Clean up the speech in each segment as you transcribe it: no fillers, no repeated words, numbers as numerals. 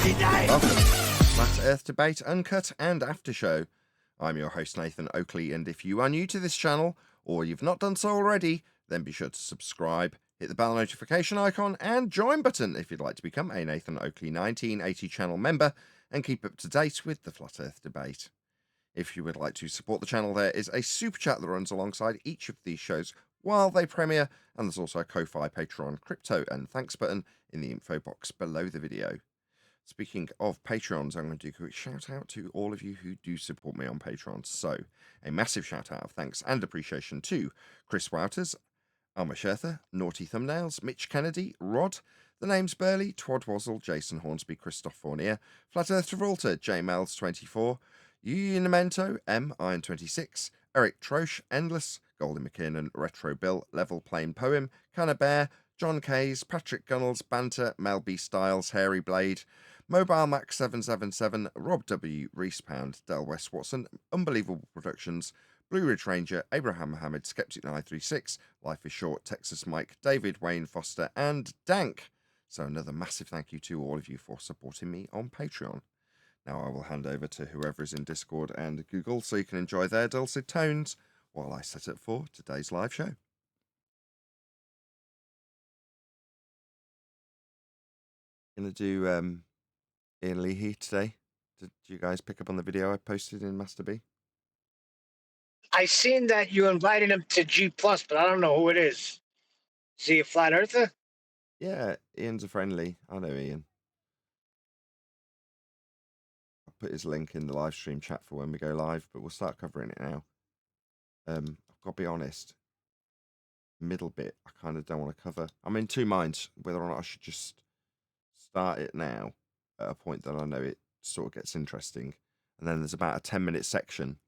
Welcome to Flat Earth Debate, Uncut and After Show. I'm your host Nathan Oakley, and if you are new to this channel, or you've not done so already, then be sure to subscribe, hit the bell notification icon and join button if you'd like to become a Nathan Oakley 1980 channel member and keep up to date with the Flat Earth Debate. If you would like to support the channel, there is a super chat that runs alongside each of these shows while they premiere, and there's also a Ko-Fi, Patreon, crypto and thanks button in the info box below the video. Speaking of Patreons, I'm going to do a quick shout out to all of you who do support me on Patreon. So, a massive shout out of thanks and appreciation to Chris Wouters, Alma Shertha, Naughty Thumbnails, Mitch Kennedy, Rod, The Names Burley, Twad Wazzle, Jason Hornsby, Christoph Fournier, Flat Earth Travolta, JMels24, Unimento, M, Iron26, Eric Troche, Endless, Golden McKinnon, Retro Bill, Level Plain Poem, Canna Bear, John Kays, Patrick Gunnels, Banter, Mel B. Styles, Hairy Blade, Mobile Max 777, Rob W, Reese Pound, Del West Watson, Unbelievable Productions, Blue Ridge Ranger, Abraham Mohammed, Skeptic 936, Life is Short, Texas Mike, David Wayne Foster, and Dank. So another massive thank you to all of you for supporting me on Patreon. Now I will hand over to whoever is in Discord and Google so you can enjoy their dulcet tones while I set up for today's live show. Gonna do Ian Leahy today. Did you guys pick up on the video I posted in Master B? I seen that you invited him to G+, but I don't know who it is. Is he a flat earther? Yeah, Ian's a friendly. I know Ian. I'll put his link in the live stream chat for when we go live, but we'll start covering it now. I've got to be honest. Middle bit, I kind of don't want to cover. I'm in two minds whether or not I should just start it now at a point that I know it sort of gets interesting. And then there's about a 10-minute section,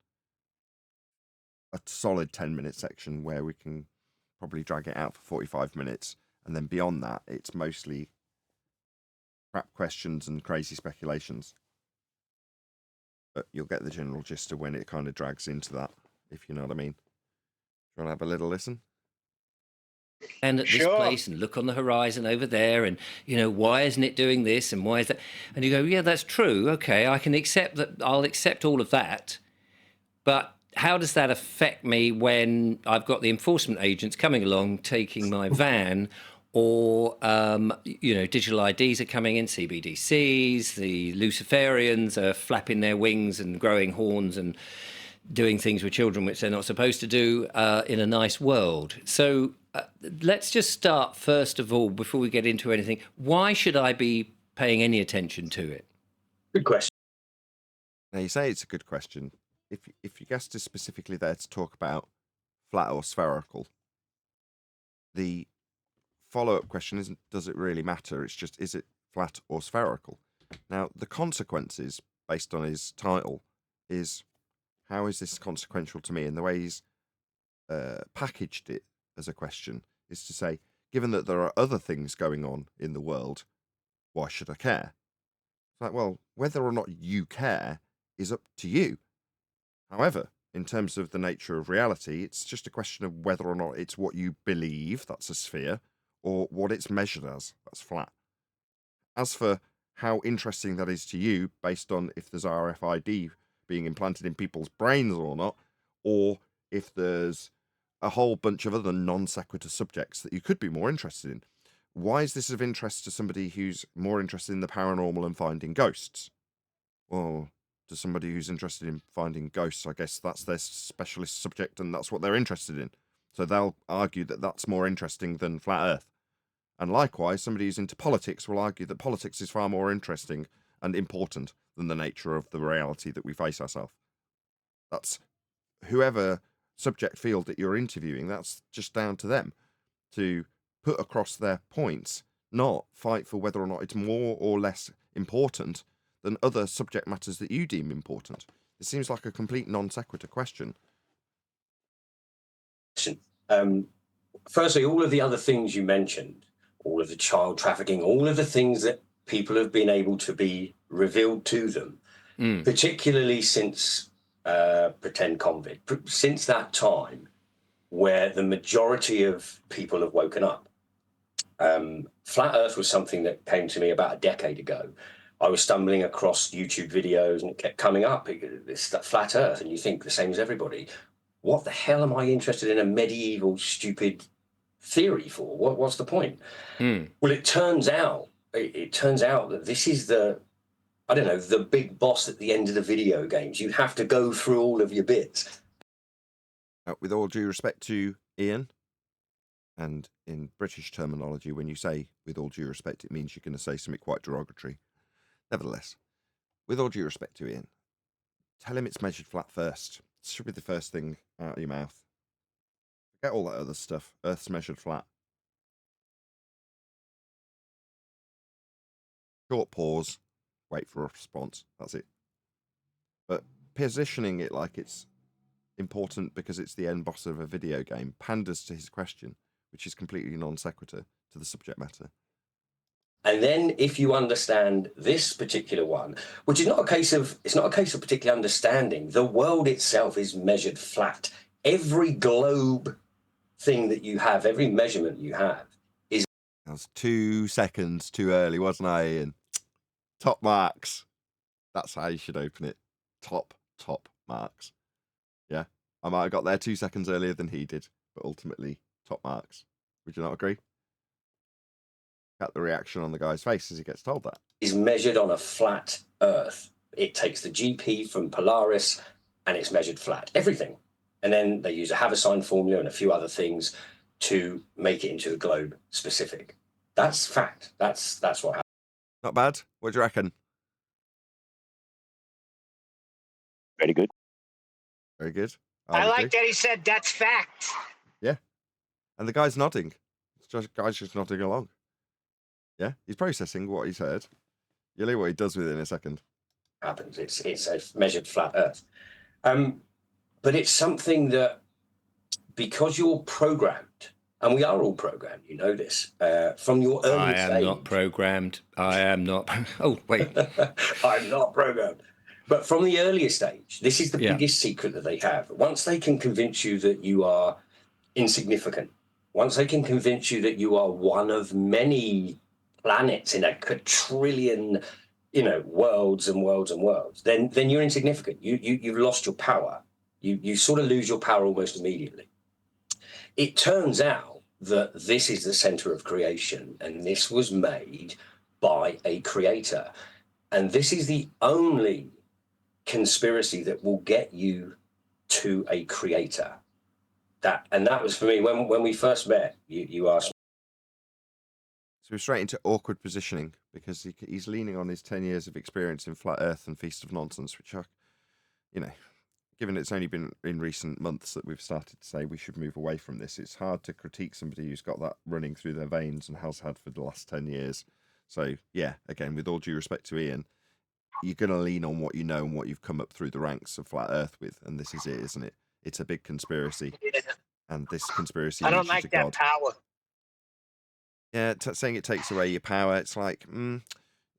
a solid 10-minute section where we can probably drag it out for 45 minutes. And then beyond that, it's mostly crap questions and crazy speculations. But you'll get the general gist of when it kind of drags into that, if you know what I mean. Do you want to have a little listen? And at this place and look on the horizon over there and, you know, why isn't it doing this and why is that? And you go, yeah, that's true. Okay, I can accept that. I'll accept all of that. But how does that affect me when I've got the enforcement agents coming along, taking my van, or, you know, digital IDs are coming in, CBDCs, the Luciferians are flapping their wings and growing horns and doing things with children which they're not supposed to do in a nice world. So let's just start, first of all, before we get into anything. Why should I be paying any attention to it? Good question. Now, you say it's a good question. If your guest is specifically there to talk about flat or spherical, the follow-up question isn't, does it really matter? It's just, is it flat or spherical? Now, the consequences, based on his title, is how is this consequential to me? And the way he's packaged it as a question is to say, given that there are other things going on in the world, why should I care? It's like, well, whether or not you care is up to you. However, in terms of the nature of reality, it's just a question of whether or not it's what you believe, that's a sphere, or what it's measured as, that's flat. As for how interesting that is to you, based on if there's RFID being implanted in people's brains or not, or if there's a whole bunch of other non-sequitur subjects that you could be more interested in. Why is this of interest to somebody who's more interested in the paranormal and finding ghosts? Well, to somebody who's interested in finding ghosts, I guess that's their specialist subject and that's what they're interested in. So they'll argue that that's more interesting than flat Earth. And likewise, somebody who's into politics will argue that politics is far more interesting and important than the nature of the reality that we face ourselves. That's whoever subject field that you're interviewing, that's just down to them to put across their points, not fight for whether or not it's more or less important than other subject matters that you deem important. It seems like a complete non sequitur question. Firstly, all of the other things you mentioned, all of the child trafficking, all of the things that people have been able to be revealed to them, particularly since pretend convict, since that time where the majority of people have woken up. Flat Earth was something that came to me about a decade ago. I was stumbling across YouTube videos and it kept coming up, this flat Earth, and you think the same as everybody. What the hell am I interested in a medieval stupid theory for? What's the point? Well, it turns out that this is the big boss at the end of the video games. You have to go through all of your bits. With all due respect to Ian, and in British terminology, when you say with all due respect, it means you're going to say something quite derogatory. Nevertheless, with all due respect to Ian, tell him it's measured flat first. It should be the first thing out of your mouth. Forget all that other stuff. Earth's measured flat. Short pause. Wait for a response. That's it. But positioning it like it's important because it's the end boss of a video game panders to his question, which is completely non sequitur to the subject matter. And then if you understand this particular one, which is not a case of particular understanding, the world itself is measured flat. Every globe thing that you have, every measurement you have is... That was 2 seconds too early, wasn't I, Ian? Top marks. That's how you should open it. Top marks. Yeah, I might have got there 2 seconds earlier than he did, but ultimately, top marks. Would you not agree? At the reaction on the guy's face as he gets told that. Is measured on a flat Earth. It takes the GP from Polaris and it's measured flat. Everything. And then they use a Haversine formula and a few other things to make it into the globe specific. That's fact. That's what happened. Not bad. What do you reckon? Very good. Very good. I like that he said that's fact. Yeah. And the guy's nodding. The guy's just nodding along. Yeah, he's processing what he's heard. You'll hear what he does with it in a second. Happens. It's a measured flat Earth. But it's something that, because you're programmed, and we are all programmed, you know this, from your early stage. I am not programmed. I am not. Oh, wait. I'm not programmed. But from the earliest stage, this is the biggest secret that they have. Once they can convince you that you are insignificant, once they can convince you that you are one of many planets in a quadrillion, worlds and worlds and worlds, then you're insignificant. You've lost your power. You sort of lose your power almost immediately. It turns out that this is the center of creation, and this was made by a creator. And this is the only conspiracy that will get you to a creator. That was for me when we first met. You asked me. So we're straight into awkward positioning because he's leaning on his 10 years of experience in Flat Earth and Feast of Nonsense, which are, given it's only been in recent months that we've started to say we should move away from this, it's hard to critique somebody who's got that running through their veins and has had for the last 10 years. So, yeah, again, with all due respect to Ian, you're going to lean on what you know and what you've come up through the ranks of Flat Earth with, and this is it, isn't it? It's a big conspiracy, and this conspiracy... I don't like that God. power. Yeah, saying it takes away your power, it's like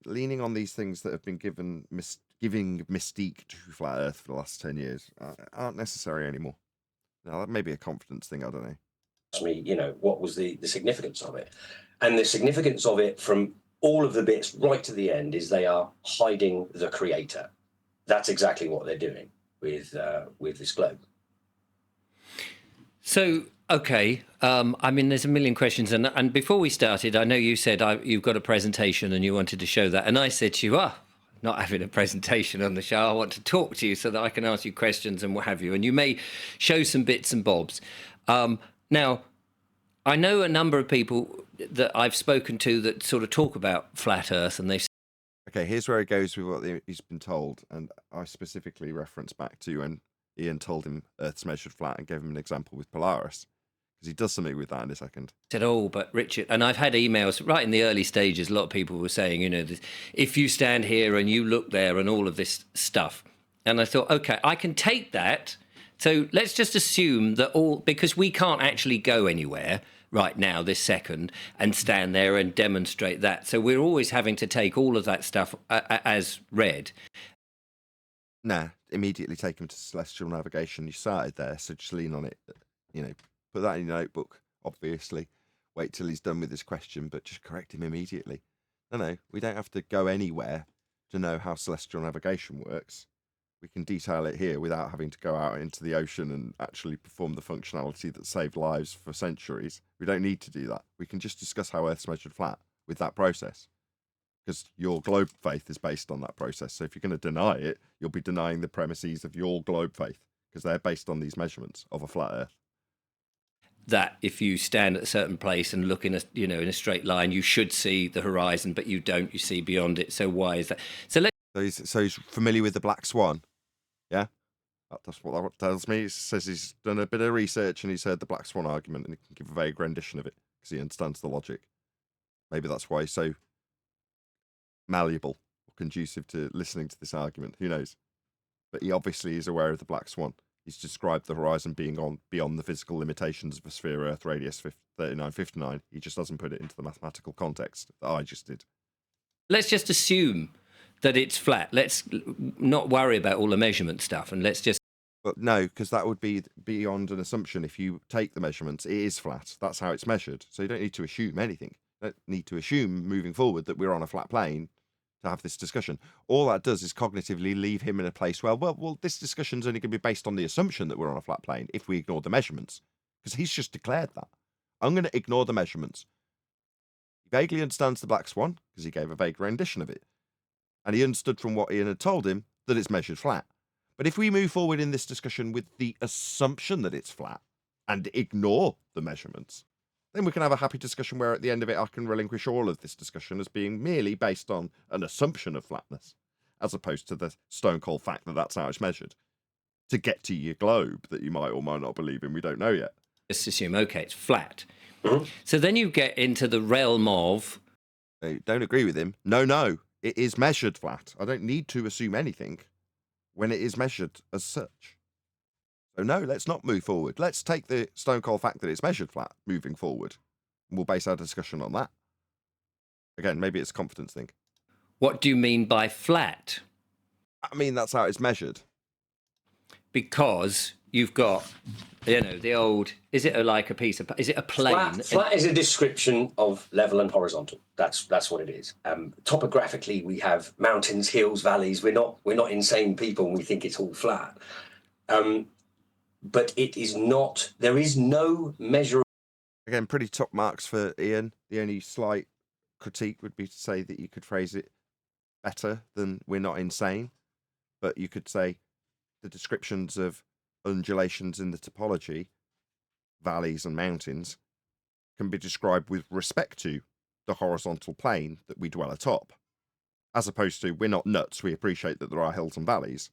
leaning on these things that have been giving mystique to Flat Earth for the last 10 years aren't necessary anymore. Now, that may be a confidence thing, I don't know. Asked me, what was the significance of it? And the significance of it from all of the bits right to the end is they are hiding the creator. That's exactly what they're doing with this globe. So, okay, there's a million questions. And before we started, I know you said you've got a presentation and you wanted to show that. And I said to you, not having a presentation on the show, I want to talk to you so that I can ask you questions and what have you. And you may show some bits and bobs. Now, I know a number of people that I've spoken to that sort of talk about flat Earth, and they've... Okay, here's where it goes with what he's been told. And I specifically reference back to when Ian told him Earth's measured flat and gave him an example with Polaris, because he does something with that in a second. Said, but Richard, and I've had emails right in the early stages, a lot of people were saying, if you stand here and you look there and all of this stuff. And I thought, okay, I can take that. So let's just assume that because we can't actually go anywhere right now, this second, and stand there and demonstrate that. So we're always having to take all of that stuff as read. Nah, immediately take him to celestial navigation. You started there, so just lean on it. Put that in your notebook, obviously. Wait till he's done with his question, but just correct him immediately. No, we don't have to go anywhere. to know how celestial navigation works, we can detail it here without having to go out into the ocean and actually perform the functionality that saved lives for centuries. We don't need to do that. We can just discuss how Earth's measured flat with that process, because your globe faith is based on that process. So if you're going to deny it, you'll be denying the premises of your globe faith, because they're based on these measurements of a flat Earth. That if you stand at a certain place and look in a straight line, you should see the horizon, but you don't. You see beyond it. So why is that? So he's familiar with the black swan. Yeah, that's what that tells me. It says he's done a bit of research and he's heard the black swan argument, and he can give a vague rendition of it because he understands the logic. Maybe that's why he's so malleable or conducive to listening to this argument. Who knows? But he obviously is aware of the black swan. He's described the horizon being beyond the physical limitations of a sphere Earth radius 3959. He just doesn't put it into the mathematical context that I just did. Let's just assume that it's flat. Let's not worry about all the measurement stuff, and let's just... But no, because that would be beyond an assumption. If you take the measurements, it is flat. That's how it's measured. So you don't need to assume anything. You don't need to assume moving forward that we're on a flat plane to have this discussion. All that does is cognitively leave him in a place where, well, this discussion's only going to be based on the assumption that we're on a flat plane if we ignore the measurements, because he's just declared that. I'm going to ignore the measurements. He vaguely understands the black swan because he gave a vague rendition of it. And he understood from what Ian had told him that it's measured flat. But if we move forward in this discussion with the assumption that it's flat and ignore the measurements, then we can have a happy discussion where at the end of it I can relinquish all of this discussion as being merely based on an assumption of flatness, as opposed to the stone cold fact that that's how it's measured, to get to your globe that you might or might not believe in. We don't know yet. Just assume, okay, it's flat. So then you get into the realm of... I don't agree with him. No. It is measured flat. I don't need to assume anything when it is measured as such. So no, let's not move forward. Let's take the stone cold fact that it's measured flat moving forward. And we'll base our discussion on that. Again, maybe it's a confidence thing. What do you mean by flat? I mean, that's how it's measured. Because you've got, the old, is it a plane? Flat is a description of level and horizontal. That's what it is. Topographically, we have mountains, hills, valleys. We're not insane people and we think it's all flat. But it is not, there is no measure. Again, pretty top marks for Ian. The only slight critique would be to say that you could phrase it better than we're not insane. But you could say the descriptions of undulations in the topology, valleys and mountains, can be described with respect to the horizontal plane that we dwell atop. As opposed to, we're not nuts, we appreciate that there are hills and valleys.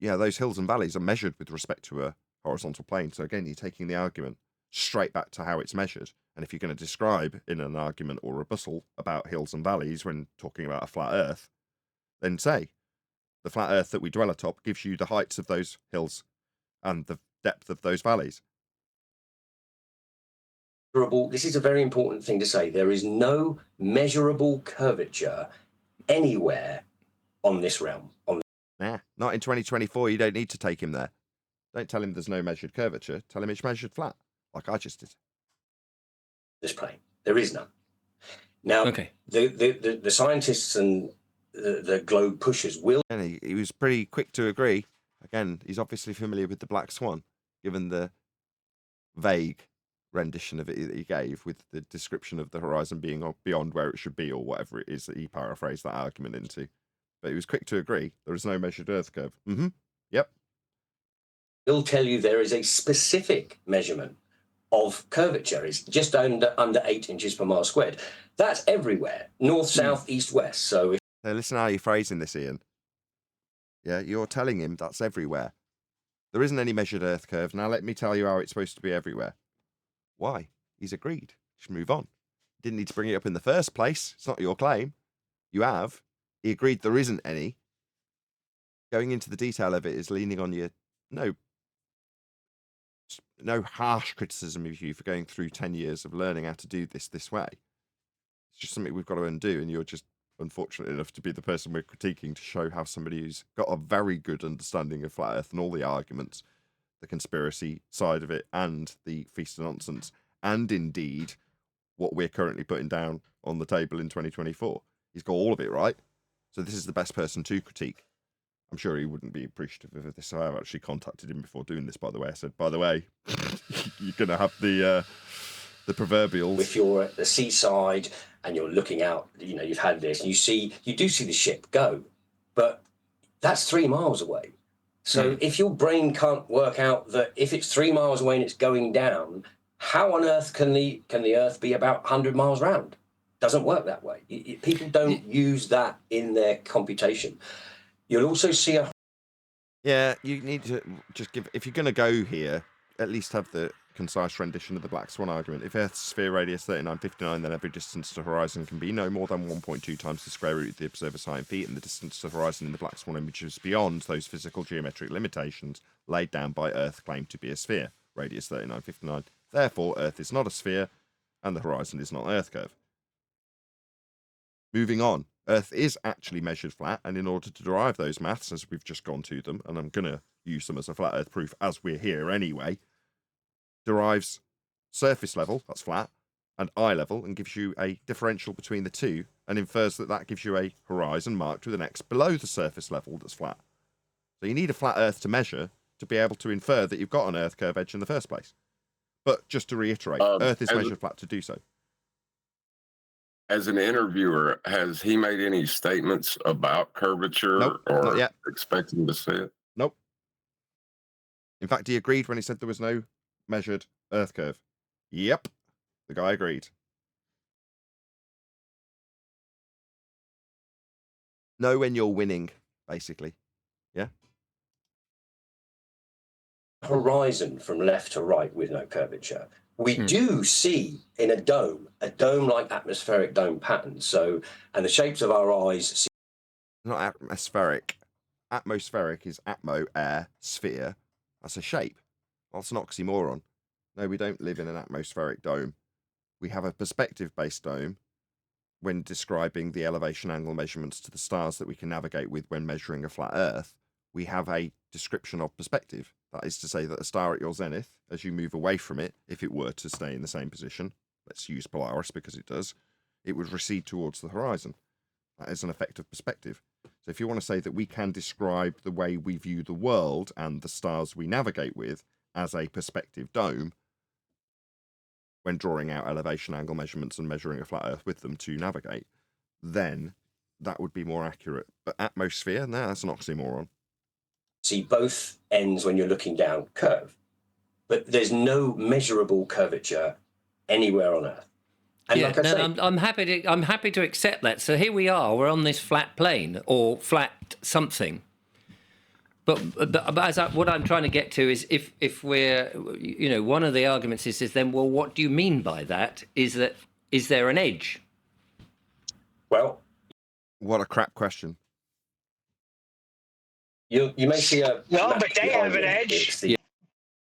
Yeah, those hills and valleys are measured with respect to a horizontal plane. So again, you're taking the argument straight back to how it's measured. And if you're going to describe in an argument or rebuttal about hills and valleys when talking about a flat Earth, then say, the flat Earth that we dwell atop gives you the heights of those hills and the depth of those valleys. This is a very important thing to say. There is no measurable curvature anywhere on this realm. Nah, not in 2024. You don't need to take him there. Don't tell him there's no measured curvature. Tell him it's measured flat, like I just did. This plane, there is none. Now, okay. The scientists and the globe pushers will. And he was pretty quick to agree. Again, he's obviously familiar with the black swan, given the vague rendition of it that he gave with the description of the horizon being beyond where it should be, or whatever it is that he paraphrased that argument into. But he was quick to agree there is no measured Earth curve. Yep. He'll tell you there is a specific measurement of curvature. It's just under 8 inches per mile squared. That's everywhere. North, south, east, west. So listen how you're phrasing this, Ian. Yeah, you're telling him that's everywhere. There isn't any measured Earth curve. Now let me tell you how it's supposed to be everywhere. Why? He's agreed. Just move on. Didn't need to bring it up in the first place. It's not your claim. You have. He agreed there isn't any. Going into the detail of it is leaning on your no harsh criticism of you for going through 10 years of learning how to do this way. It's just something we've got to undo, and you're just unfortunate enough to be the person we're critiquing to show how somebody who's got a very good understanding of flat Earth and all the arguments, the conspiracy side of it and the feast of nonsense, and indeed what we're currently putting down on the table in 2024. He's got all of it right. So this is the best person to critique. I'm sure he wouldn't be appreciative of this. So I've actually contacted him before doing this, by the way. I said, by the way, you're going to have the proverbials. If you're at the seaside and you're looking out, you know, you've had this, and you do see the ship go, but that's 3 miles away. So if your brain can't work out that if it's 3 miles away and it's going down, how on earth can the Earth be about 100 miles round? Doesn't work that way. People don't use that in their computation. You'll also see Yeah, you need to just give, if you're going to go here, at least have the concise rendition of the black swan argument. If Earth's sphere radius 3959, then every distance to horizon can be no more than 1.2 times the square root of the observer's height in feet, and the distance to horizon in the black swan image is beyond those physical geometric limitations laid down by Earth claimed to be a sphere, radius 3959. Therefore, Earth is not a sphere, and the horizon is not an Earth curve. Moving on, Earth is actually measured flat, and in order to derive those maths, as we've just gone to them, and I'm going to use them as a flat Earth proof as we're here anyway, derives surface level, that's flat, and eye level, and gives you a differential between the two, and infers that that gives you a horizon marked with an X below the surface level that's flat. So you need a flat Earth to measure to be able to infer that you've got an Earth curve edge in the first place. But just to reiterate, Earth is measured flat to do so. As an interviewer, has he made any statements about curvature? Nope, or not yet. Expecting to see it? Nope. In fact, he agreed when he said there was no measured Earth curve. Yep, the guy agreed. Know when you're winning, basically. Yeah. horizon from left to right with no curvature. We do see in a dome-like atmospheric dome pattern. So, and the shapes of our eyes. Not atmospheric. Atmospheric is atmo, air, sphere. That's a shape. Well, it's an oxymoron. No, we don't live in an atmospheric dome. We have a perspective-based dome when describing the elevation angle measurements to the stars that we can navigate with when measuring a flat Earth. We have a description of perspective. That is to say that a star at your zenith, as you move away from it, if it were to stay in the same position, let's use Polaris because it does, it would recede towards the horizon. That is an effect of perspective. So if you want to say that we can describe the way we view the world and the stars we navigate with as a perspective dome, when drawing out elevation angle measurements and measuring a flat Earth with them to navigate, then that would be more accurate. But atmosphere, no, that's an oxymoron. See both ends when you're looking down curve, but there's no measurable curvature anywhere on Earth. And yeah, like I say, I'm happy to accept that. So here we are. We're on this flat plane or flat something. But what I'm trying to get to is if we're, you know, one of the arguments is then, well, what do you mean by that? Is there an edge? Well, what a crap question. You may see a no, but they have an edge.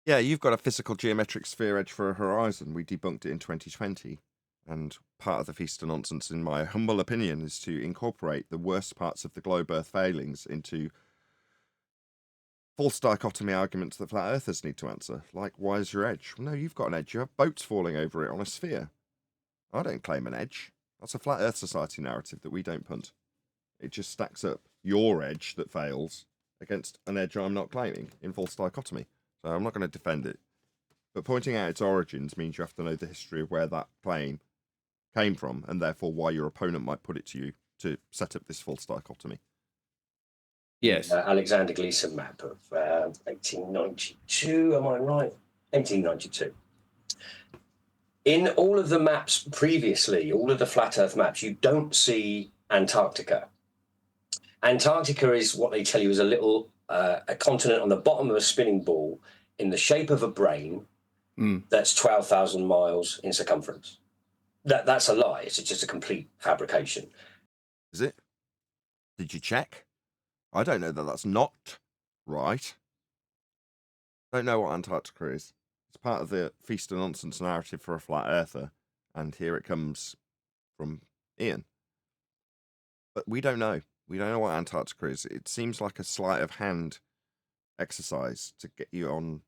Yeah, you've got a physical geometric sphere edge for a horizon. We debunked it in 2020. And part of the feast of nonsense, in my humble opinion, is to incorporate the worst parts of the globe Earth failings into false dichotomy arguments that flat earthers need to answer. Like, why is your edge? Well, no, you've got an edge. You have boats falling over it on a sphere. I don't claim an edge. That's a flat Earth Society narrative that we don't punt. It just stacks up your edge that fails against an edge I'm not claiming in false dichotomy. So I'm not going to defend it. But pointing out its origins means you have to know the history of where that claim came from, and therefore why your opponent might put it to you to set up this false dichotomy. Yes. Alexander Gleason map of 1892, am I right? 1892. In all of the maps previously, all of the flat Earth maps, you don't see Antarctica. Antarctica is what they tell you is a little a continent on the bottom of a spinning ball in the shape of a brain that's 12,000 miles in circumference. That's a lie. It's just a complete fabrication. Is it? Did you check? I don't know that that's not right. I don't know what Antarctica is. It's part of the feast of nonsense narrative for a flat earther, and here it comes from Ian. But we don't know. We don't know what Antarctica is. It seems like a sleight of hand exercise to get you on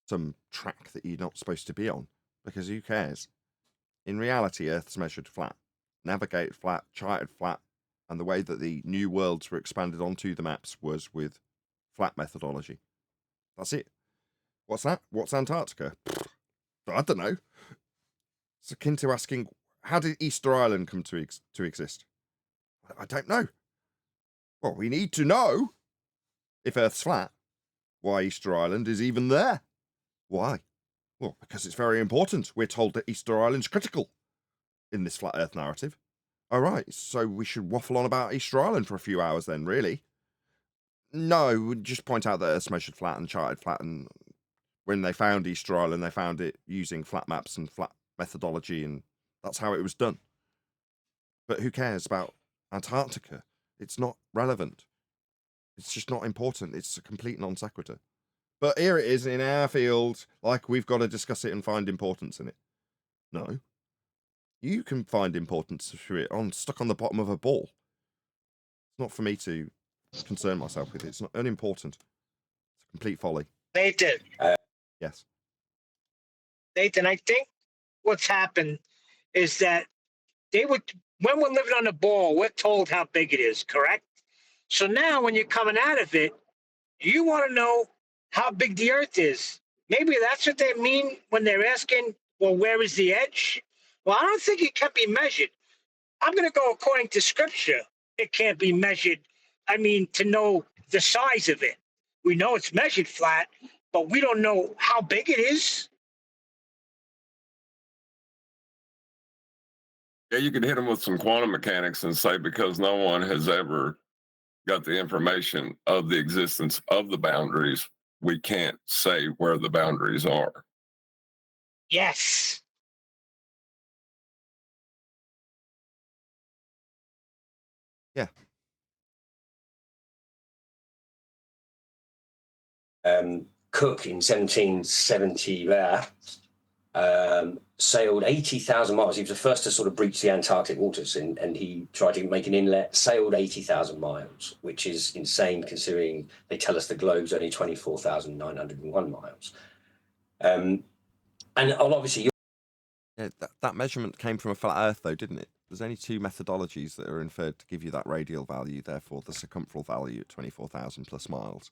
some track that you're not supposed to be on, because who cares? In reality, Earth's measured flat, navigated flat, charted flat, And the way that the new worlds were expanded onto the maps was with flat methodology. That's it. What's that? What's Antarctica? I don't know. It's akin to asking, how did Easter Island come to exist? I don't know. Well, we need to know, if Earth's flat, why Easter Island is even there. Why? Well, because it's very important. We're told that Easter Island's critical in this flat Earth narrative. All right, so we should waffle on about Easter Island for a few hours then, really? No, we'd just point out that Earth's measured flat and charted flat, and when they found Easter Island, they found it using flat maps and flat methodology, and that's how it was done. But who cares about Antarctica? It's not relevant. It's just not important. It's a complete non sequitur. But here it is in our field, like we've got to discuss it and find importance in it. No. You can find importance to it stuck on the bottom of a ball. It's not for me to concern myself with it. It's not unimportant. It's a complete folly. Nathan. Yes. Nathan, I think what's happened is that when we're living on the ball, we're told how big it is, correct? So now when you're coming out of it, you want to know how big the Earth is. Maybe that's what they mean when they're asking, well, where is the edge? Well, I don't think it can be measured. I'm going to go according to Scripture. It can't be measured. I mean, to know the size of it. We know it's measured flat, but we don't know how big it is. Yeah, you could hit them with some quantum mechanics and say, because no one has ever got the information of the existence of the boundaries, we can't say where the boundaries are. Yes. Yeah. Cook in 1770 sailed 80,000 miles. He was the first to sort of breach the Antarctic waters, and he tried to make an inlet, sailed 80,000 miles, which is insane considering they tell us the globe's only 24,901 miles. And obviously... Yeah, that measurement came from a flat Earth, though, didn't it? There's only two methodologies that are inferred to give you that radial value, therefore the circumferential value at 24,000 plus miles.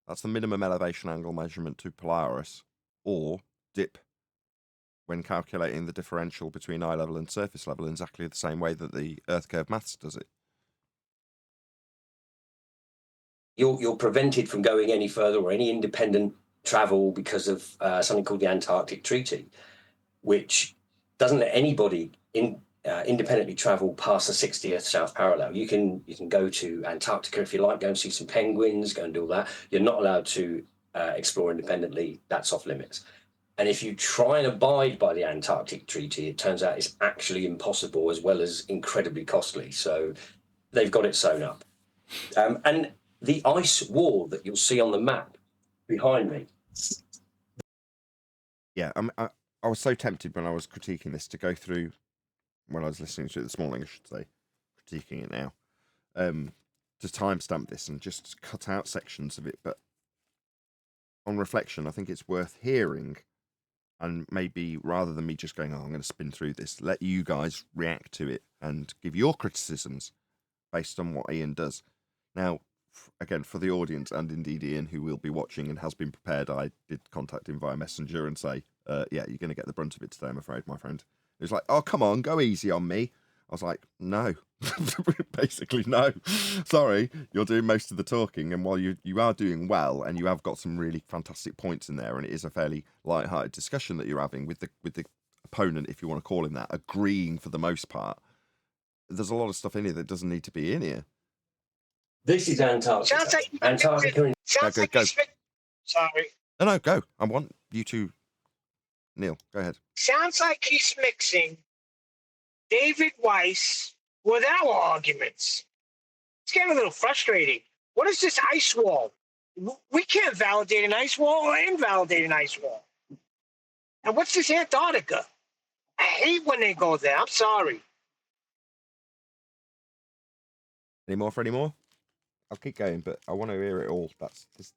That's the minimum elevation angle measurement to Polaris, or dip, when calculating the differential between eye level and surface level in exactly the same way that the Earth curve maths does it. You're prevented from going any further or any independent travel because of something called the Antarctic Treaty, which doesn't let anybody independently travel past the 60th south parallel. You can go to Antarctica if you like, go and see some penguins, go and do all that. You're not allowed to explore independently. That's off limits. And if you try and abide by the Antarctic Treaty, it turns out it's actually impossible as well as incredibly costly. So they've got it sewn up. And the ice wall that you'll see on the map behind me. Yeah, I was so tempted when I was critiquing this to go through, when I was listening to it this morning, I should say, critiquing it now, to timestamp this and just cut out sections of it. But on reflection, I think it's worth hearing. And maybe rather than me just going, oh, I'm going to spin through this, let you guys react to it and give your criticisms based on what Ian does. Now, again, for the audience and indeed Ian, who will be watching and has been prepared, I did contact him via Messenger and say, yeah, you're going to get the brunt of it today, I'm afraid, my friend. He was like, oh, come on, go easy on me. I was like, no, basically no. Sorry, you're doing most of the talking, and while you are doing well, and you have got some really fantastic points in there, and it is a fairly light-hearted discussion that you're having with the opponent, if you want to call him that, agreeing for the most part. There's a lot of stuff in here that doesn't need to be in here. This is Antarctica. Sounds like Antarctica. Sounds like go. Sorry. No, go. I want you to, Neil. Go ahead. Sounds like he's mixing David Weiss with our arguments. It's getting a little frustrating. What is this ice wall? We can't validate an ice wall or invalidate an ice wall. And what's this Antarctica? I hate when they go there. I'm sorry. Any more? I'll keep going, but I want to hear it all.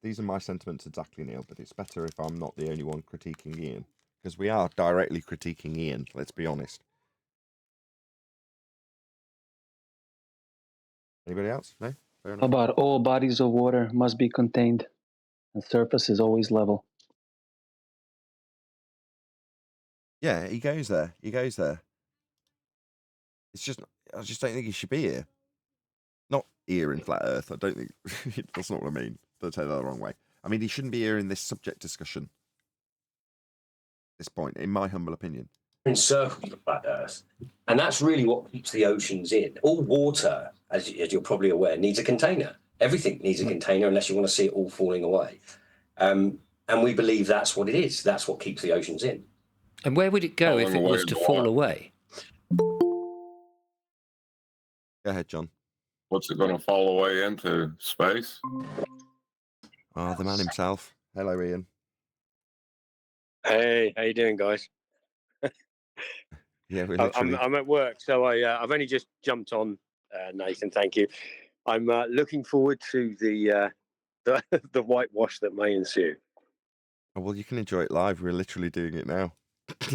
These are my sentiments exactly, Neil, but it's better if I'm not the only one critiquing Ian, because we are directly critiquing Ian, let's be honest. Anybody else? No? Fair How enough. about all bodies of water must be contained? The surface is always level. Yeah, he goes there. He goes there. It's just, I just don't think he should be here. Not here in Flat Earth. I don't think, that's not what I mean. Don't take that the wrong way. I mean, he shouldn't be here in this subject discussion. At this point, in my humble opinion. Encircled the flat Earth. And that's really what keeps the oceans in. All water, as you're probably aware, needs a container. Everything needs a container unless you want to see it all falling away. And we believe that's what it is. That's what keeps the oceans in. And where would it go if Falling it away was to into fall what? away? Go ahead, John. What's it going to fall away into? Space? Oh, the man himself. Hello, Ian. Hey, how you doing, guys? Yeah, we're literally... I'm at work, so I've only just jumped on, Nathan. Thank you. I'm looking forward to the whitewash that may ensue. Oh, well, you can enjoy it live. We're literally doing it now.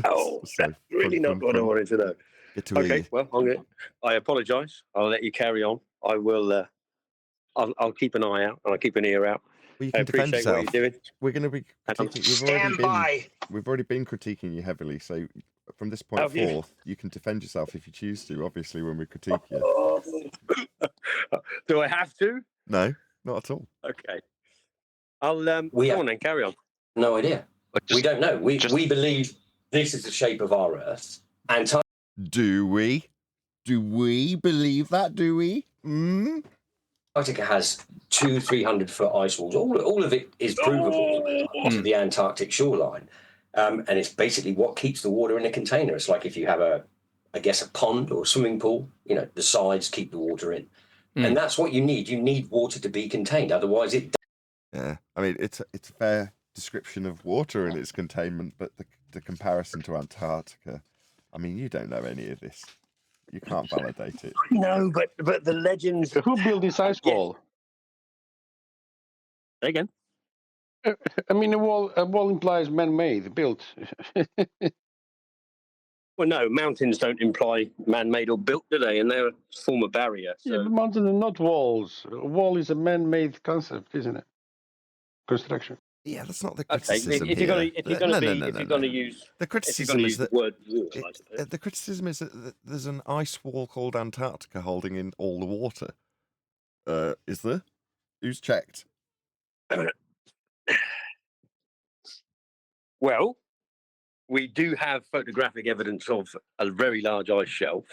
Oh, So, that's really not what I wanted to know. Get to Okay, Ian. well, I apologise. I'll let you carry on. I will. I'll keep an eye out and I'll keep an ear out. Well, you I can defend appreciate what yourself. you're doing. We're going to be critiquing. Stand by. We've already been critiquing you heavily. So from this point Have you? forth, you can defend yourself if you choose to. Obviously, when we critique you. Do I have to? No, not at all. Okay. I'll go have- on and carry on. No idea. We don't know. We believe this is the shape of our Earth. Antarctica Do we? Do we believe that? Do we? has 200-300 foot ice walls. All of it is provable to the Antarctic shoreline. And it's basically what keeps the water in a container. It's like if you have a pond or a swimming pool, the sides keep the water in. And that's what you need. You need water to be contained. Otherwise it... Yeah. I mean, it's a fair description of water and its containment, but the comparison to Antarctica, I mean, you don't know any of this. You can't validate it. No, but the legends... Who built this ice wall? Say again. I mean, a wall implies man-made, built. Well, no, mountains don't imply man-made or built, do they? And they're a form of barrier. So. Yeah, but mountains are not walls. A wall is a man-made concept, isn't it? Construction. Yeah, that's not the Okay, criticism if you're here. going to use The criticism is that the word wall, I suppose. the criticism is that there's an ice wall called Antarctica holding in all the water. Is there? Who's checked? Well, we do have photographic evidence of a very large ice shelf,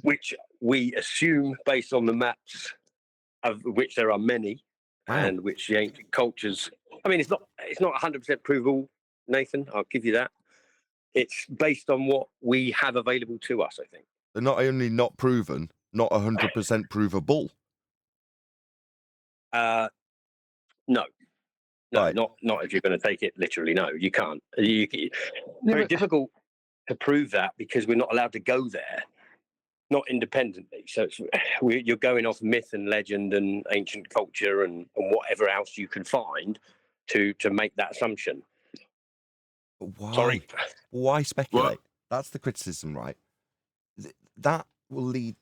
which we assume, based on the maps, of which there are many, and which the ancient cultures... I mean, it's not 100% provable, Nathan, I'll give you that. It's based on what we have available to us, I think. They're not only not proven, not 100% provable. No, Right. not if you're going to take it literally. No, you can't. Very difficult to prove that because we're not allowed to go there, not independently. So you're going off myth and legend and ancient culture and whatever else you can find to make that assumption. Why? Sorry. Why speculate? What? That's the criticism, right? That will lead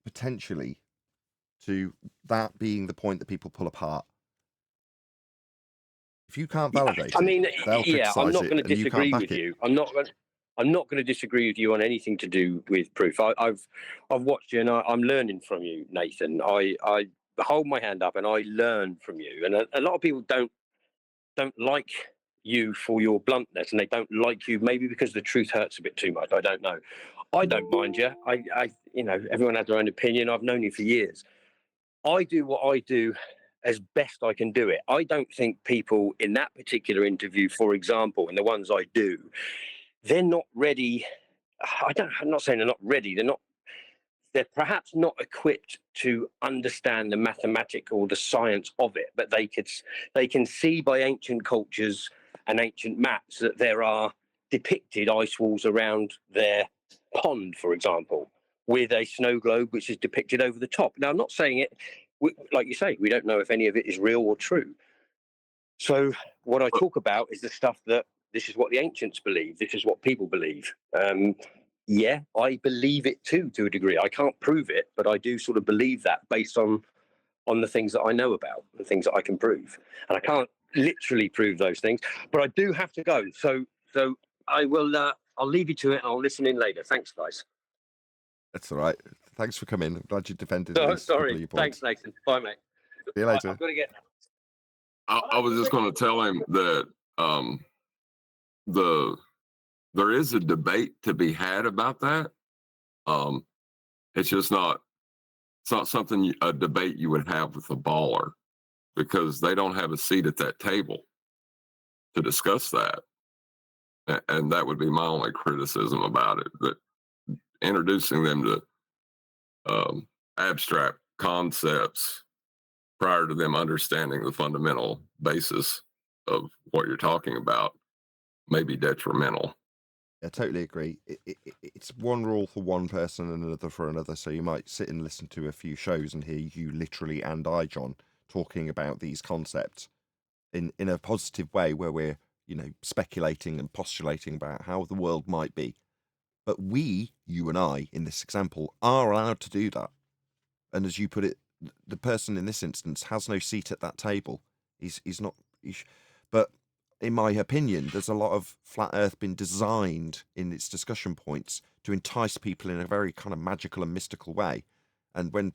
potentially to that being the point that people pull apart. If you can't validate I mean, they'll I'm not criticize going it to and you can't disagree back with it. you. I'm not going to disagree with you on anything to do with proof. I've watched you and I'm learning from you, Nathan. I hold my hand up and I learn from you. And a lot of people don't like you for your bluntness, and they don't like you maybe because the truth hurts a bit too much. I don't know. I don't mind you. I everyone has their own opinion. I've known you for years. I do what I do as best I can do it. I don't think people in that particular interview, for example, and the ones I do, they're not ready. I'm not saying they're not ready. They're perhaps not equipped to understand the mathematics or the science of it, but they can see by ancient cultures and ancient maps that there are depicted ice walls around their pond, for example, with a snow globe which is depicted over the top. Now, I'm not saying it, like you say, we don't know if any of it is real or true. So what I talk about is the stuff that this is what the ancients believe. This is what people believe. yeah, I believe it too, to a degree. I can't prove it, but I do sort of believe that based on the things that I know about, the things that I can prove. And I can't literally prove those things, but I do have to go. So I will. I'll leave you to it, and I'll listen in later. Thanks, guys. That's all right. Thanks for coming. I'm glad you defended at least a couple of Sorry. your points. Thanks, Nathan. Bye, mate. See you later. I've got to get. I was just going to tell him that there is a debate to be had about that. It's just not. It's not something a debate you would have with a baller, because they don't have a seat at that table to discuss that. And that would be my only criticism about it, that introducing them to abstract concepts prior to them understanding the fundamental basis of what you're talking about may be detrimental. I totally agree. It's one rule for one person and another for another. So you might sit and listen to a few shows and hear you literally and I, John, talking about these concepts in a positive way, where we're, speculating and postulating about how the world might be. But we, you and I, in this example, are allowed to do that. And as you put it, the person in this instance has no seat at that table. He's not. But in my opinion, there's a lot of flat Earth been designed in its discussion points to entice people in a very kind of magical and mystical way. And when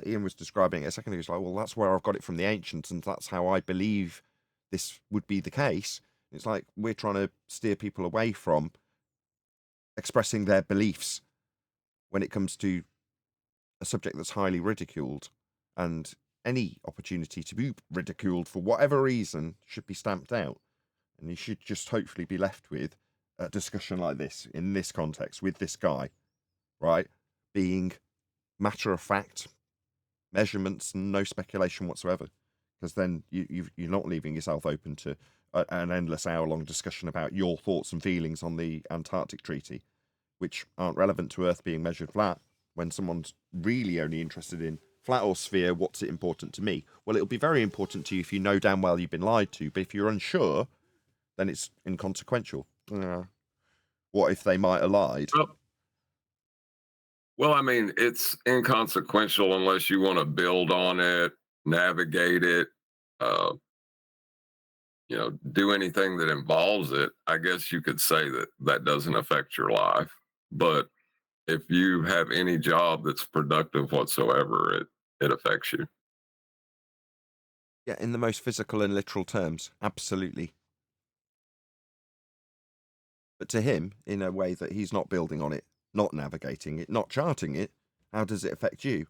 Ian was describing it a second ago, he was like, well, that's where I've got it from the ancients, and that's how I believe this would be the case. It's like we're trying to steer people away from expressing their beliefs when it comes to a subject that's highly ridiculed, and any opportunity to be ridiculed for whatever reason should be stamped out. And you should just hopefully be left with a discussion like this, in this context, with this guy, right? Being matter of fact, measurements, and no speculation whatsoever. Because then you're not leaving yourself open to an endless hour-long discussion about your thoughts and feelings on the Antarctic Treaty, which aren't relevant to Earth being measured flat. When someone's really only interested in flat or sphere, what's it important to me? Well, it'll be very important to you if you know damn well you've been lied to. But if you're unsure, then it's inconsequential. What if they might have lied? Well, I mean, it's inconsequential unless you want to build on it, navigate it, do anything that involves it. I guess you could say that doesn't affect your life. But if you have any job that's productive whatsoever, it affects you. Yeah, in the most physical and literal terms, absolutely. But to him, in a way that he's not building on it, not navigating it, not charting it, how does it affect you?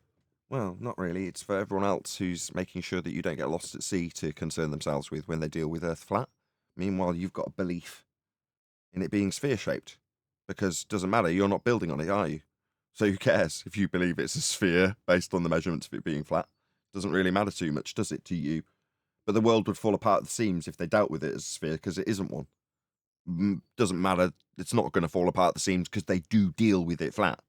Well, not really. It's for everyone else who's making sure that you don't get lost at sea to concern themselves with when they deal with Earth flat. Meanwhile, you've got a belief in it being sphere-shaped, because it doesn't matter, you're not building on it, are you? So who cares if you believe it's a sphere based on the measurements of it being flat? Doesn't really matter too much, does it, to you? But the world would fall apart at the seams if they dealt with it as a sphere, because it isn't one. Doesn't matter, it's not going to fall apart at the seams because they do deal with it flat.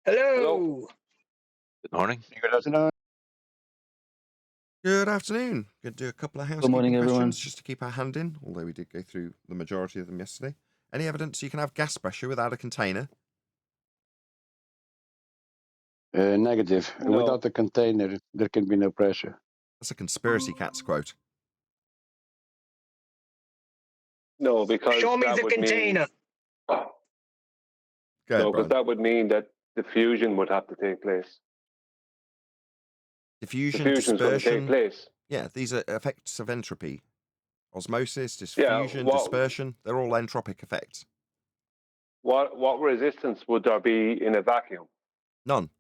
Hello. Good morning. Good afternoon. Good afternoon. Going to do a couple of housekeeping morning, questions everyone. just to keep our hand in, although we did go through the majority of them yesterday. Any evidence you can have gas pressure without a container? Negative. No. Without the container, there can be no pressure. That's a conspiracy cats quote. No, because Show me that the would container. Go ahead, No, because Brian. that would mean that diffusion would have to take place. Diffusion, Diffusion's going to take dispersion. place. Yeah, these are effects of entropy. Osmosis, diffusion, dispersion, they're all entropic effects. What resistance would there be in a vacuum? None.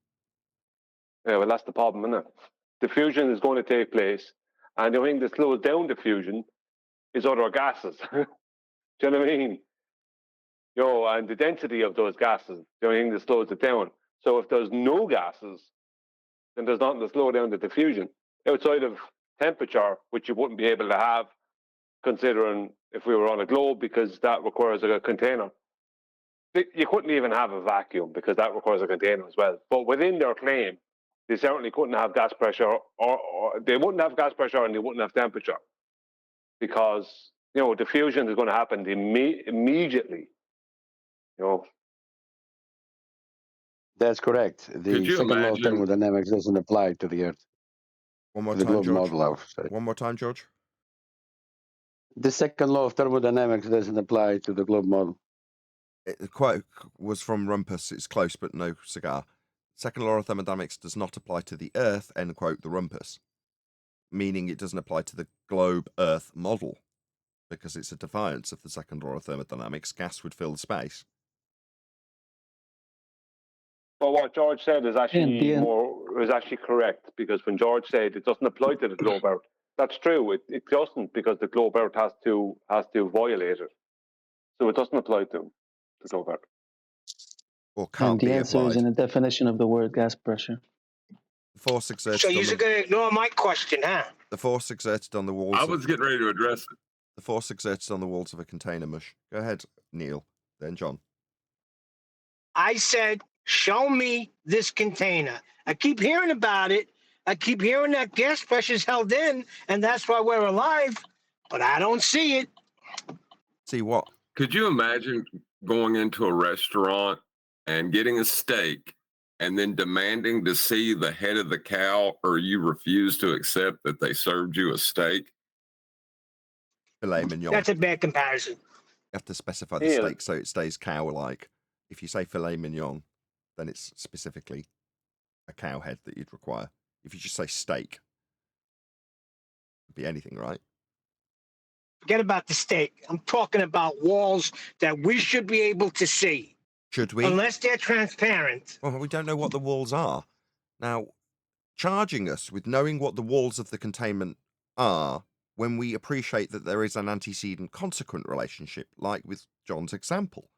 Yeah, well, that's the problem, isn't it? Diffusion is going to take place, and the only thing that slows down diffusion is other gases. Do you know what I mean? And the density of those gases, the only thing that slows it down. So if there's no gases, then there's nothing to slow down the diffusion outside of temperature, which you wouldn't be able to have, considering if we were on a globe, because that requires a container. You couldn't even have a vacuum because that requires a container as well. But within their claim, they certainly couldn't have gas pressure, or they wouldn't have gas pressure and they wouldn't have temperature, because diffusion is going to happen immediately. That's correct. Could The you second law of imagine? thermodynamics doesn't apply to the Earth. One more The time, globe George. model, I would say. One more time, George. The second law of thermodynamics doesn't apply to the globe model. The quote was from Rumpus. It's close, but no cigar. Second law of thermodynamics does not apply to the Earth, end quote, the Rumpus. Meaning it doesn't apply to the globe Earth model, because it's a defiance of the second law of thermodynamics. Gas would fill the space. But what George said is actually And actually correct, because when George said it doesn't apply to the globe Earth, that's true. It doesn't, because the globe Earth has to violate it, so it doesn't apply to the globe Earth. Or can't the be answer applied. is in the definition of the word gas pressure. The force exerted So on you're going to ignore my question, huh? the force exerted on the walls. I was getting ready to address it. The force exerted on the walls of a container. Mush. Go ahead, Neil. Then John. I said, show me this container. I keep hearing about it. I keep hearing that gas pressure's held in, and that's why we're alive. But I don't see it. See what? Could you imagine going into a restaurant and getting a steak and then demanding to see the head of the cow, or you refuse to accept that they served you a steak? Filet mignon. That's a bad comparison. You have to specify the steak so it stays cow-like. If you say filet mignon, then it's specifically a cow head that you'd require. If you just say steak, it'd be anything, right? Forget about the steak. I'm talking about walls that we should be able to see. Should we? Unless they're transparent. Well, we don't know what the walls are. Now, charging us with knowing what the walls of the containment are when we appreciate that there is an antecedent consequent relationship, like with John's example.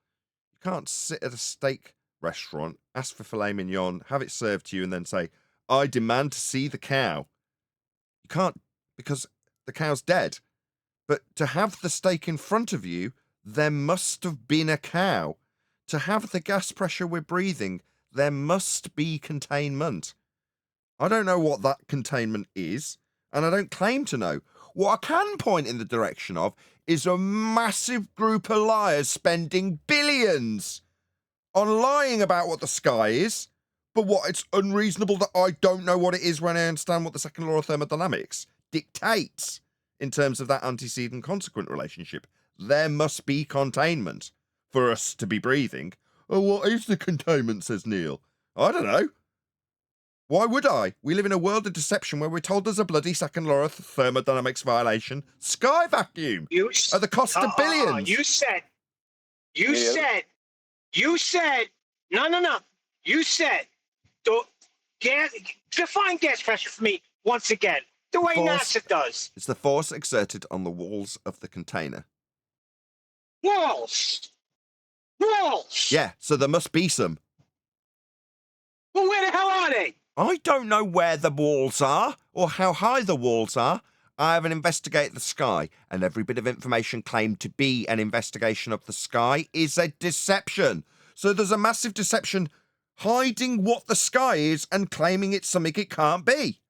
You can't sit at a steak restaurant, ask for filet mignon, have it served to you, and then say, I demand to see the cow. You can't, because the cow's dead. But to have the steak in front of you, there must have been a cow. To have the gas pressure we're breathing, there must be containment. I don't know what that containment is, and I don't claim to know. What I can point in the direction of is a massive group of liars spending billions on lying about what the sky is, but what it's unreasonable that I don't know what it is when I understand what the second law of thermodynamics dictates in terms of that antecedent consequent relationship. There must be containment for us to be breathing. Oh, what is the containment, says Neil? I don't know. Why would I? We live in a world of deception where we're told there's a bloody second law of thermodynamics violation. Sky vacuum at the cost of billions. You said, no. You said, define gas pressure for me once again, the way NASA does. It's the force exerted on the walls of the container. Walls. Yeah, so there must be some. Well, where the hell are they? I don't know where the walls are or how high the walls are. I haven't investigated the sky, and every bit of information claimed to be an investigation of the sky is a deception. So there's a massive deception hiding what the sky is and claiming it's something it can't be.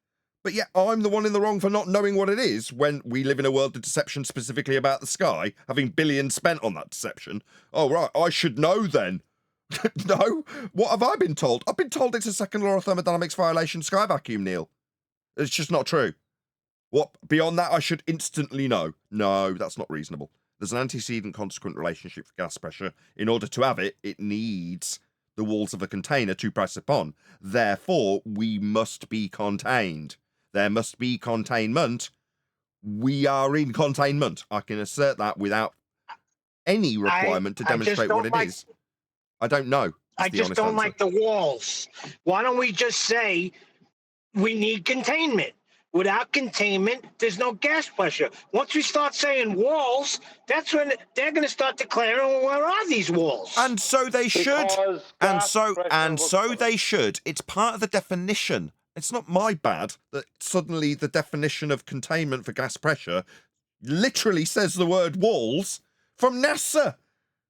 But yet I'm the one in the wrong for not knowing what it is when we live in a world of deception specifically about the sky, having billions spent on that deception. Oh, right, I should know then. No? What have I been told? I've been told it's a second law of thermodynamics violation sky vacuum, Neil. It's just not true. What, beyond that, I should instantly know? No, that's not reasonable. There's an antecedent consequent relationship for gas pressure. In order to have it, it needs the walls of a container to press upon. Therefore, we must be contained. There must be containment. We are in containment. I can assert that without any requirement to demonstrate what it is. I don't know. I just don't like the walls. Why don't we just say we need containment? Without containment, there's no gas pressure. Once we start saying walls, that's when they're going to start declaring, well, where are these walls? And so they should. And so they should. It's part of the definition. It's not my bad that suddenly the definition of containment for gas pressure literally says the word walls from NASA.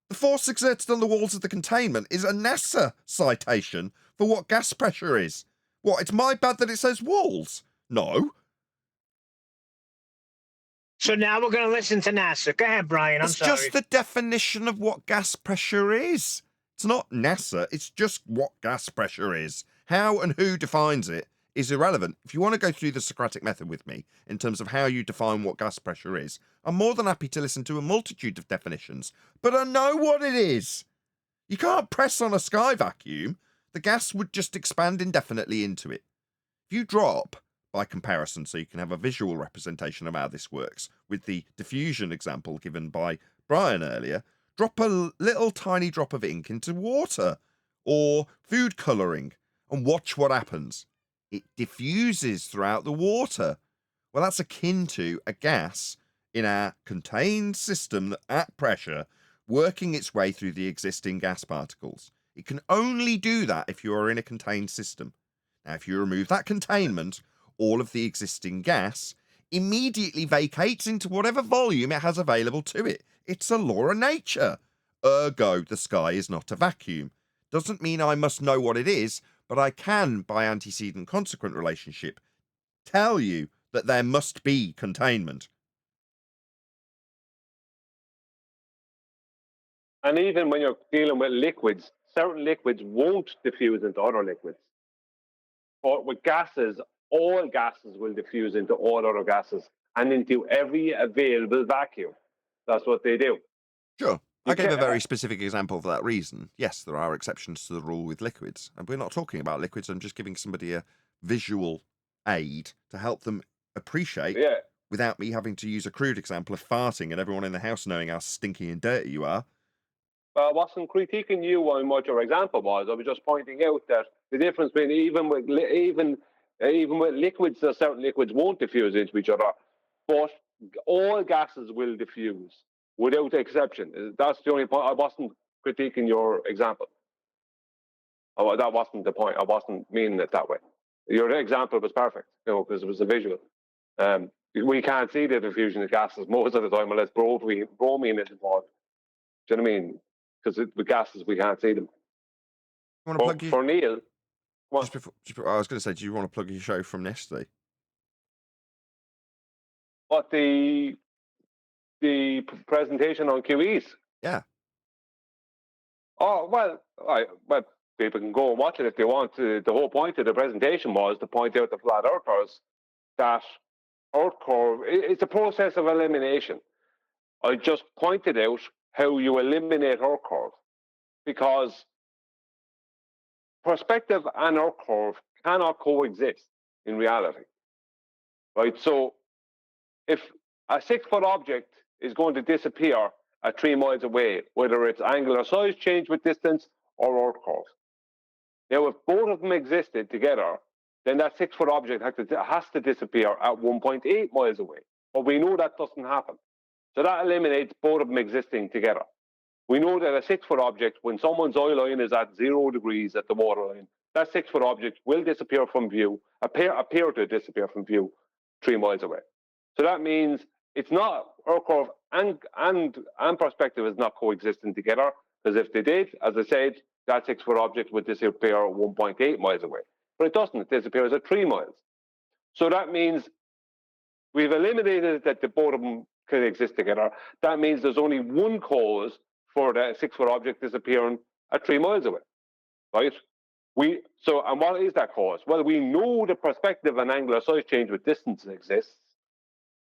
The force exerted on the walls of the containment is a NASA citation for what gas pressure is. What, it's my bad that it says walls? No. So now we're going to listen to NASA. Go ahead, Brian. I'm It's sorry. just the definition of what gas pressure is. It's not NASA, it's just what gas pressure is. How and who defines it is irrelevant. If you want to go through the Socratic method with me in terms of how you define what gas pressure is, I'm more than happy to listen to a multitude of definitions, but I know what it is. You can't press on a sky vacuum. The gas would just expand indefinitely into it. If you drop, by comparison, so you can have a visual representation of how this works, with the diffusion example given by Brian earlier, drop a little tiny drop of ink into water or food colouring and watch what happens. It diffuses throughout the water. Well, that's akin to a gas in our contained system at pressure working its way through the existing gas particles. It can only do that if you are in a contained system. Now, if you remove that containment, all of the existing gas immediately vacates into whatever volume it has available to it. It's a law of nature. Ergo, the sky is not a vacuum. Doesn't mean I must know what it is, but I can, by antecedent consequent relationship, tell you that there must be containment. And even when you're dealing with liquids, certain liquids won't diffuse into other liquids. But with gases, all gases will diffuse into all other gases and into every available vacuum. That's what they do. Sure. I gave a very specific example for that reason. Yes, there are exceptions to the rule with liquids. And we're not talking about liquids. I'm just giving somebody a visual aid to help them appreciate without me having to use a crude example of farting and everyone in the house knowing how stinky and dirty you are. I wasn't critiquing you on what your example was. I was just pointing out that the difference between even with liquids, certain liquids won't diffuse into each other, but all gases will diffuse without exception. That's the only point. I wasn't critiquing your example. That wasn't the point. I wasn't meaning it that way. Your example was perfect, because it was a visual. We can't see the diffusion of gases most of the time unless bromine is involved. Do you know what I mean? Because with gases, we can't see them. You want to plug for Neil, I was going to say, do you want to plug your show from yesterday? What, the presentation on QEs? Yeah. Oh, well, people can go and watch it if they want to. The whole point of the presentation was to point out to flat earthers that Earth curve, it's a process of elimination. I just pointed out how you eliminate Earth curve, because perspective and Earth curve cannot coexist in reality, right? So if a 6-foot object is going to disappear at 3 miles away, whether it's angular size change with distance or Earth curve. Now, if both of them existed together, then that 6-foot object has to disappear at 1.8 miles away. But we know that doesn't happen. So that eliminates both of them existing together. We know that a 6-foot object, when someone's eye line is at 0 degrees at the waterline, that 6-foot object will disappear from view, appear to disappear from view 3 miles away. So that means it's not Earth curve and perspective is not coexisting together, because if they did, as I said, that 6-foot object would disappear at 1.8 miles away. But it doesn't. It disappears at 3 miles. So that means we've eliminated that the both of them can exist together. That means there's only one cause for the 6-foot object disappearing at 3 miles away, right? And what is that cause? Well, we know the perspective and angular size change with distance exists.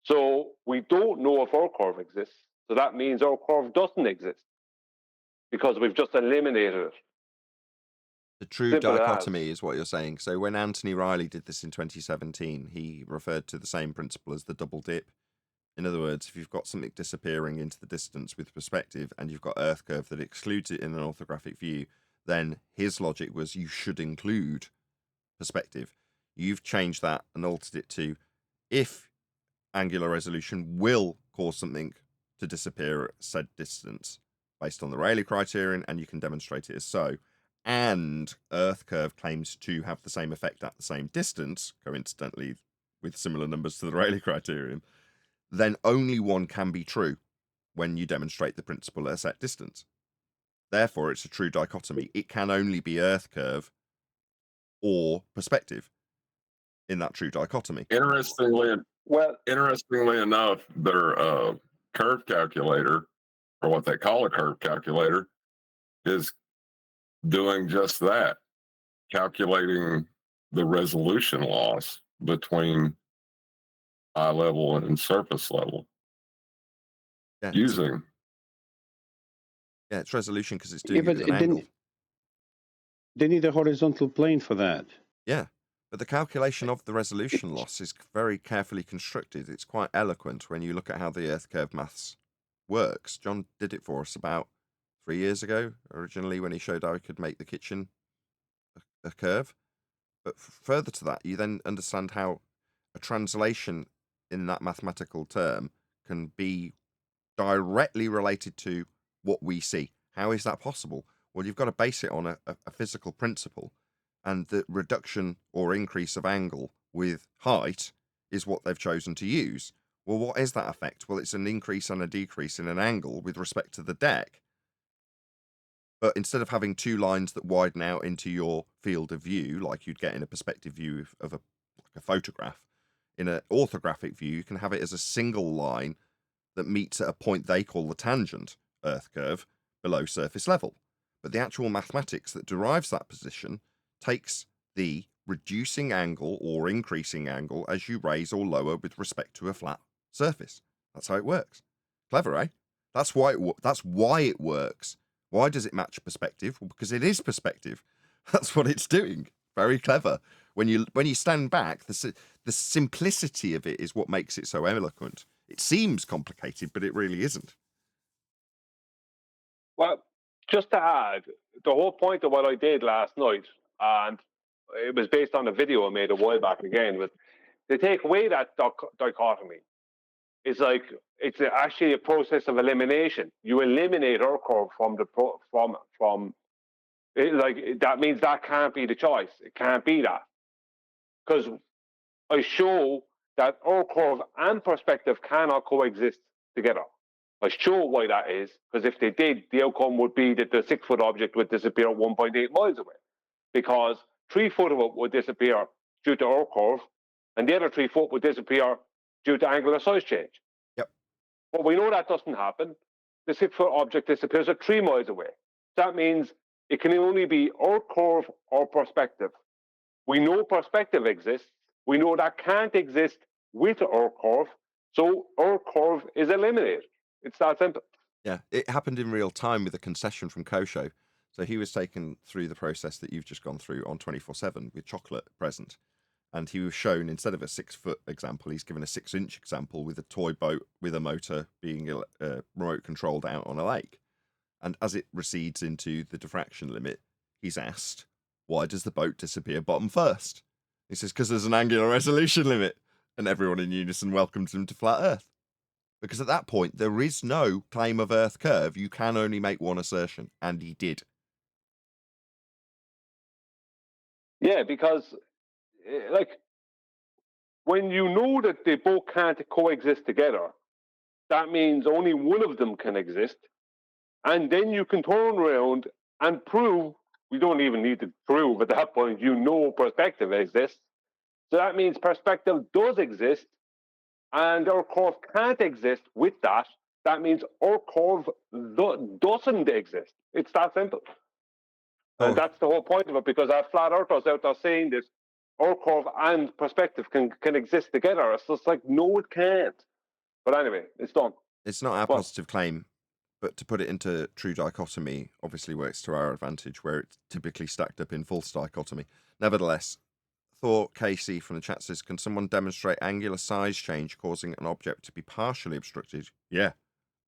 So we don't know if Earth curve exists. So that means Earth curve doesn't exist, because we've just eliminated it. The true dichotomy is what you're saying. So when Anthony Riley did this in 2017, he referred to the same principle as the double dip. In other words, if you've got something disappearing into the distance with perspective and you've got Earth curve that excludes it in an orthographic view, then his logic was you should include perspective. You've changed that and altered it to if angular resolution will cause something to disappear at said distance based on the Rayleigh criterion, and you can demonstrate it as so, and Earth curve claims to have the same effect at the same distance, coincidentally with similar numbers to the Rayleigh criterion, then only one can be true when you demonstrate the principle at a set distance. Therefore, it's a true dichotomy. It can only be Earth curve or perspective in that true dichotomy. Interestingly Well, enough, their curve calculator, or what they call a curve calculator, is doing just that, calculating the resolution loss between eye level and surface level. Yeah, Using. It's resolution because it's doing Yeah, it but with an angle. they need a horizontal plane for that. Yeah, but the calculation of the resolution loss is very carefully constructed. It's quite eloquent when you look at how the Earth curve maths works. John did it for us about 3 years ago, originally, when he showed how he could make the kitchen a curve. But further to that, you then understand how a translation in that mathematical term can be directly related to what we see. How is that possible? Well, you've got to base it on a physical principle, and the reduction or increase of angle with height is what they've chosen to use. Well, what is that effect? Well, it's an increase and a decrease in an angle with respect to the deck. But instead of having two lines that widen out into your field of view, like you'd get in a perspective view of a photograph, in an orthographic view, you can have it as a single line that meets at a point they call the tangent, Earth curve, below surface level. But the actual mathematics that derives that position takes the reducing angle or increasing angle as you raise or lower with respect to a flat surface. That's how it works. Clever, eh? That's why it works. Why does it match perspective? Well, because it is perspective. That's what it's doing. Very clever. When you stand back, the simplicity of it is what makes it so eloquent. It seems complicated, but it really isn't. Well, just to add, the whole point of what I did last night, and it was based on a video I made a while back again, was to take away that dichotomy. It's like it's actually a process of elimination. You eliminate our curve from that means that can't be the choice. It can't be that, because I show that our curve and perspective cannot coexist together. I show why that is, because if they did, the outcome would be that the 6 foot object would disappear 1.8 miles away, because 3 foot of it would disappear due to our curve, and the other 3 foot would disappear due to angular size change. Yep. But we know that doesn't happen. The 6 foot object disappears at 3 miles away. That means it can only be our curve or perspective. We know perspective exists. We know that can't exist with our curve, so our curve is eliminated. It's that simple. Yeah, it happened in real time with a concession from Kosho. So he was taken through the process that you've just gone through on 24/7 with chocolate present. And he was shown, instead of a 6 foot example, he's given a 6-inch example with a toy boat with a motor being remote controlled out on a lake. And as it recedes into the diffraction limit, he's asked, why does the boat disappear bottom first? He says, because there's an angular resolution limit. And everyone in unison welcomes him to flat Earth. Because at that point, there is no claim of Earth curve. You can only make one assertion. And he did. Yeah, because when you know that they both can't coexist together, that means only one of them can exist. And then you can turn around and prove, we don't even need to prove at that point, perspective exists. So that means perspective does exist, and our curve can't exist with that. That means our curve doesn't exist. It's that simple. And that's the whole point of it, because our flat earthers out there saying this, our curve and perspective can exist together. It's just like, no, it can't. But anyway, it's done. It's not our positive claim, but to put it into true dichotomy obviously works to our advantage, where it's typically stacked up in false dichotomy. Nevertheless, Thor Casey from the chat says, can someone demonstrate angular size change causing an object to be partially obstructed? Yeah,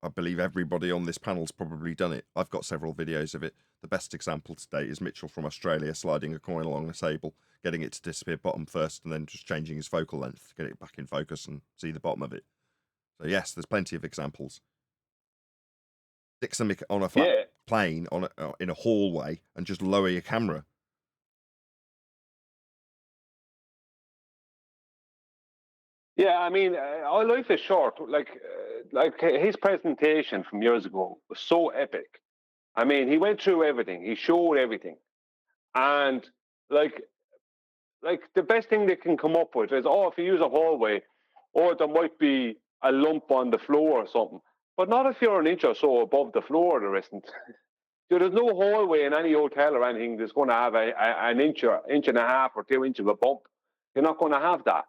I believe everybody on this panel's probably done it. I've got several videos of it. The best example today is Mitchell from Australia sliding a coin along the table, getting it to disappear bottom first, and then just changing his focal length to get it back in focus and see the bottom of it. So yes, there's plenty of examples. Stick them on a flat plane in a hallway and just lower your camera. Yeah, I mean, our life is short. Like his presentation from years ago was so epic. I mean, he went through everything. He showed everything. And like the best thing they can come up with is, oh, if you use a hallway, or there might be a lump on the floor or something. But not if you're an inch or so above the floor, there isn't. There's no hallway in any hotel or anything that's going to have an inch and a half or 2 inches of a bump. You're not going to have that.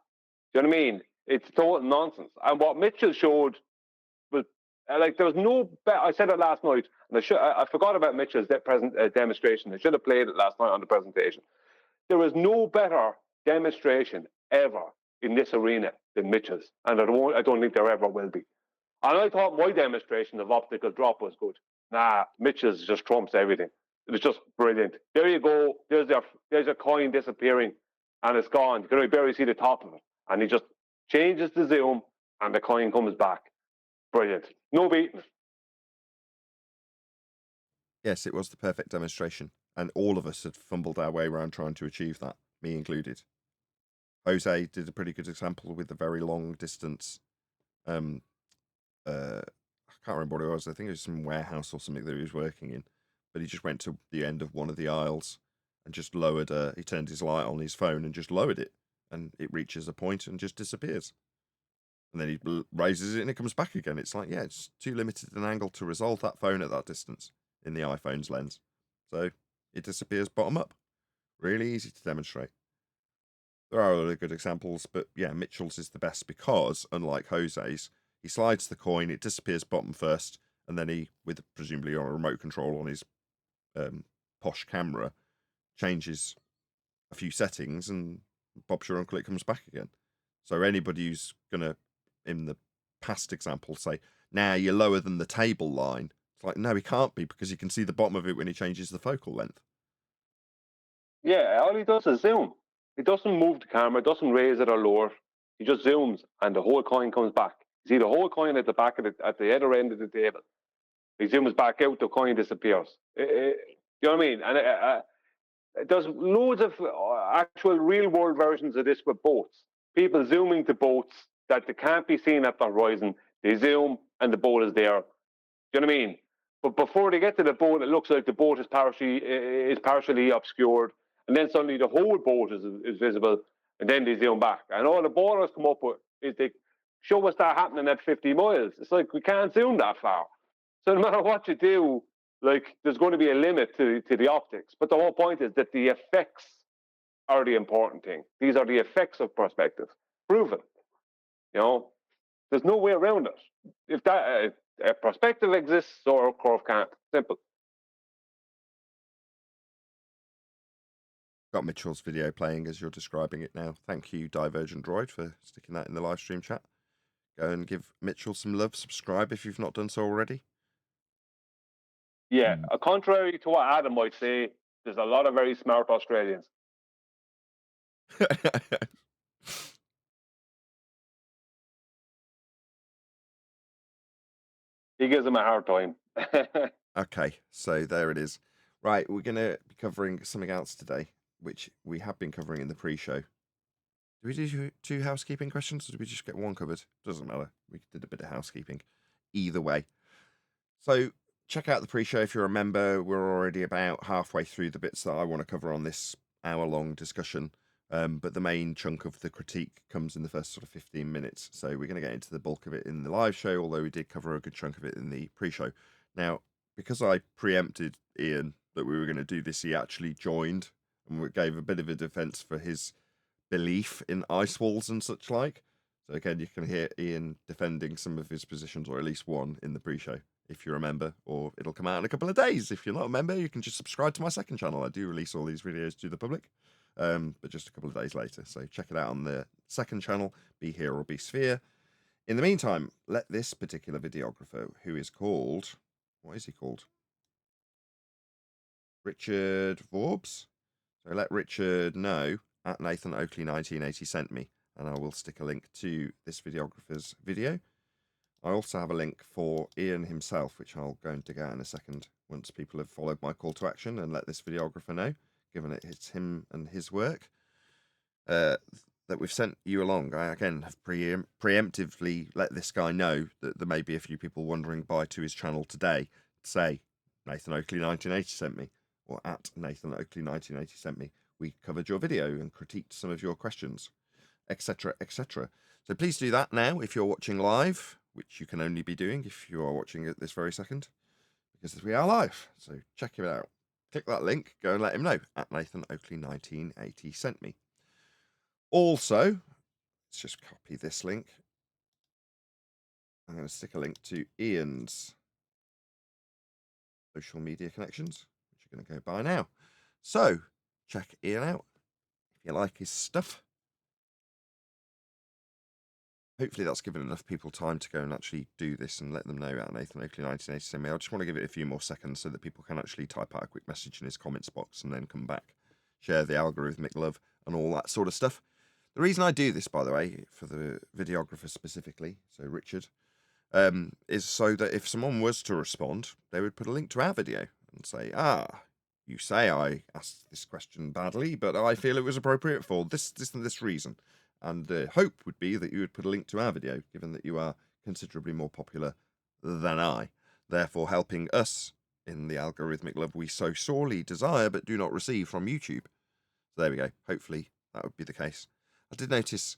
Do you know what I mean? It's total nonsense. And what Mitchell showed was like there was no. I said it last night, and I forgot about Mitchell's demonstration. I should have played it last night on the presentation. There was no better demonstration ever in this arena than Mitchell's, and I don't think there ever will be. And I thought my demonstration of optical drop was good. Nah, Mitchell's just trumps everything. It was just brilliant. There you go. There's a coin disappearing, and it's gone. You can barely see the top of it, and he just changes the zoom, and the coin comes back. Brilliant. No beating it. Yes, it was the perfect demonstration, and all of us had fumbled our way around trying to achieve that, me included. Jose did a pretty good example with a very long distance. I can't remember what it was. I think it was some warehouse or something that he was working in, but he just went to the end of one of the aisles and just lowered. He turned his light on his phone and just lowered it, and it reaches a point and just disappears. And then he raises it and it comes back again. It's like, yeah, it's too limited an angle to resolve that phone at that distance in the iPhone's lens. So it disappears bottom up. Really easy to demonstrate. There are other good examples, but yeah, Mitchell's is the best because, unlike Jose's, he slides the coin, it disappears bottom first, and then he, with presumably on a remote control on his posh camera, changes a few settings, and Bob's your uncle, it comes back again. So anybody who's going to, in the past example, say, nah, you're lower than the table line, it's like, no, he can't be, because you can see the bottom of it when he changes the focal length. Yeah, all he does is zoom. He doesn't move the camera, doesn't raise it or lower it. He just zooms, and the whole coin comes back. You see the whole coin at the back of at the other end of the table. He zooms back out, the coin disappears. You know what I mean? And there's loads of actual real-world versions of this with boats. People zooming to boats that they can't be seen at the horizon. They zoom, and the boat is there. Do you know what I mean? But before they get to the boat, it looks like the boat is partially obscured, and then suddenly the whole boat is visible, and then they zoom back. And all the ballers come up with is they show us that happening at 50 miles. It's like we can't zoom that far. So no matter what you do, like there's going to be a limit to the optics. But the whole point is that the effects are the important thing. These are the effects of perspective. Proven. You know, there's no way around it. If that a perspective exists, or a curve can't. Simple. Got Mitchell's video playing as you're describing it now. Thank you, Divergent Droid, for sticking that in the live stream chat. Go and give Mitchell some love. Subscribe if you've not done so already. Yeah, contrary to what Adam might say, there's a lot of very smart Australians. He gives them a hard time. Okay, so there it is. Right, we're going to be covering something else today, which we have been covering in the pre-show. Did we do two housekeeping questions, or did we just get one covered? Doesn't matter. We did a bit of housekeeping. Either way. So check out the pre-show if you're a member. We're already about halfway through the bits that I want to cover on this hour-long discussion. But the main chunk of the critique comes in the first sort of 15 minutes. So we're going to get into the bulk of it in the live show, although we did cover a good chunk of it in the pre-show. Now, because I preempted Ian that we were going to do this, he actually joined and we gave a bit of a defense for his belief in ice walls and such like. So again, you can hear Ian defending some of his positions, or at least one, in the pre-show, if you're a member, or it'll come out in a couple of days. If you're not a member, you can just subscribe to my second channel. I do release all these videos to the public. But just a couple of days later. So check it out on the second channel, Be Here or Be Sphere. In the meantime, let this particular videographer, who is called, what is he called? Richard Vorbs. So let Richard know at Nathan Oakley 1980 sent me, and I will stick a link to this videographer's video. I also have a link for Ian himself, which I'll go and dig out in a second once people have followed my call to action and let this videographer know, given it's him and his work, that we've sent you along. I, again, have preemptively let this guy know that there may be a few people wandering by to his channel today, say, Nathan Oakley 1980 sent me, or at Nathan Oakley 1980 sent me. We covered your video and critiqued some of your questions, etc., etc. So please do that now if you're watching live, which you can only be doing if you are watching it this very second, because we are live. So check it out. Click that link, go and let him know, at Nathan Oakley 1980 sent me. Also, let's just copy this link. I'm going to stick a link to Ian's social media connections, which you're going to go by now. So check Ian out if you like his stuff. Hopefully that's given enough people time to go and actually do this and let them know at Nathan Oakley 1980 sent me. I just want to give it a few more seconds so that people can actually type out a quick message in his comments box and then come back, share the algorithmic love and all that sort of stuff. The reason I do this, by the way, for the videographer specifically, so Richard, is so that if someone was to respond, they would put a link to our video and say, you say I asked this question badly, but I feel it was appropriate for this and this reason. And the hope would be that you would put a link to our video, given that you are considerably more popular than I, therefore helping us in the algorithmic love we so sorely desire but do not receive from YouTube. So there we go. Hopefully that would be the case. I did notice,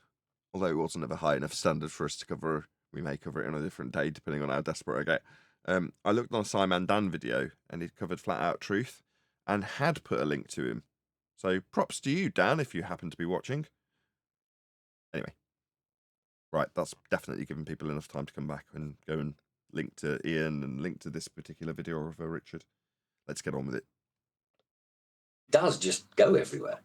although it wasn't of a high enough standard for us to cover, we may cover it on a different day depending on how desperate I get. I looked on a Simon Dan video and he'd covered Flat Out Truth and had put a link to him. So props to you, Dan, if you happen to be watching. Anyway, right, that's definitely given people enough time to come back and go and link to Ian and link to this particular video of Richard. Let's get on with it. It does just go everywhere.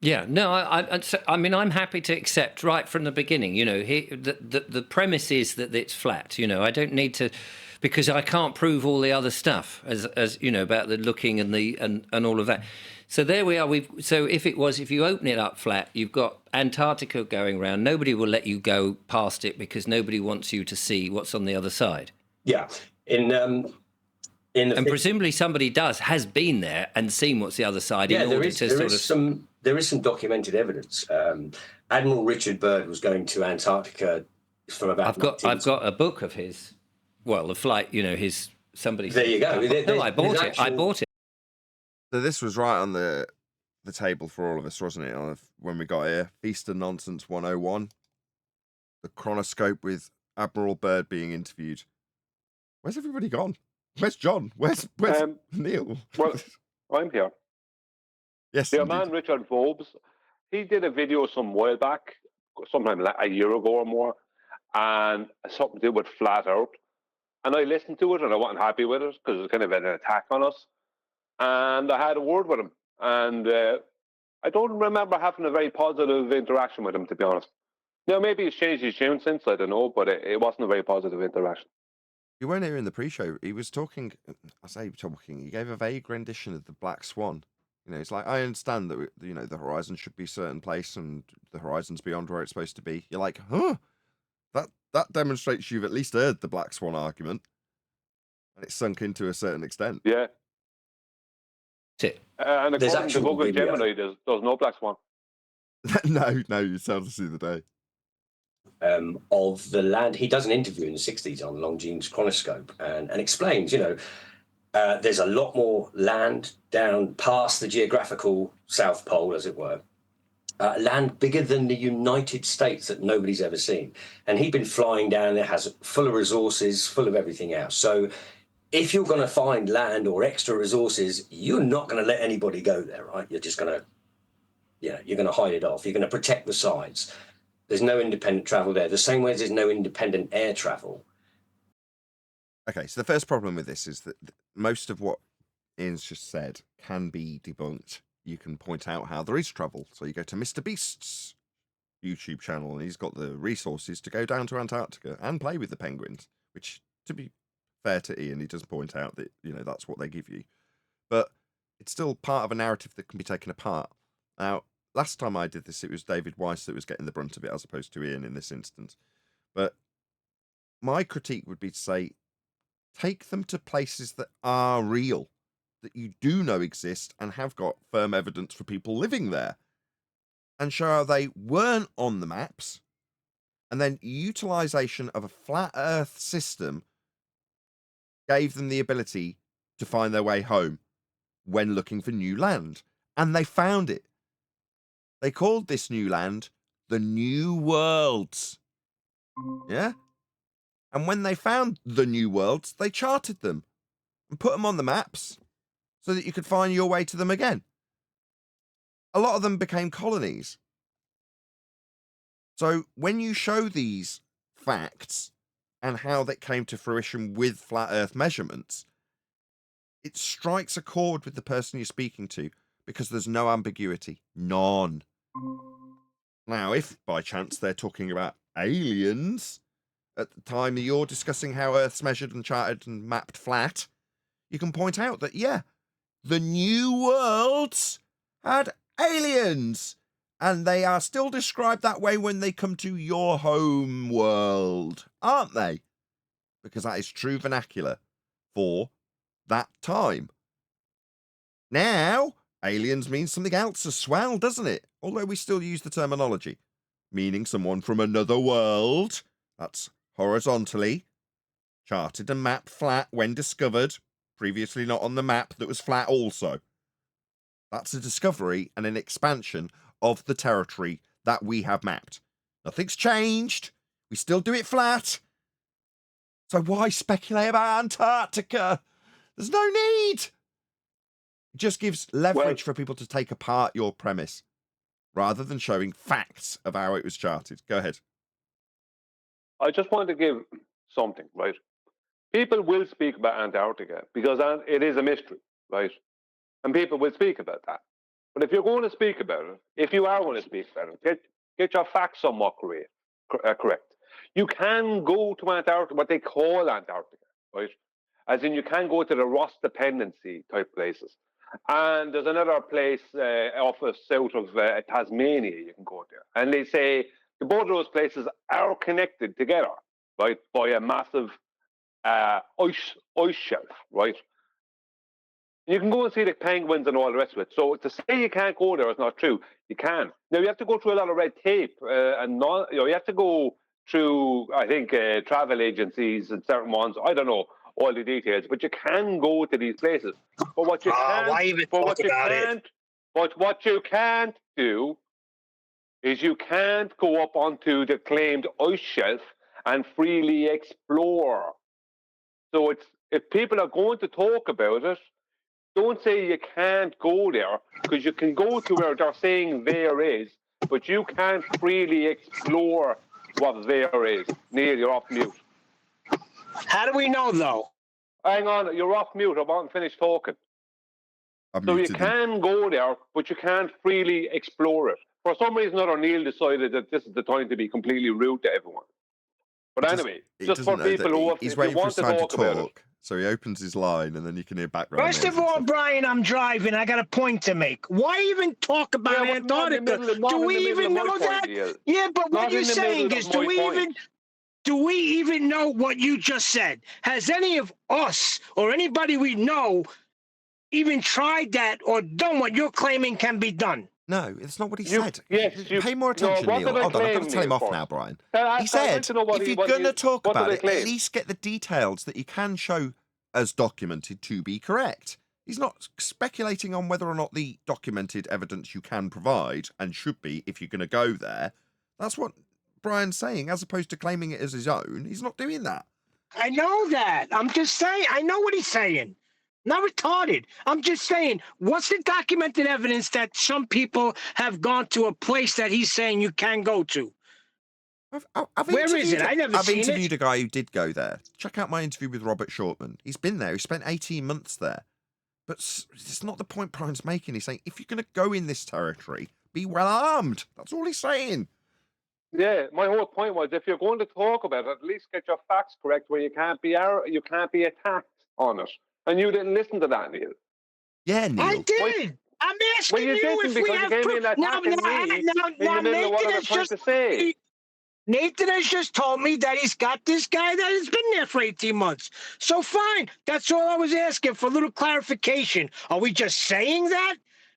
Yeah, no, I mean, I'm happy to accept right from the beginning. You know, the premise is that it's flat. You know, I don't need to, because I can't prove all the other stuff as you know, about the looking and the and all of that. So there we are. So if you open it up flat, you've got Antarctica going around. Nobody will let you go past it because nobody wants you to see what's on the other side. Yeah, and presumably somebody has been there and seen what's the other side. Yeah, in order to there is some documented evidence. Admiral Richard Byrd was going to Antarctica from about. I've got a book of his. Well, the flight, you know, somebody. There you go. No, I bought it. I bought it. So this was right on the table for all of us, wasn't it? When we got here, Feast and Nonsense 101, the chronoscope with Admiral Byrd being interviewed. Where's everybody gone? Where's John? Where's Neil? Well, I'm here. Yes, the man Richard Vobes, he did a video some while back, sometime like a year ago or more, and something to do with Flat Earth. And I listened to it, and I wasn't happy with it because it was kind of an attack on us. And I had a word with him, and I don't remember having a very positive interaction with him, to be honest. Now, maybe he's changed his tune since, I don't know, but it wasn't a very positive interaction. You weren't here in the pre-show. He was talking, he gave a vague rendition of the Black Swan. You know, it's like, I understand that, you know, the horizon should be a certain place and the horizon's beyond where it's supposed to be. You're like, huh? That demonstrates you've at least heard the Black Swan argument. And it's sunk into a certain extent. Yeah. And There's according to Google Gemini, there's no Black Swan. no, you sound to see the day. Of the land. He does an interview in the 60s on Longines chronoscope and explains, you know, there's a lot more land down past the geographical South Pole, as it were. Land bigger than the United States that nobody's ever seen. And he'd been flying down there, has full of resources, full of everything else. So if you're going to find land or extra resources, you're not going to let anybody go there, right? You're just going to, you're going to hide it off. You're going to protect the sides. There's no independent travel there. The same way as there's no independent air travel. Okay, so the first problem with this is that most of what Ian's just said can be debunked. You can point out how there is travel. So you go to Mr. Beast's YouTube channel and he's got the resources to go down to Antarctica and play with the penguins, which, to be fair to Ian, he does point out that, you know, that's what they give you. But it's still part of a narrative that can be taken apart. Now, last time I did this, it was David Weiss that was getting the brunt of it as opposed to Ian in this instance. But my critique would be to say, take them to places that are real, that you do know exist and have got firm evidence for people living there, and show how they weren't on the maps, and then utilization of a flat earth system gave them the ability to find their way home when looking for new land. And they found it. They called this new land the New Worlds. Yeah? And when they found the New Worlds, they charted them and put them on the maps so that you could find your way to them again. A lot of them became colonies. So when you show these facts and how they came to fruition with flat Earth measurements, it strikes a chord with the person you're speaking to because there's no ambiguity. None. Now, if by chance they're talking about aliens at the time that you're discussing how Earth's measured and charted and mapped flat, you can point out that, yeah, the New Worlds had aliens, and they are still described that way when they come to your home world, aren't they? Because that is true vernacular for that time. Now, aliens means something else as well, doesn't it? Although we still use the terminology, meaning someone from another world that's horizontally charted and mapped flat when discovered, previously not on the map that was flat also. That's a discovery and an expansion of the territory that we have mapped. Nothing's changed. We still do it flat. So why speculate about Antarctica? There's no need. It just gives leverage for people to take apart your premise rather than showing facts of how it was charted. Go ahead. I just want to give something, right? People will speak about Antarctica because it is a mystery, right? And people will speak about that. But if you're going to speak about it, if you are going to speak about it, get your facts somewhat correct. You can go to Antarctica, what they call Antarctica, right? As in, you can go to the Ross dependency type places. And there's another place off south of Tasmania you can go there. And they say both of those places are connected together, right, by a massive ice shelf, right? You can go and see the penguins and all the rest of it. So to say you can't go there is not true. You can. Now, you have to go through a lot of red tape. You have to go through, I think, travel agencies and certain ones. I don't know all the details, but you can go to these places. But what you can't do is you can't go up onto the claimed ice shelf and freely explore. So if people are going to talk about it, don't say you can't go there, because you can go to where they're saying there is, but you can't freely explore what there is. Neil, you're off mute. How do we know, though? Hang on, you're off mute. I want to finish talking. So you can go there, but you can't freely explore it. For some reason or other, Neil decided that this is the time to be completely rude to everyone. But anyway, just for people who he's waiting for his time to talk, so he opens his line and then you can hear background. First of all, Brian, I'm driving. I got a point to make. Why even talk about Antarctica? Do we even know that? Yeah, but what you're saying is, do we even know what you just said? Has any of us or anybody we know even tried that or done what you're claiming can be done? No, it's not what he said. Yes, pay more attention, Neil. Hold on, I've got to tell him off now, Brian. He said, if you're going to talk about it, at least get the details that you can show as documented to be correct. He's not speculating on whether or not the documented evidence you can provide, and should be if you're going to go there. That's what Brian's saying, as opposed to claiming it as his own. He's not doing that. I know that. I'm just saying, I know what he's saying. Not retarded. I'm just saying, what's the documented evidence that some people have gone to a place that he's saying you can go to? Where is it? I've interviewed a guy who did go there. Check out my interview with Robert Shortman. He's been there. He spent 18 months there. But it's not the point Brian's making. He's saying, if you're going to go in this territory, be well armed. That's all he's saying. Yeah, my whole point was, if you're going to talk about it, at least get your facts correct where you can't be attacked on it. And you didn't listen to that, Neil. Yeah, Neil. I did. I'm asking you if we have proof. Nathan has just told me that he's got this guy that has been there for 18 months. So fine. That's all I was asking for, a little clarification. Are we just saying that?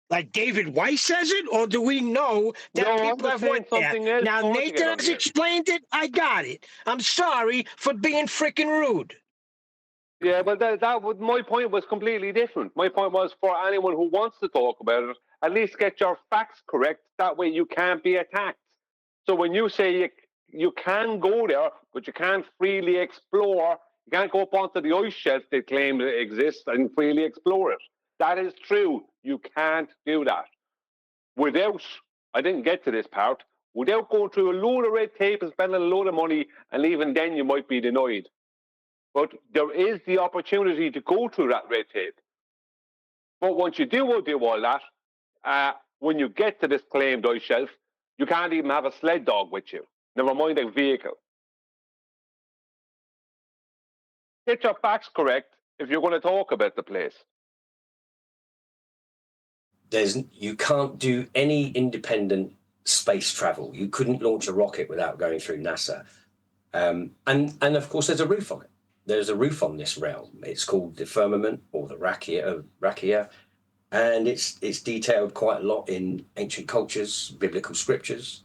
Like David Weiss says it? Or do we know that people have went there? Now, Nathan has explained it. I got it. I'm sorry for being freaking rude. Yeah, but my point was completely different. My point was for anyone who wants to talk about it, at least get your facts correct. That way you can't be attacked. So when you say you can go there, but you can't freely explore, you can't go up onto the ice shelf they claim that exists and freely explore it. That is true. You can't do that. Without, I didn't get to this part, without going through a load of red tape and spending a load of money, and even then you might be denied. But there is the opportunity to go through that red tape. But once you do all that, when you get to this claimed ice shelf, you can't even have a sled dog with you. Never mind a vehicle. Get your facts correct if you're going to talk about the place. You can't do any independent space travel. You couldn't launch a rocket without going through NASA. And of course, there's a roof on it. There's a roof on this realm. It's called the firmament or the rakia, and it's detailed quite a lot in ancient cultures, biblical scriptures,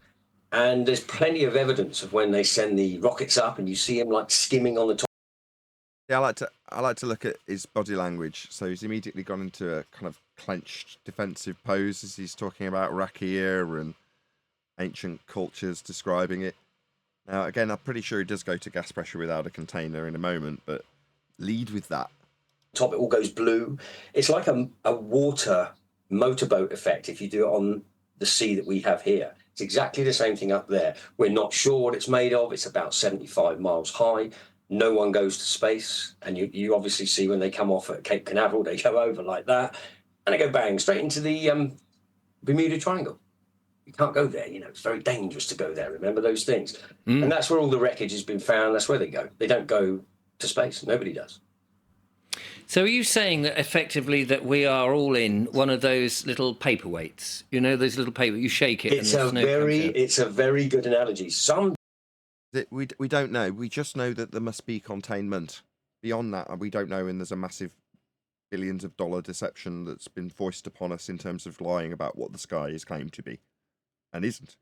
and there's plenty of evidence of when they send the rockets up and you see them like skimming on the top. Yeah, I like to look at his body language. So he's immediately gone into a kind of clenched defensive pose as he's talking about rakia and ancient cultures describing it. Now, again, I'm pretty sure he does go to gas pressure without a container in a moment, but lead with that. Top, it all goes blue. It's like a water motorboat effect if you do it on the sea that we have here. It's exactly the same thing up there. We're not sure what it's made of. It's about 75 miles high. No one goes to space. And you obviously see when they come off at Cape Canaveral, they go over like that, and they go bang straight into the Bermuda Triangle. You can't go there, it's very dangerous to go there. Remember those things? And that's where all the wreckage has been found. That's where they go. They don't go to space. Nobody does. So are you saying that effectively that we are all in one of those little paperweights? Those little paper, you shake it It's and the snow comes out. It's a very good analogy. We don't know. We just know that there must be containment. Beyond that, we don't know, and there's a massive billions of dollar deception that's been foisted upon us in terms of lying about what the sky is claimed to be. And isn't.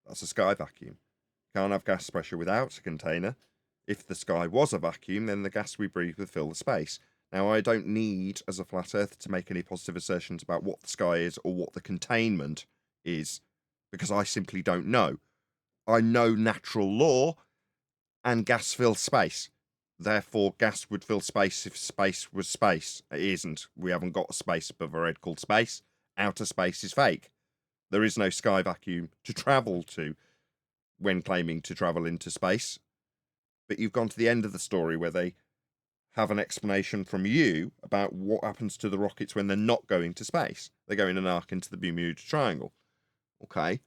That's a sky vacuum. Can't have gas pressure without a container. If the sky was a vacuum, then the gas we breathe would fill the space. Now, I don't need, as a flat earther, to make any positive assertions about what the sky is or what the containment is, because I simply don't know. I know natural law, and gas fills space. Therefore, gas would fill space if space was space. It isn't. We haven't got a space above our head called space. Outer space is fake. There is no sky vacuum to travel to when claiming to travel into space. But you've gone to the end of the story where they have an explanation from you about what happens to the rockets when they're not going to space. They go in an arc into the Bermuda Triangle. Okay.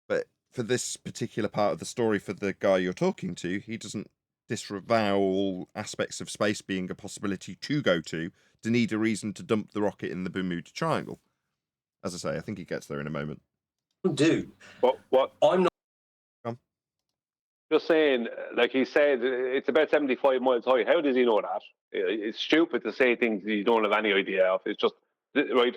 But for this particular part of the story, for the guy you're talking to, he doesn't disavow all aspects of space being a possibility to go to need a reason to dump the rocket in the Bermuda Triangle. As I say, I think he gets there in a moment. Do. What? I'm not. Just saying, like he said, it's about 75 miles high. How does he know that? It's stupid to say things you don't have any idea of. It's just, right?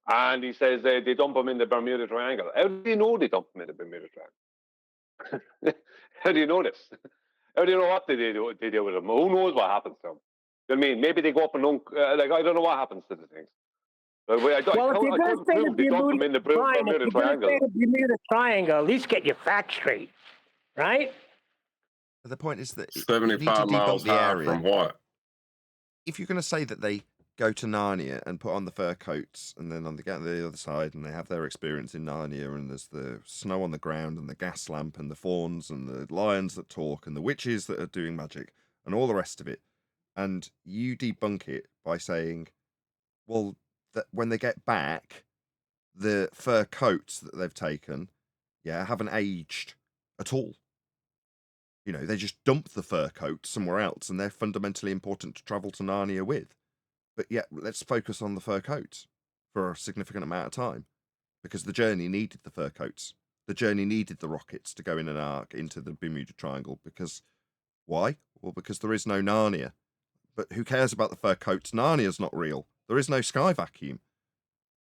And he says they dump him in the Bermuda Triangle. How do you know they dump him in the Bermuda Triangle? How do you know this? How do you know what they do with him? Who knows what happens to him? I mean, maybe they go up and I don't know what happens to the things. But I couldn't prove they dump him in the Bermuda Triangle. The Bermuda Triangle, at least get your facts straight, right? The point is that 75 miles high from what? If you're going to say that they go to Narnia and put on the fur coats and then get on the other side and they have their experience in Narnia and there's the snow on the ground and the gas lamp and the fauns and the lions that talk and the witches that are doing magic and all the rest of it, and you debunk it by saying, well, that when they get back, the fur coats that they've taken, haven't aged at all. They just dump the fur coat somewhere else, and they're fundamentally important to travel to Narnia with. But yet, let's focus on the fur coats for a significant amount of time, because the journey needed the fur coats. The journey needed the rockets to go in an arc into the Bermuda Triangle. Because why? Well, because there is no Narnia. But who cares about the fur coats? Narnia's not real. There is no sky vacuum.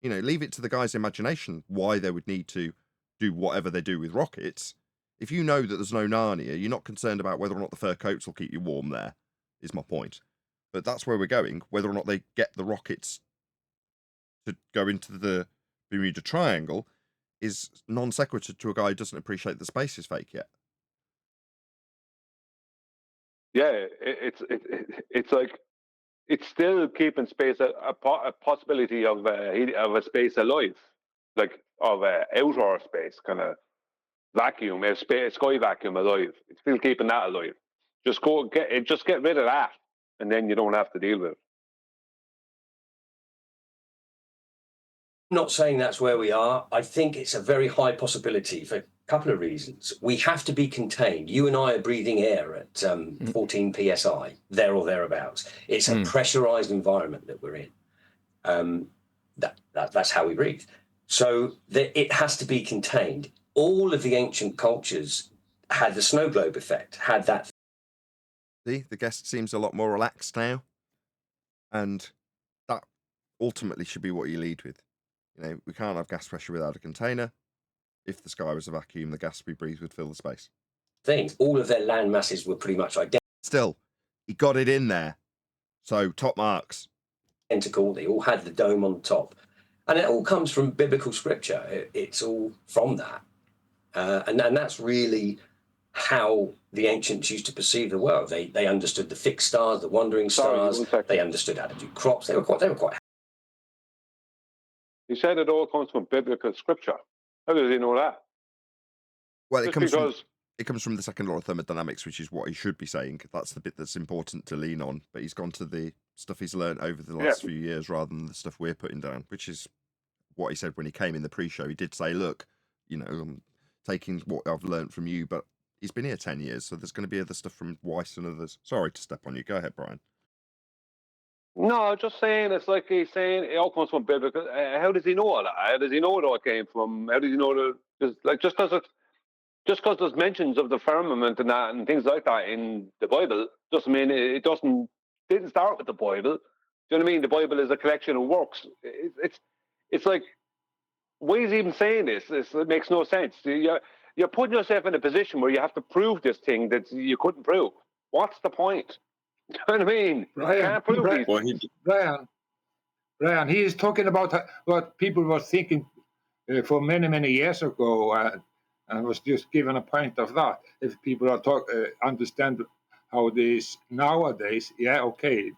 Leave it to the guy's imagination why they would need to do whatever they do with rockets. If you know that there's no Narnia, you're not concerned about whether or not the fur coats will keep you warm there, is my point. but that's where we're going. Whether or not they get the rockets to go into the Bermuda Triangle is non sequitur to a guy who doesn't appreciate that space is fake yet. Yeah, it's like it's still keeping space a possibility of a space alive, like of outer space, kind of vacuum, a sky vacuum alive. It's still keeping that alive. Just get rid of that, and then you don't have to deal with it. Not saying that's where we are. I think it's a very high possibility for a couple of reasons. We have to be contained. You and I are breathing air at 14 psi, there or thereabouts. It's a pressurized environment that we're in. That's how we breathe. So it has to be contained. All of the ancient cultures had the snow globe effect, had that. See, the guest seems a lot more relaxed now, and that ultimately should be what you lead with. You know, we can't have gas pressure without a container. If the sky was a vacuum, the gas we breathe would fill the space. Thing. All of their land masses were pretty much identical. Still, he got it in there. So, top marks. Identical. They all had the dome on top. And it all comes from biblical scripture. It's all from that. And that's really how the ancients used to perceive the world. They understood the fixed stars, the wandering stars. They understood how to do crops. They were quite. He said it all comes from biblical scripture. How does he know that? Well, it comes from the second law of thermodynamics, which is what he should be saying. That's the bit that's important to lean on. But he's gone to the stuff he's learned over the last few years rather than the stuff we're putting down, which is what he said when he came in the pre-show. He did say, look, you know, I'm taking what I've learned from you, but he's been here 10 years, so there's going to be other stuff from Weiss and others. Sorry to step on you. Go ahead, Brian. No, just saying, it's like he's saying it all comes from biblical. How does he know all that? How does he know it all came from? How does he know that? Just because there's mentions of the firmament and that and things like that in the Bible doesn't mean it didn't start with the Bible. Do you know what I mean? The Bible is a collection of works. It's like, why is he even saying this? It makes no sense. You're putting yourself in a position where you have to prove this thing that you couldn't prove. What's the point? You know what I mean? Brian, he is talking about what people were thinking for many, many years ago, and was just given a point of that. If people are understand how this nowadays,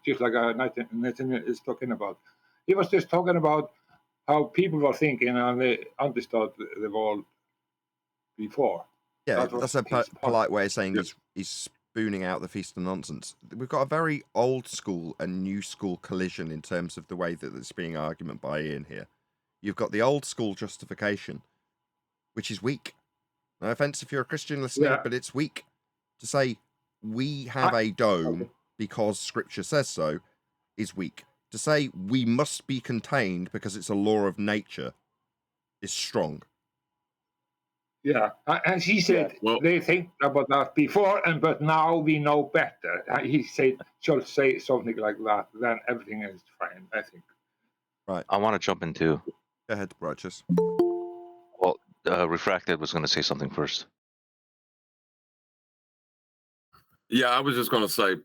just like Nathan is talking about. He was just talking about how people were thinking and they understood the world before. Yeah, that's a polite way of saying he's spooning out the feast of nonsense. We've got a very old school and new school collision in terms of the way that there's being argument by Ian here. You've got the old school justification, which is weak. No offense if you're a Christian listening, but it's weak to say we have a dome because scripture says so is weak. To say we must be contained because it's a law of nature is strong. Yeah, as he said, they think about that before, but now we know better. He said, should say something like that, then everything is fine, I think. Right. I want to jump in too. Go ahead, Righteous. Well, Refracted was going to say something first. Yeah, I was just going to say,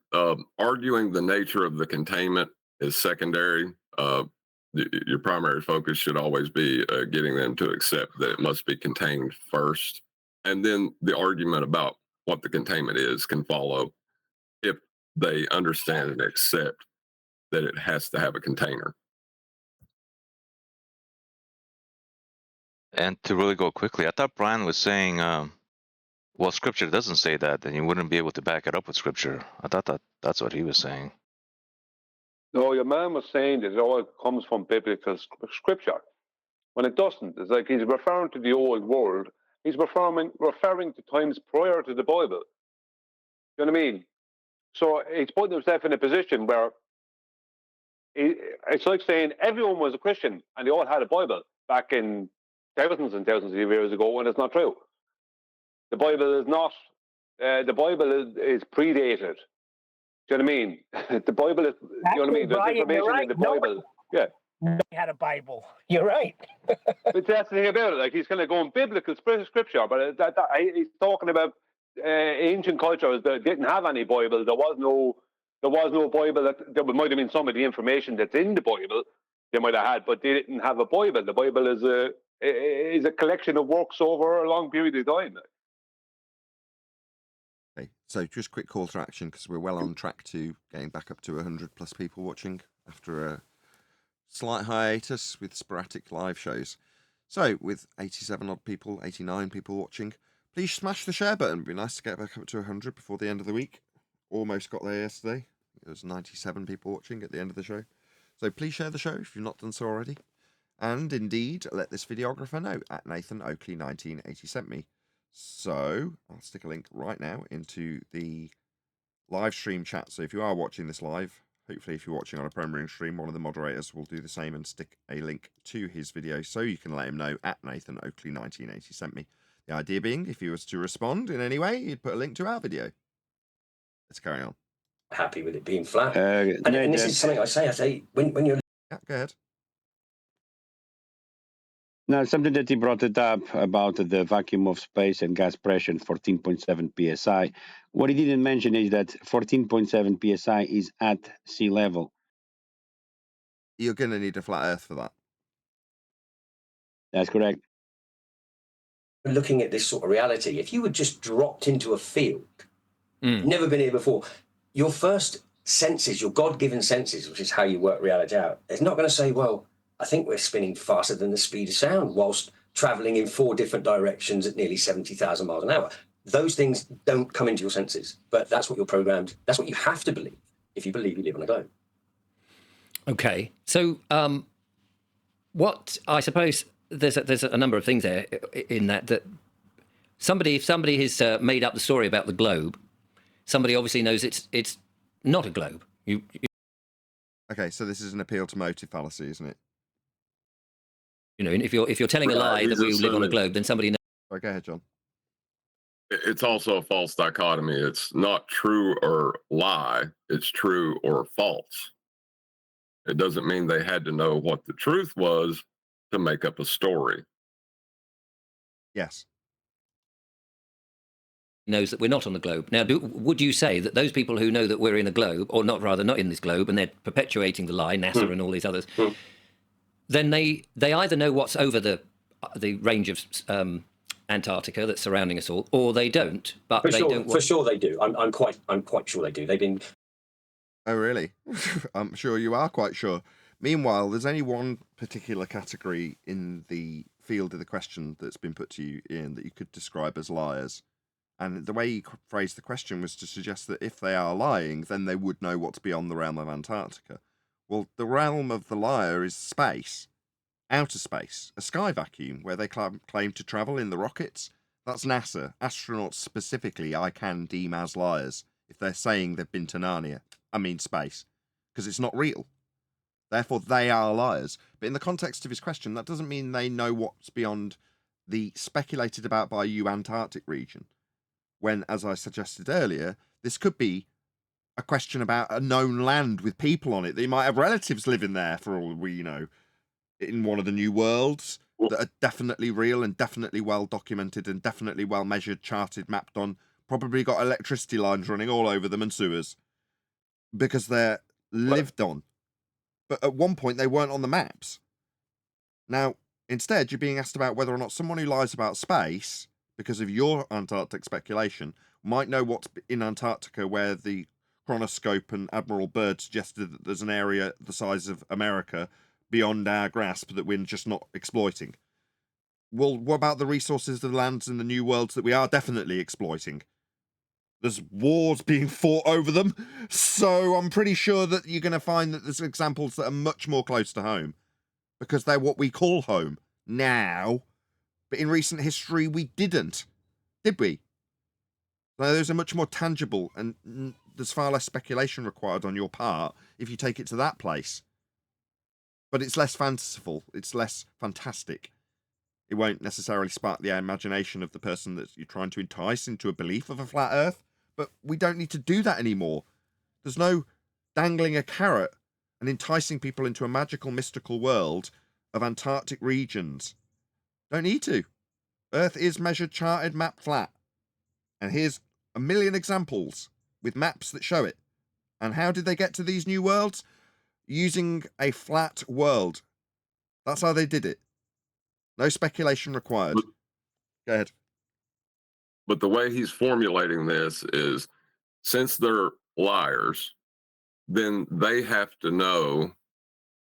arguing the nature of the containment is secondary. Your primary focus should always be getting them to accept that it must be contained first. And then the argument about what the containment is can follow if they understand and accept that it has to have a container. And to really go quickly, I thought Brian was saying, well, scripture doesn't say that, then you wouldn't be able to back it up with scripture. I thought that's what he was saying. No, your man was saying that it all comes from biblical scripture. When it doesn't, it's like he's referring to the old world. He's referring to times prior to the Bible. You know what I mean? So he's putting himself in a position where it's like saying everyone was a Christian and they all had a Bible back in thousands and thousands of years ago, when it's not true. The Bible is not. The Bible is predated. Do you know what I mean? The Bible is. You know what I mean? There's information in the Bible. Nobody had a Bible. You're right. But that's the thing about it. Like, he's kind of going biblical scripture, but he's talking about ancient cultures that didn't have any Bible. There was no There was no Bible. There might have been some of the information that's in the Bible they might have had, but they didn't have a Bible. The Bible is a collection of works over a long period of time. Okay, so just quick call to action because we're well on track to getting back up to 100+ people watching after a slight hiatus with sporadic live shows. So with 87 odd people, 89 people watching, please smash the share button. It'd be nice to get back up to 100 before the end of the week. Almost got there yesterday. There was 97 people watching at the end of the show. So please share the show if you've not done so already. And indeed, let this videographer know at Nathan Oakley 1980 sent me. So I'll stick a link right now into the live stream chat. So if you are watching this live, hopefully if you're watching on a Premiering stream, one of the moderators will do the same and stick a link to his video so you can let him know at Nathan Oakley 1980 sent me. The idea being, if he was to respond in any way, he'd put a link to our video. Let's carry on. Happy with it being flat. And this is something I say when you're... Yeah, go ahead. Now, something that he brought it up about the vacuum of space and gas pressure, 14.7 psi. What he didn't mention is that 14.7 psi is at sea level. You're going to need a flat Earth for that. That's correct. Looking at this sort of reality, if you were just dropped into a field, never been here before, your first senses, your God-given senses, which is how you work reality out, it's not going to say, well, I think we're spinning faster than the speed of sound whilst traveling in 4 different directions at nearly 70,000 miles an hour. Those things don't come into your senses, but that's what you're programmed. That's what you have to believe if you believe you live on a globe. Okay. So what I suppose there's a number of things there in that if somebody has made up the story about the globe, somebody obviously knows it's not a globe. Okay, so this is an appeal to motive fallacy, isn't it? You know, if you're telling a lie that we live on a globe, then somebody knows. Right, go ahead, John. It's also a false dichotomy. It's not true or lie. It's true or false. It doesn't mean they had to know what the truth was to make up a story. Yes. Knows that we're not on the globe. Now, would you say that those people who know that we're in a globe, or not in this globe, and they're perpetuating the lie, NASA and all these others, then they either know what's over the range of Antarctica that's surrounding us all, or they don't. But For sure they do. I'm quite sure they do. They've been. Oh, really? I'm sure you are quite sure. Meanwhile, there's only one particular category in the field of the question that's been put to you, Ian, that you could describe as liars. And the way you phrased the question was to suggest that if they are lying, then they would know what's beyond the realm of Antarctica. Well, the realm of the liar is space, outer space, a sky vacuum where they claim to travel in the rockets. That's NASA. Astronauts specifically, I can deem as liars if they're saying they've been to Narnia. I mean space, because it's not real. Therefore, they are liars. But in the context of his question, that doesn't mean they know what's beyond the speculated about by you Antarctic region. When, as I suggested earlier, this could be a question about a known land with people on it. They might have relatives living there, for all we know, in one of the new worlds that are definitely real and definitely well documented and definitely well measured, charted, mapped on. Probably got electricity lines running all over them and sewers because they're lived on. But at one point, they weren't on the maps. Now, instead, you're being asked about whether or not someone who lies about space, because of your Antarctic speculation, might know what's in Antarctica where the chronoscope and Admiral Byrd suggested that there's an area the size of America beyond our grasp that we're just not exploiting. Well, what about the resources of the lands in the new worlds that we are definitely exploiting? There's wars being fought over them, so I'm pretty sure that you're going to find that there's examples that are much more close to home, because they're what we call home now. But in recent history, we didn't, did we? So those are much more tangible, and there's far less speculation required on your part if you take it to that place. But it's less fanciful, it's less fantastic. It won't necessarily spark the imagination of the person that you're trying to entice into a belief of a flat Earth, but we don't need to do that anymore. There's no dangling a carrot and enticing people into a magical, mystical world of Antarctic regions. Don't need to. Earth is measured, charted, mapped flat. And here's a million examples with maps that show it. And how did they get to these new worlds? Using a flat world. That's how they did it. No speculation required. Go ahead. But the way he's formulating this is, since they're liars, then they have to know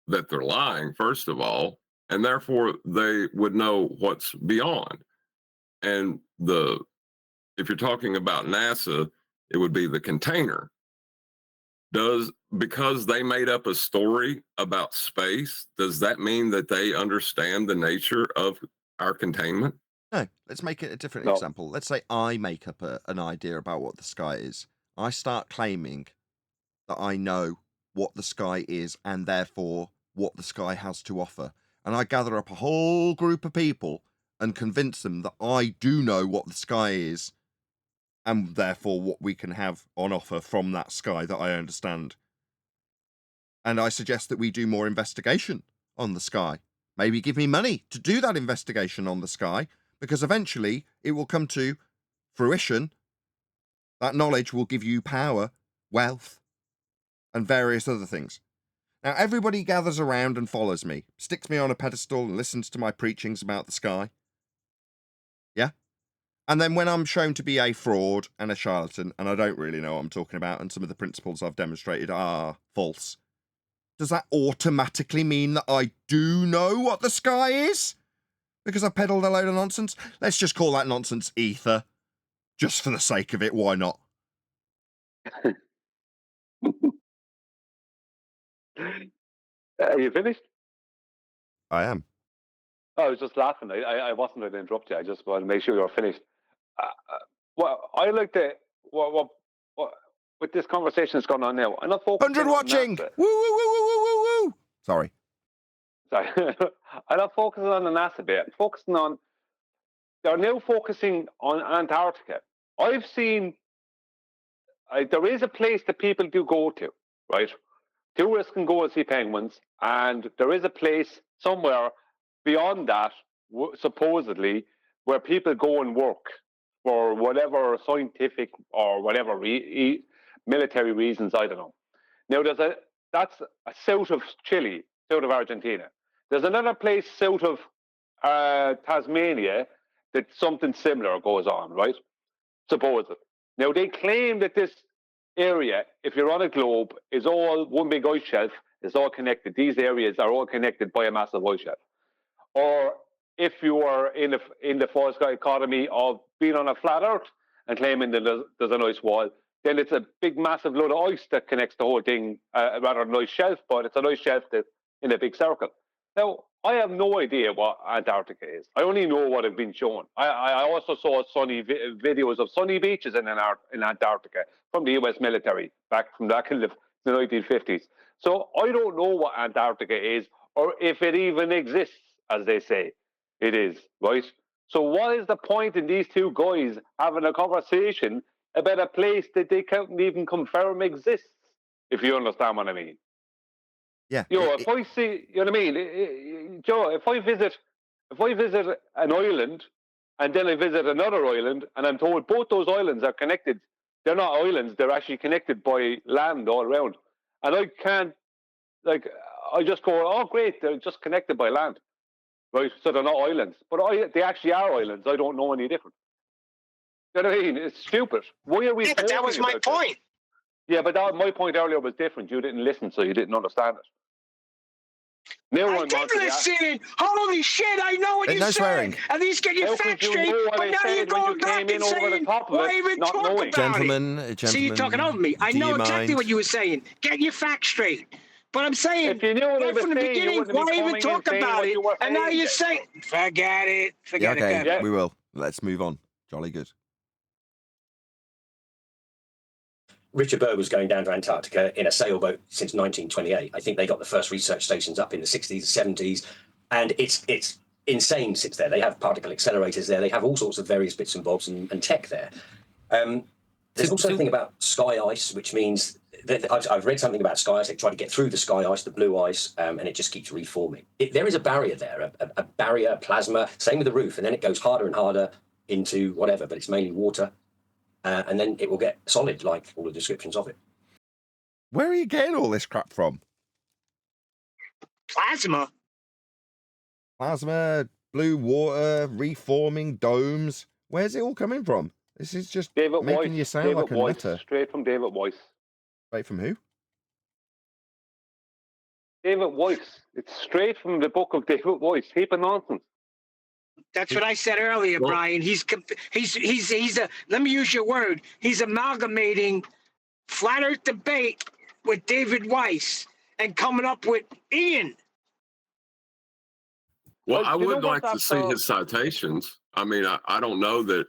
that they're lying, first of all, and therefore they would know what's beyond. And if you're talking about NASA, it would be the container. Because they made up a story about space, does that mean that they understand the nature of our containment? No, let's make it a different example. Let's say I make up an idea about what the sky is. I start claiming that I know what the sky is and therefore what the sky has to offer. And I gather up a whole group of people and convince them that I do know what the sky is and therefore what we can have on offer from that sky that I understand. And I suggest that we do more investigation on the sky. Maybe give me money to do that investigation on the sky, because eventually it will come to fruition. That knowledge will give you power, wealth, and various other things. Now, everybody gathers around and follows me, sticks me on a pedestal and listens to my preachings about the sky. Yeah? And then when I'm shown to be a fraud and a charlatan, and I don't really know what I'm talking about, and some of the principles I've demonstrated are false, does that automatically mean that I do know what the sky is? Because I peddled a load of nonsense? Let's just call that nonsense ether. Just for the sake of it, why not? Are you finished? I am. I was just laughing. I wasn't going to interrupt you. I just wanted to make sure you were finished. Well, I like to what with this conversation that's going on now. I'm not focusing 100 watching. Woo woo woo woo woo woo woo. Sorry. I'm not focusing on the NASA bit. I'm focusing on. They're now focusing on Antarctica. I've seen. There is a place that people do go to, right? Tourists can go and see penguins, and there is a place somewhere beyond that, supposedly, where people go and work for whatever scientific or whatever military reasons. I don't know. Now, that's south of Chile, south of Argentina. There's another place south of Tasmania that something similar goes on, right? Supposedly. Now, they claim that this area, if you're on a globe, is all one big ice shelf. It's all connected. These areas are all connected by a massive ice shelf. Or if you are in the false dichotomy of being on a flat Earth and claiming that there's an ice wall, then it's a big, massive load of ice that connects the whole thing, rather than an ice shelf, but it's an ice shelf that's in a big circle. Now, I have no idea what Antarctica is. I only know what I've been shown. I also saw videos of sunny beaches in Antarctica from the US military back in the 1950s. So I don't know what Antarctica is, or if it even exists, as they say it is, right? So what is the point in these two guys having a conversation about a place that they can't even confirm exists, if you understand what I mean? Yeah. If I see, you know what I mean, Joe, if I visit an island and then I visit another island and I'm told both those islands are connected, they're not islands, they're actually connected by land all around. And I can't, I just go, oh, great, they're just connected by land, right? So they're not islands. But they actually are islands. I don't know any different. You know what I mean? It's stupid. Why are we but that was my point. Yeah, but my point earlier was different. You didn't listen, so you didn't understand it. I did listen. Holy shit! I know what you're saying. At least get your facts straight. But now you're going back and saying, "Why even talk about it?" Gentlemen, see, you're talking over me. I know exactly what you were saying. Get your facts straight. But I'm saying, if you knew what right from the beginning, why even talk about it? And now you're saying, forget it. Forget it. Okay, we will. Let's move on. Jolly good. Richard Burr was going down to Antarctica in a sailboat since 1928. I think they got the first research stations up in the 60s, 70s, and it's insane since then. They have particle accelerators there. They have all sorts of various bits and bobs and tech there. There's also a thing about sky ice, which means that I've read something about sky ice. They try to get through the sky ice, the blue ice, and it just keeps reforming. There is a barrier there, a barrier, plasma, same with the roof, and then it goes harder and harder into whatever, but it's mainly water. And then it will get solid, like all the descriptions of it. Where are you getting all this crap from? Plasma. Plasma, blue water, reforming domes. Where's it all coming from? This is just David making Weiss. you sound David like a Weiss. nutter. Straight from David Weiss. Wait, from who? David Weiss. It's straight from the book of David Weiss. Heap of nonsense. That's what I said earlier, Well- Brian. He's a, let me use your word. He's amalgamating flat Earth debate with David Weiss and coming up with Ian. Well, Well, I you know would what, like to that's, see his citations. I mean, I don't know that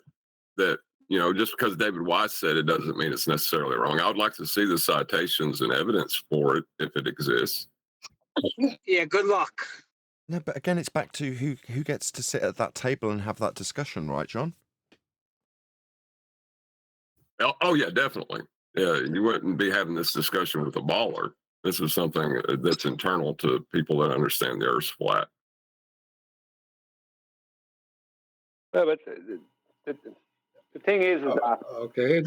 just because David Weiss said it doesn't mean it's necessarily wrong. I would like to see the citations and evidence for it if it exists. Yeah, good luck. No, but again, it's back to who gets to sit at that table and have that discussion, right, John? Oh yeah, definitely. Yeah, you wouldn't be having this discussion with a baller. This is something that's internal to people that understand the Earth's flat. Yeah, but the thing is that Okay.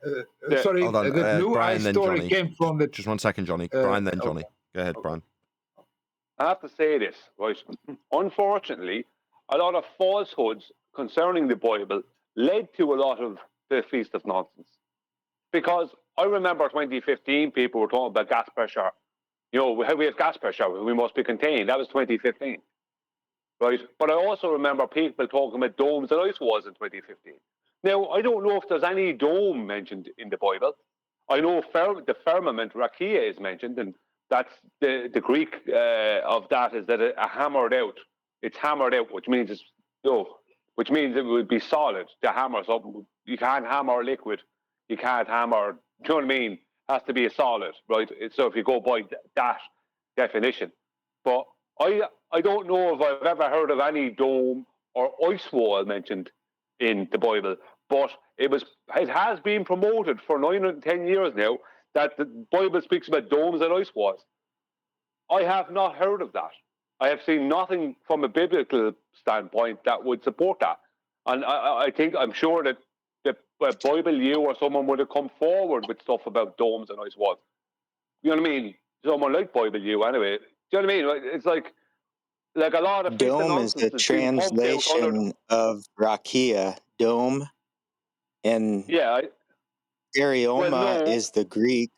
Yeah. Sorry, Hold on, the blue eye Brian, then story Johnny. came from the. Just 1 second, Johnny. Brian, then Johnny. Go ahead, Brian. I have to say this, right? Unfortunately, a lot of falsehoods concerning the Bible led to a lot of the Feast of Nonsense. Because I remember 2015, people were talking about gas pressure. You know, we have gas pressure, we must be contained. That was 2015, right? But I also remember people talking about domes and ice walls in 2015. Now, I don't know if there's any dome mentioned in the Bible. I know the firmament, rakia, is mentioned, and that's the Greek of that is that hammered out. It's hammered out, which means which means it would be solid to hammer. So you can't hammer liquid. You can't hammer. Do you know what I mean? It has to be a solid, right? So if you go by that definition, but I don't know if I've ever heard of any dome or ice wall mentioned in the Bible, but it has been promoted for 910 years now that the Bible speaks about domes and ice walls. I have not heard of that. I have seen nothing from a biblical standpoint that would support that. And I'm sure that the Bible U or someone would have come forward with stuff about domes and ice walls. You know what I mean? Someone like Bible U anyway. Do you know what I mean? It's like a lot of Dome is the translation of rakia, dome, and stereoma is the Greek.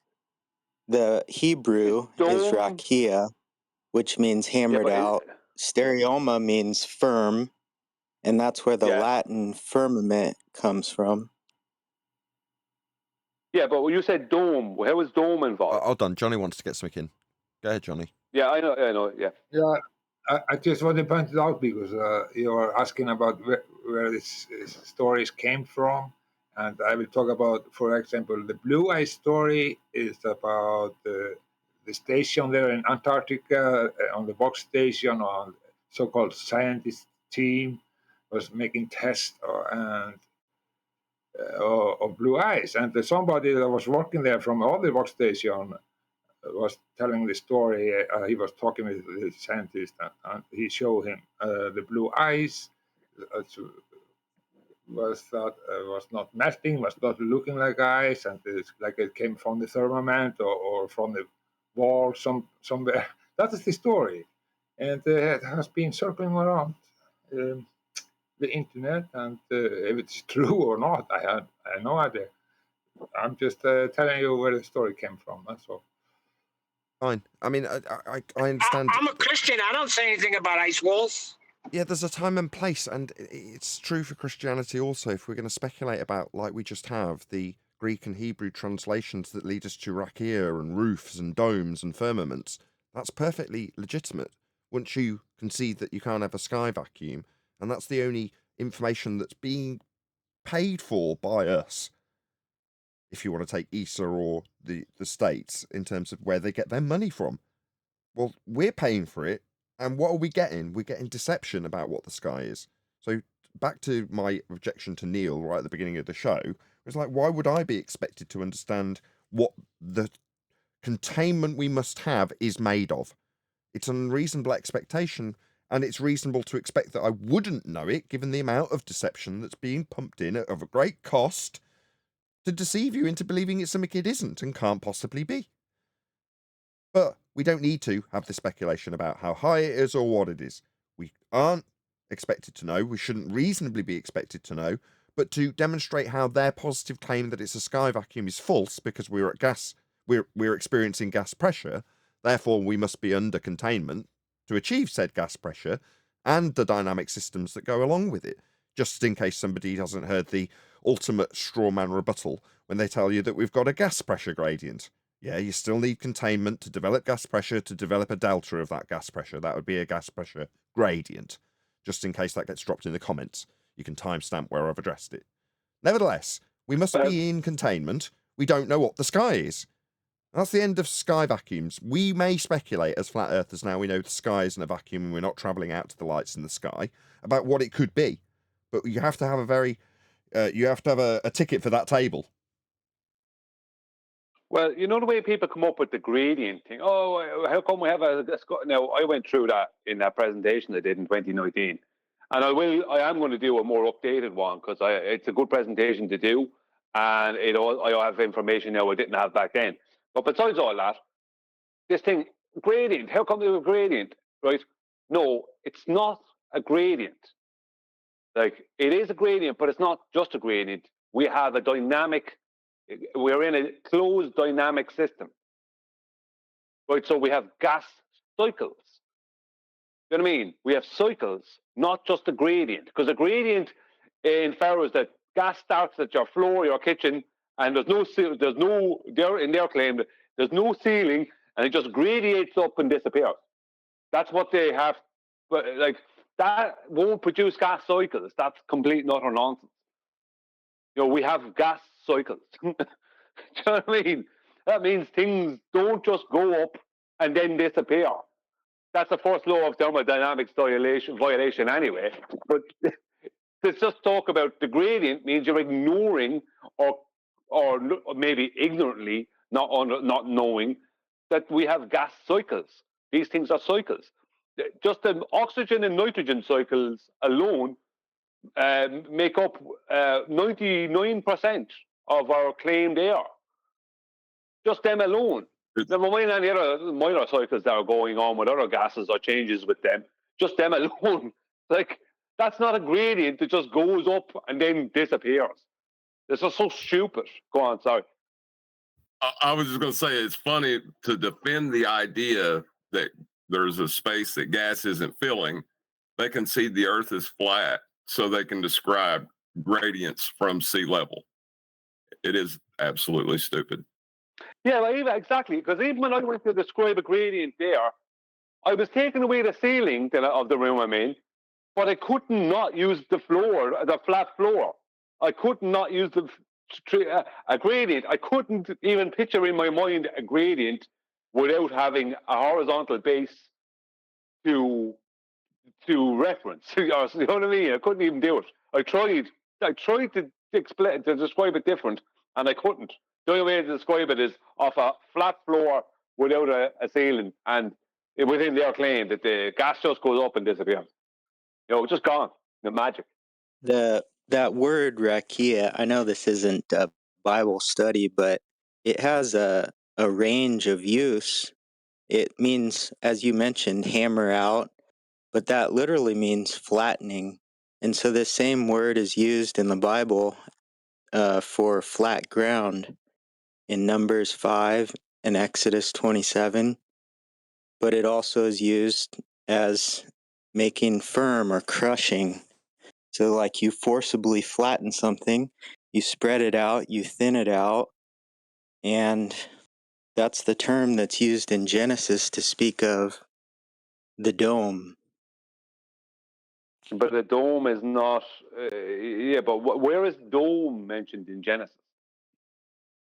The Hebrew is rakia, which means hammered out. Stereoma means firm, and that's where the Latin firmament comes from. Yeah, but when you said dome, how is dome involved? Hold on, Johnny wants to get something in. Go ahead, Johnny. Yeah, I know, yeah. Yeah, I just want to point it out because you are asking about where these stories came from. And I will talk about, for example, the Blue Eye story is about the station there in Antarctica, on the box station, on so-called scientist team was making tests of blue eyes. And somebody that was working there from all the box station was telling the story. He was talking with the scientist, and he showed him the blue eyes. Was not melting, was not looking like ice, and it's like it came from the firmament or from the wall somewhere. That is the story, and it has been circling around the internet. And if it's true or not, I have no idea. I'm just telling you where the story came from. That's all. Fine. I mean, I understand. I'm a Christian. I don't say anything about ice walls. Yeah, there's a time and place, and it's true for Christianity also. If we're going to speculate about, like we just have, the Greek and Hebrew translations that lead us to rakia and roofs and domes and firmaments, that's perfectly legitimate. Once you concede that you can't have a sky vacuum, and that's the only information that's being paid for by us, if you want to take ESA or the States in terms of where they get their money from. Well, we're paying for it. And what are we getting? We're getting deception about what the sky is. So back to my objection to Neil right at the beginning of the show, it was like, why would I be expected to understand what the containment we must have is made of? It's an unreasonable expectation, and it's reasonable to expect that I wouldn't know it given the amount of deception that's being pumped in of a great cost to deceive you into believing it's something it isn't and can't possibly be. But we don't need to have the speculation about how high it is or what it is. We aren't expected to know, we shouldn't reasonably be expected to know, but to demonstrate how their positive claim that it's a sky vacuum is false because we're experiencing gas pressure, therefore we must be under containment to achieve said gas pressure and the dynamic systems that go along with it, just in case somebody hasn't heard the ultimate straw man rebuttal when they tell you that we've got a gas pressure gradient. Yeah, you still need containment to develop gas pressure, to develop a delta of that gas pressure. That would be a gas pressure gradient, just in case that gets dropped in the comments. You can timestamp where I've addressed it. Nevertheless, we must be in containment. We don't know what the sky is. That's the end of sky vacuums. We may speculate as flat earthers now we know the sky isn't a vacuum and we're not travelling out to the lights in the sky about what it could be. But you have to have a ticket for that table. Well, you know the way people come up with the gradient thing. Oh, how come we have a now? I went through that in that presentation I did in 2019, and I am going to do a more updated one because it's a good presentation to do, and I have information now I didn't have back then. But besides all that, this thing gradient. How come there's a gradient? Right? No, it's not a gradient. Like, it is a gradient, but it's not just a gradient. We have a dynamic. We're in a closed dynamic system, right? So we have gas cycles. You know what I mean? We have cycles, not just a gradient. Because a gradient infers that gas starts at your floor, your kitchen, and in their claim, there's no ceiling, and it just gradiates up and disappears. That's what they have. But like, that won't produce gas cycles. That's complete and utter nonsense. You know, we have gas cycles. Do you know what I mean? That means things don't just go up and then disappear. That's the first law of thermodynamics violation anyway. But to just talk about the gradient means you're ignoring or maybe ignorantly, not knowing that we have gas cycles. These things are cycles. Just the oxygen and nitrogen cycles alone make up 99% of our claimed air. Just them alone. Never mind any other minor cycles that are going on with other gases or changes with them. Just them alone. Like, that's not a gradient that just goes up and then disappears. It's just so stupid. Go on, sorry. I was just going to say, it's funny to defend the idea that there's a space that gas isn't filling. They concede the Earth is flat, so they can describe gradients from sea level. It is absolutely stupid. Yeah, well, exactly. Because even when I went to describe a gradient there, I was taking away the ceiling of the room I'm in, but I could not use the floor, the flat floor. I could not use a gradient. I couldn't even picture in my mind a gradient without having a horizontal base to reference. You know what I mean? I couldn't even do it. I tried to describe it different, and I couldn't. The only way to describe it is off a flat floor without a ceiling, and within their claim that the gas just goes up and disappears. You know, it's just gone. The magic. That word rakia, I know this isn't a Bible study, but it has a range of use. It means, as you mentioned, hammer out, but that literally means flattening. And so this same word is used in the Bible for flat ground in Numbers 5 and Exodus 27, but it also is used as making firm or crushing. So like you forcibly flatten something, you spread it out, you thin it out, and that's the term that's used in Genesis to speak of the dome. But the dome is not, but where is dome mentioned in Genesis?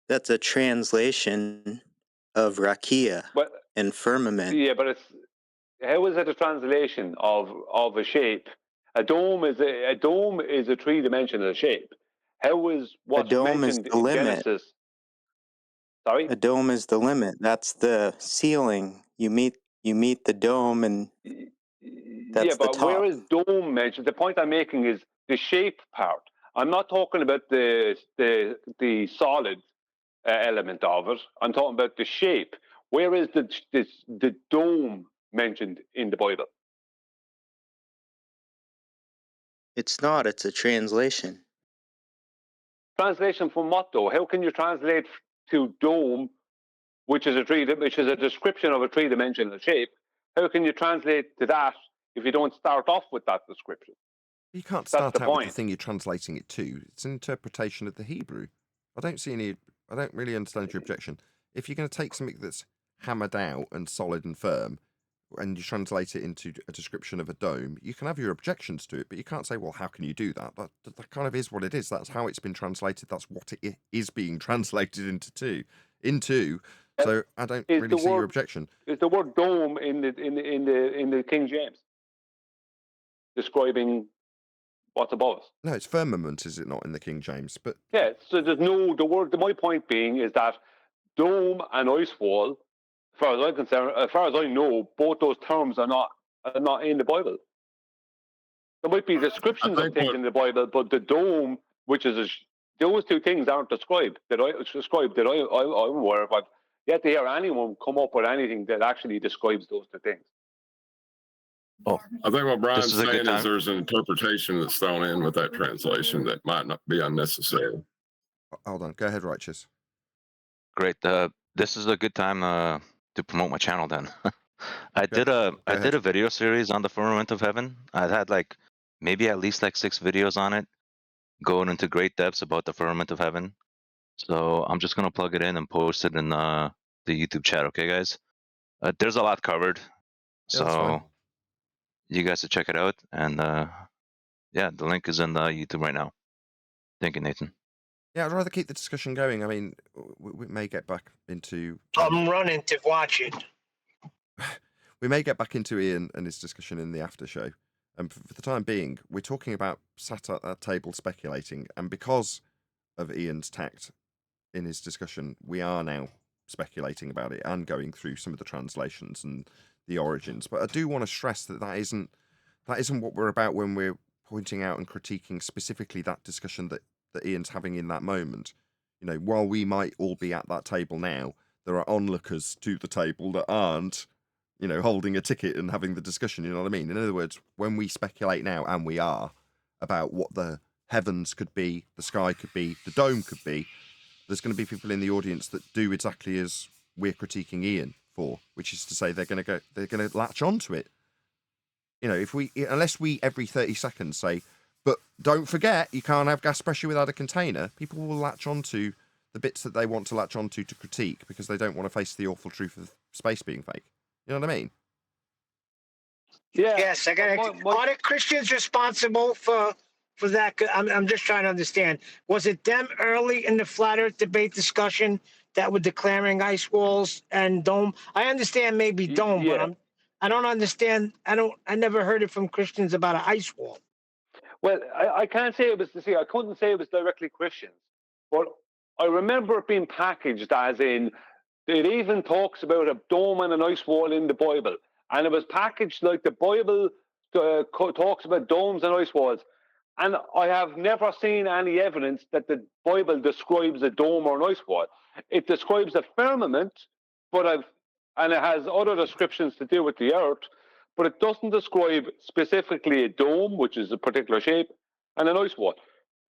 That's a translation of rakia and firmament. Yeah, but how is it a translation of a shape? A dome is a three-dimensional shape. How is what's mentioned in Genesis? Sorry? A dome is the limit. That's the ceiling. You meet the dome, and that's but the top. Where is dome mentioned? The point I'm making is the shape part. I'm not talking about the solid element of it. I'm talking about the shape. Where is the dome mentioned in the Bible? It's not. It's a translation. Translation from what though? How can you translate to dome, which is a description of a three-dimensional shape? How can you translate to that if you don't start off with that description? You can't start out with the thing you're translating it to. It's an interpretation of the Hebrew. I don't really understand your objection. If you're going to take something that's hammered out and solid and firm, and you translate it into a description of a dome, you can have your objections to it, but you can't say, well, how can you do that? That kind of is what it is. That's how it's been translated. That's what it is being translated into. So I don't really see your objection. Is the word dome in the King James describing what's above us? No, it's firmament, is it not, in the King James? But yeah, so there's no the word. My point being is that dome and ice wall, as far as I'm concerned, as far as I know, both those terms are not in the Bible. There might be descriptions of things in the Bible, but the dome, which is those two things, aren't described that I'm aware of. I've yet to hear anyone come up with anything that actually describes those two things. Oh, I think what Brian's saying is there's an interpretation that's thrown in with that translation that might not be unnecessary. Hold on, go ahead, Righteous. Great. This is a good time to promote my channel then. I did a video series on the firmament of heaven. I had maybe at least 6 videos on it, going into great depths about the firmament of heaven. So I'm just gonna plug it in and post it in the YouTube chat. Okay, guys. There's a lot covered, so you guys should check it out. And yeah, the link is in the YouTube right now. Thank you, Nathan. Yeah, I'd rather keep the discussion going. I mean, we may get back into... I'm running to watch it. We may get back into Ian and his discussion in the after show. And for the time being, we're talking about sat at that table speculating. And because of Ian's tact in his discussion, we are now speculating about it and going through some of the translations and the origins. But I do want to stress that that isn't what we're about when we're pointing out and critiquing specifically that discussion that Ian's having in that moment. You know, while we might all be at that table now, there are onlookers to the table that aren't, you know, holding a ticket and having the discussion, you know what I mean? In other words, when we speculate now, and we are, about what the heavens could be, the sky could be, the dome could be, there's going to be people in the audience that do exactly as we're critiquing Ian for, which is to say they're going to latch onto it. You know, unless we every 30 seconds say, but don't forget, you can't have gas pressure without a container, people will latch onto the bits that they want to latch onto to critique because they don't want to face the awful truth of space being fake. You know what I mean? Yeah. Yes, are the Christians responsible for that? I'm just trying to understand. Was it them early in the flat Earth debate discussion that were declaring ice walls and dome? I understand maybe dome, but I don't understand. I never heard it from Christians about an ice wall. Well, I can't say it was I couldn't say it was directly Christians, but I remember it being packaged as in, it even talks about a dome and an ice wall in the Bible. And it was packaged like the Bible talks about domes and ice walls. And I have never seen any evidence that the Bible describes a dome or an ice wall. It describes a firmament, and it has other descriptions to do with the earth, but it doesn't describe specifically a dome, which is a particular shape, and an ice wall.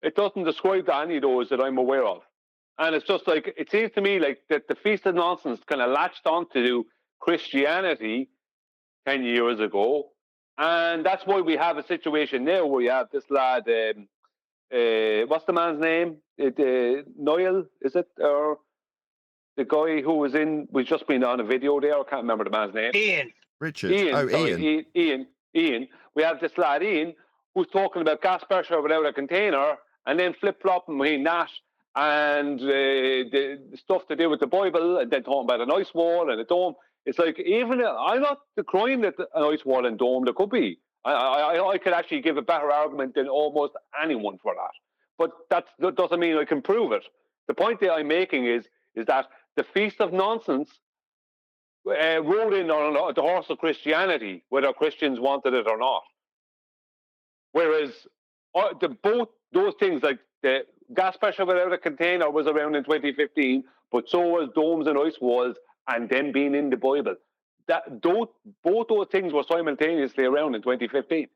It doesn't describe any of those that I'm aware of. And it's just it seems to me like that the Feast of Nonsense kind of latched onto Christianity 10 years ago. And that's why we have a situation now where you have this lad, what's the man's name? Noel, is it? Or the guy who was just been on a video there. I can't remember the man's name. Ian. Richard. Ian. We have this lad, Ian, who's talking about gas pressure without a container and then flip-flopping between that and the stuff to do with the Bible, and then talking about an ice wall and a dome. It's even I'm not decrying that an ice wall and dome there could be. I could actually give a better argument than almost anyone for that. But that doesn't mean I can prove it. The point that I'm making is that the Feast of Nonsense rode in on the horse of Christianity, whether Christians wanted it or not. Whereas both those things like the gas pressure without a container was around in 2015, but so was domes and ice walls, and them being in the Bible. Both those things were simultaneously around in 2015.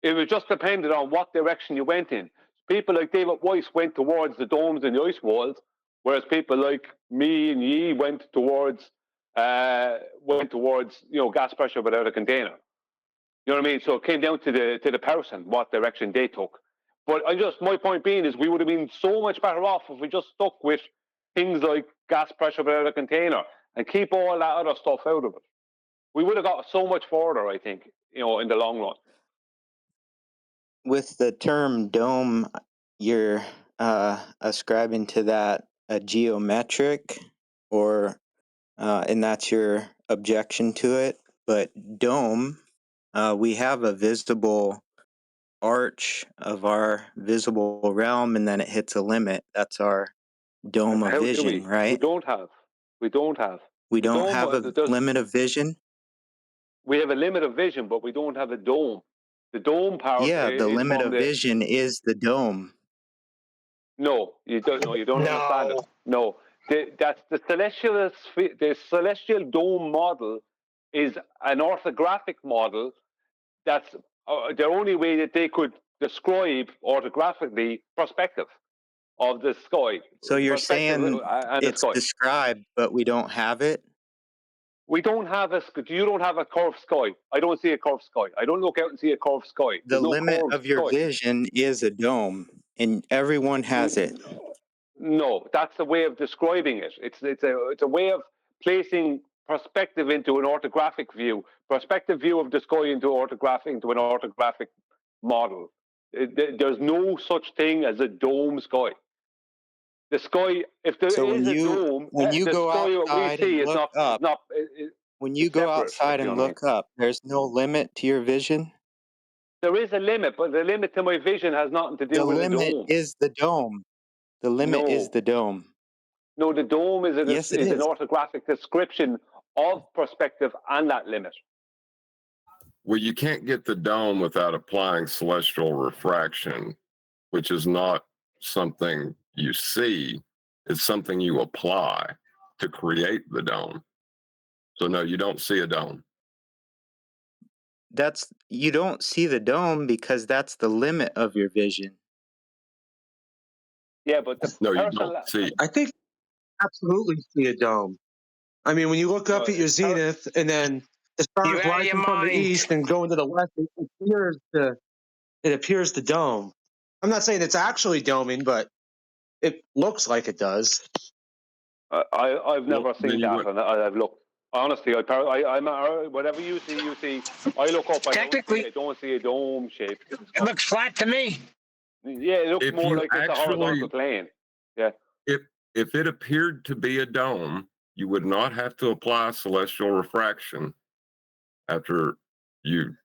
It was just dependent on what direction you went in. People like David Weiss went towards the domes and the ice walls, whereas people like me and ye went towards gas pressure without a container. You know what I mean? So it came down to the person, what direction they took. But my point being is we would have been so much better off if we just stuck with things like gas pressure without a container and keep all that other stuff out of it. We would have got so much further, I think, in the long run. With the term dome, you're ascribing to that a geometric, and that's your objection to it. But dome, we have a visible arch of our visible realm, and then it hits a limit. That's our dome of vision, right? We don't have. We don't have a limit of vision? We have a limit of vision, but we don't have a dome. The dome part. Yeah, the limit of vision is the dome. No, you don't. No, you don't understand it. No, that's the celestial dome model is an orthographic model. That's the only way that they could describe orthographically perspective of the sky. So you're saying it's described, but we don't have it? We don't have you don't have a curved sky. I don't see a curved sky. I don't look out and see a curved sky. The limit of your vision is a dome, and everyone has it. No, that's a way of describing it. It's a way of placing perspective into an orthographic view. Perspective view of the sky into an orthographic model. There's no such thing as a dome sky. The sky, if there is a dome, when you go outside and look up, when you go outside and look up, there's no limit to your vision? There is a limit, but the limit to my vision has nothing to do with the dome. The limit is the dome. The limit is the dome. No, the dome is an orthographic description of perspective and that limit. Well, you can't get the dome without applying celestial refraction, which is not something you see, it's something you apply to create the dome. So no, you don't see a dome. You don't see the dome because that's the limit of your vision. Yeah, but you don't see. I think absolutely see a dome. I mean, when you look up at your zenith and then the stars rising from the east and going to the west, it appears the dome. I'm not saying it's actually doming, but it looks like it does. I've never seen that, and I've looked. Honestly, I'm whatever you see. I look up. I don't see a dome shape. It looks flat to me. Yeah, it looks more like it's a horizontal plane. Yeah. If it appeared to be a dome, you would not have to apply celestial refraction after you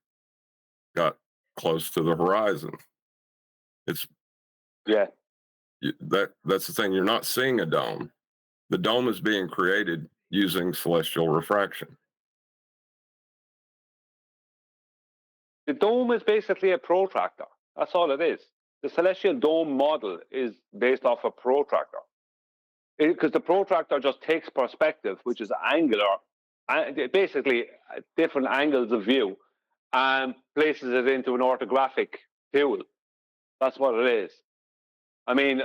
got close to the horizon. That's the thing. You're not seeing a dome. The dome is being created using celestial refraction. The dome is basically a protractor. That's all it is. The celestial dome model is based off a protractor. Because the protractor just takes perspective, which is angular, basically different angles of view, and places it into an orthographic tool. That's what it is. I mean,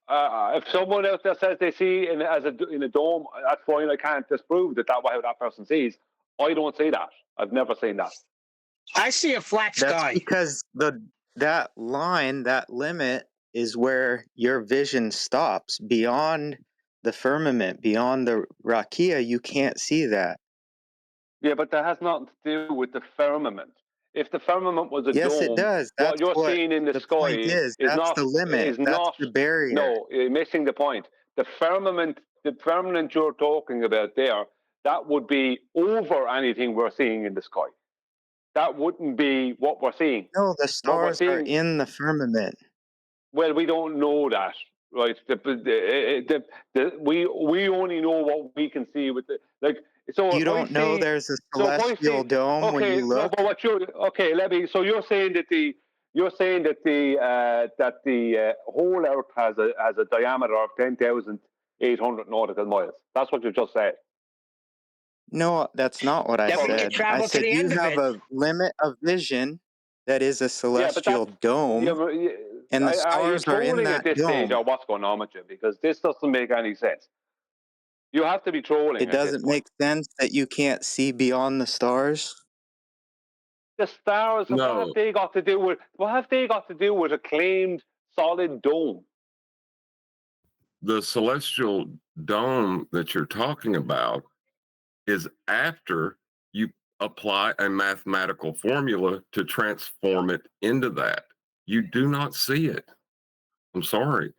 if someone out there says they see in a dome, that's fine. I can't disprove that how that person sees. I don't see that. I've never seen that. I see a flat sky. That's because that line, that limit, is where your vision stops. Beyond the firmament, beyond the rakia, you can't see that. Yeah, but that has nothing to do with the firmament. If the firmament was a dome, yes, it does. That's what you're seeing in the sky is that's not the limit. That's the barrier. No, you're missing the point. The firmament you're talking about there, that would be over anything we're seeing in the sky. That wouldn't be what we're seeing. No, the stars are in the firmament. Well, we don't know that, right? We only know what we can see with So you don't know there's a celestial dome when you look. No, but so you're saying that You're saying that the whole Earth has a diameter of 10,800 nautical miles. That's what you just said. No, that's not what I Then we can said. I travel to said the you end of have it. a limit of vision that is a Yeah, but celestial dome, and the are you stars are in trolling that at this stage, dome. or what's going on with you? Because this doesn't make any sense. You have to be trolling It at this doesn't point. make sense that you can't see beyond the stars. The stars, what have No, they got to do with? What have they got to do with a claimed solid dome? the celestial dome that you're talking about is after you apply a mathematical formula to transform it into that. You do not see it. I'm sorry.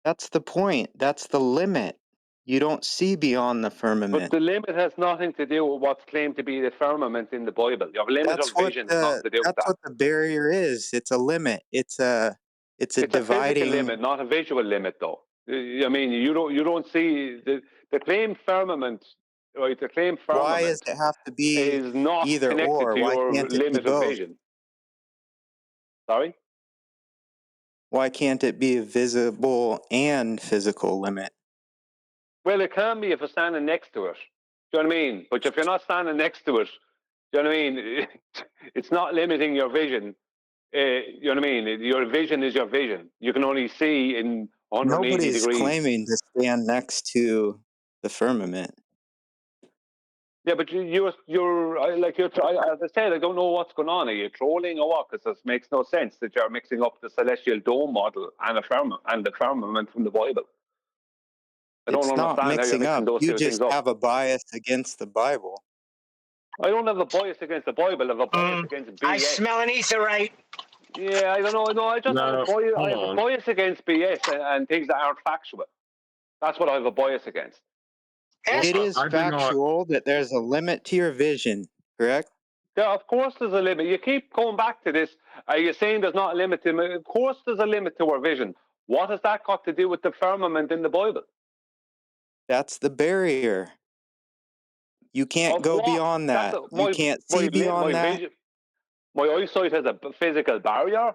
That's the point. That's the limit. You don't see beyond the But firmament. the limit has nothing to do with what's claimed to be the firmament in the Bible. Your limit That's of what vision has nothing to do with that's that. what the barrier is. It's a limit. It's a It's a physical dividing. limit, not a visual limit, though. I mean, you don't see the claimed firmament, right? The claimed Why does firmament it have to be is not either connected or? to Why your can't it be limit of both? vision. Sorry? Why can't it be a visible and physical limit? Well, it can be if you're standing next to it. Do you know what I mean? But if you're not standing next to it, do you know what I mean? It's not limiting your vision. You know what I mean? Your vision is your vision. You can only see in 180 Nobody's degrees. claiming to stand next to the firmament. Yeah, but you're as I said, I don't know what's going on. Are you trolling or what? Because this makes no sense that you're mixing up the celestial dome model and the firmament from the Bible. I don't It's not understand how you're mixing mixing up. those You two things just up. have a bias against the Bible. I don't have a bias against the Bible. I have a bias against BS. I smell an etherite. Yeah, I don't know. No, I just have No, a bias. I hold have a on. bias against BS and things that aren't factual. That's what I have a bias against. It is I do not. factual that there's a limit to your vision, correct? Yeah, of course there's a limit. You keep going back to this. Are you saying there's not a limit to? Of course there's a limit to our vision. What has that got to do with the firmament in the Bible? That's the barrier. You can't Of go what? beyond that. You can't see beyond that. Vision, my eyesight has a physical barrier.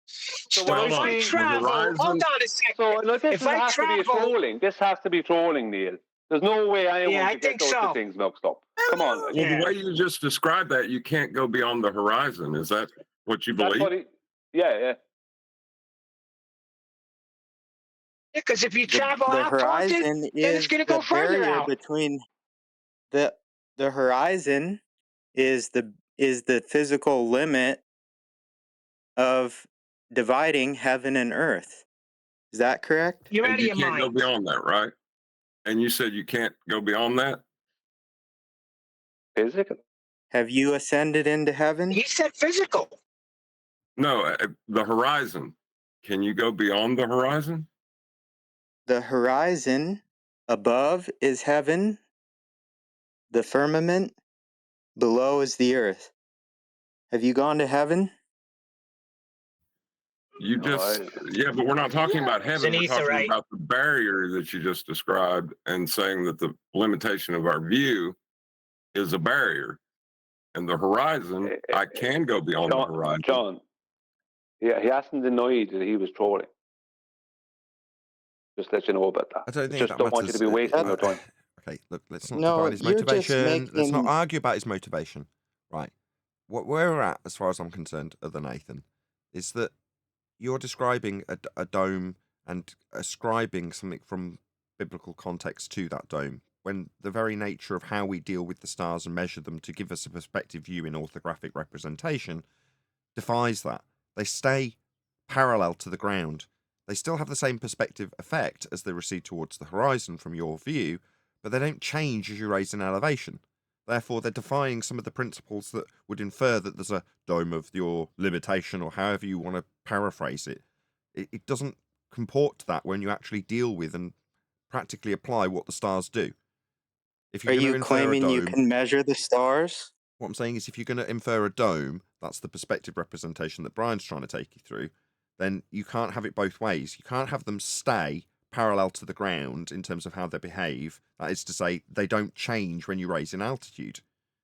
So So when if I I see, travel, hold horizon. on a second. so no, this If I has to be travel, trolling. This has to be trolling, Neil. There's no way anyone yeah, I could get think those two so. things mixed up. Come on, Well, Yeah. the way you just described that, you can't go beyond the horizon. Is that what you that's believe? what he. Yeah. Because if you travel The out farther, horizon then it's is going to the go further barrier out. between the horizon is the physical limit of dividing heaven and earth. Is that correct? You're And out of you your can't go mind. beyond that, right? And you said you can't go beyond that? Physical. Have you ascended into heaven? He said physical. No, the horizon. Can you go beyond the horizon? The horizon above is heaven, the firmament below is the earth. Have you gone to heaven? You just, yeah, but we're not talking about It's heaven. an We're talking etherite. about the barrier that you just described and saying that the limitation of our view is a barrier. And the horizon, I can go beyond the horizon. John. Yeah, he hasn't denied that he was trolling. Just let you know about that. I don't think Just that don't matters. want you to be wasting your time. Okay, look, let's not No, divide his you're just motivation. Let's not making. argue about his motivation. Right. Where we're at, as far as I'm concerned, other Nathan, is that you're describing a dome and ascribing something from biblical context to that dome, when the very nature of how we deal with the stars and measure them to give us a perspective view in orthographic representation defies that. They stay parallel to the ground. They still have the same perspective effect as they recede towards the horizon from your view, but they don't change as you raise in elevation. Therefore, they're defying some of the principles that would infer that there's a dome of your limitation, or however you want to paraphrase it. It doesn't comport to that when you actually deal with and practically apply what the stars do. If you're Are going to you infer a claiming you dome, can measure the stars? what I'm saying is if you're going to infer a dome, that's the perspective representation that Brian's trying to take you through, then you can't have it both ways. You can't have them stay parallel to the ground in terms of how they behave. That is to say, they don't change when you raise in altitude.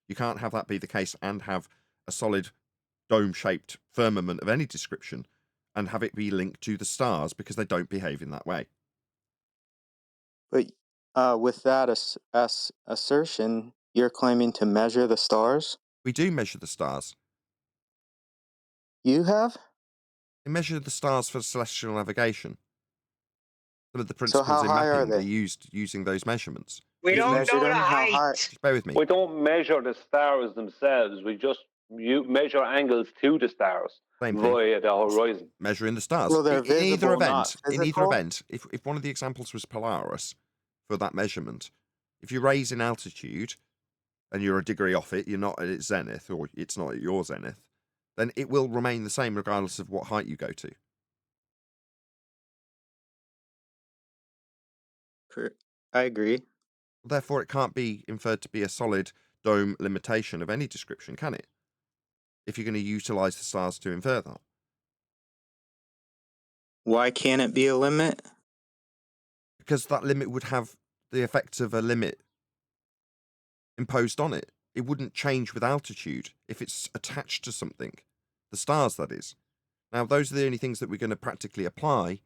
You can't have that be the case and have a solid dome-shaped firmament of any description and have it be linked to the stars because they don't behave in that way. But with that assertion, you're claiming to measure the stars? We do measure the stars. You have? We measure the stars for celestial navigation. Some of the So principles how in high are mapping are they? used using those measurements. We You don't measured know the them? How high? height. Just bear with me. We don't measure the stars themselves. We just measure angles to the stars Same thing. via the horizon. Measuring the stars. Well, they're In either visible, not physical. event, if one of the examples was Polaris for that measurement, if you raise in altitude and you're a degree off it, you're not at its zenith, or it's not at your zenith, then it will remain the same regardless of what height you go to. I agree. Therefore, it can't be inferred to be a solid dome limitation of any description, can it? If you're going to utilize the stars to infer that. Why can't it be a limit? Because that limit would have the effects of a limit imposed on it. It wouldn't change with altitude if it's attached to something. The stars, that is. Now, those are the only things that we're going to practically apply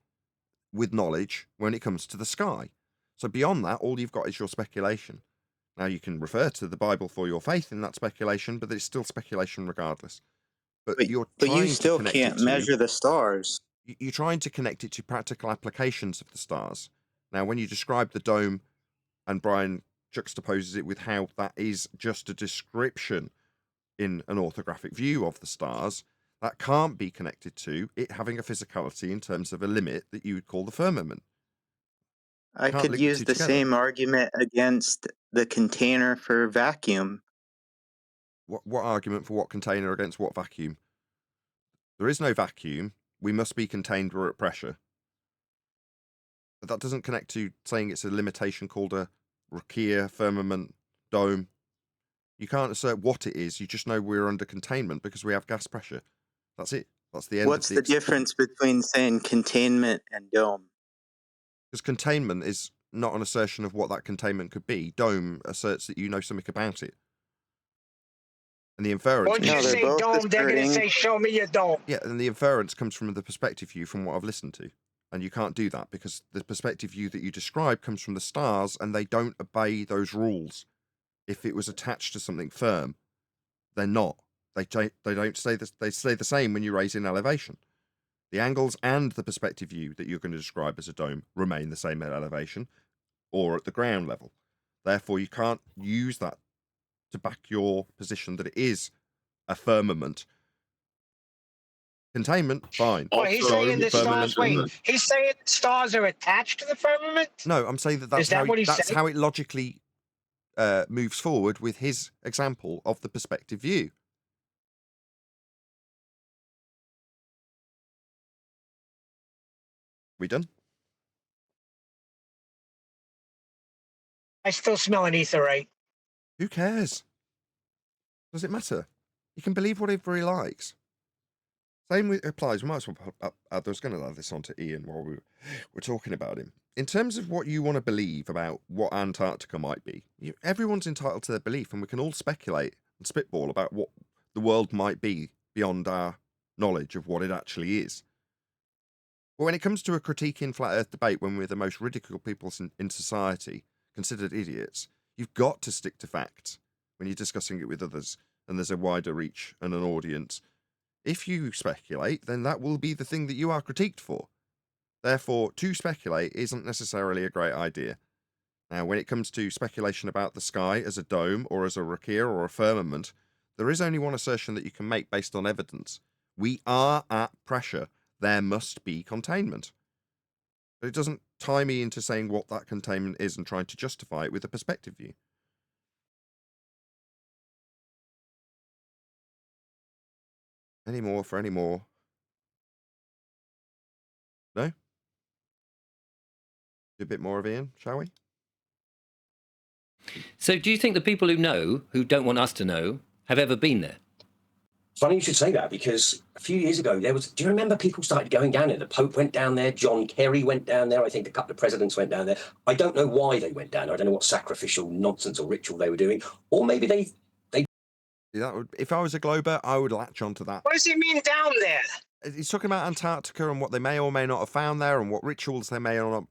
with knowledge when it comes to the sky. So beyond that, all you've got is your speculation. Now, you can refer to the Bible for your faith in that speculation, but it's still speculation regardless. But you still can't measure the stars. You're trying to connect it to practical applications of the stars. Now, when you describe the dome, and Brian juxtaposes it with how that is just a description in an orthographic view of the stars, that can't be connected to it having a physicality in terms of a limit that you would call the firmament. I could use the same argument against the container for vacuum. What argument for what container against what vacuum? There is no vacuum. We must be contained. We're at pressure. But that doesn't connect to saying it's a limitation called a Rakia, firmament, dome. You can't assert what it is. You just know we're under containment because we have gas pressure. That's it. That's the end. What's the difference between saying containment and dome? Because containment is not an assertion of what that containment could be. Dome asserts that you know something about it. And the inference... Once you say dome, they're going to say, show me your dome. Yeah, and the inference comes from the perspective view from what I've listened to. And you can't do that because the perspective view that you describe comes from the stars and they don't obey those rules. If it was attached to something firm, they're not. They don't stay they stay the same when you raise in elevation. The angles and the perspective view that you're going to describe as a dome remain the same at elevation or at the ground level. Therefore, you can't use that to back your position that it is a firmament. Containment, fine. Well, he's saying the stars. Wait, he's saying stars are attached to the firmament. No, I'm saying that's how it logically moves forward with his example of the perspective view. We done? I still smell an etherite. Who cares? Does it matter? He can believe whatever he likes. Same applies. We might as well. I was going to add this on to Ian while we were talking about him. In terms of what you want to believe about what Antarctica might be, everyone's entitled to their belief, and we can all speculate and spitball about what the world might be beyond our knowledge of what it actually is. But when it comes to a critique in flat Earth debate, when we're the most ridiculed people in society, considered idiots, you've got to stick to facts when you're discussing it with others, and there's a wider reach and an audience. If you speculate, then that will be the thing that you are critiqued for. Therefore, to speculate isn't necessarily a great idea. Now, when it comes to speculation about the sky as a dome or as a rakia or a firmament, there is only one assertion that you can make based on evidence. We are at pressure. There must be containment. But it doesn't tie me into saying what that containment is and trying to justify it with a perspective view. Any more for any more? No? Do a bit more of Ian, shall we? So do you think the people who know, who don't want us to know, have ever been there? Funny you should say that, because a few years ago do you remember people started going down there? The Pope went down there, John Kerry went down there, I think a couple of presidents went down there. I don't know why they went down there. I don't know what sacrificial nonsense or ritual they were doing. Or maybe they That would, if I was a glober, I would latch onto that. What does he mean down there? He's talking about Antarctica and what they may or may not have found there, and what rituals they may or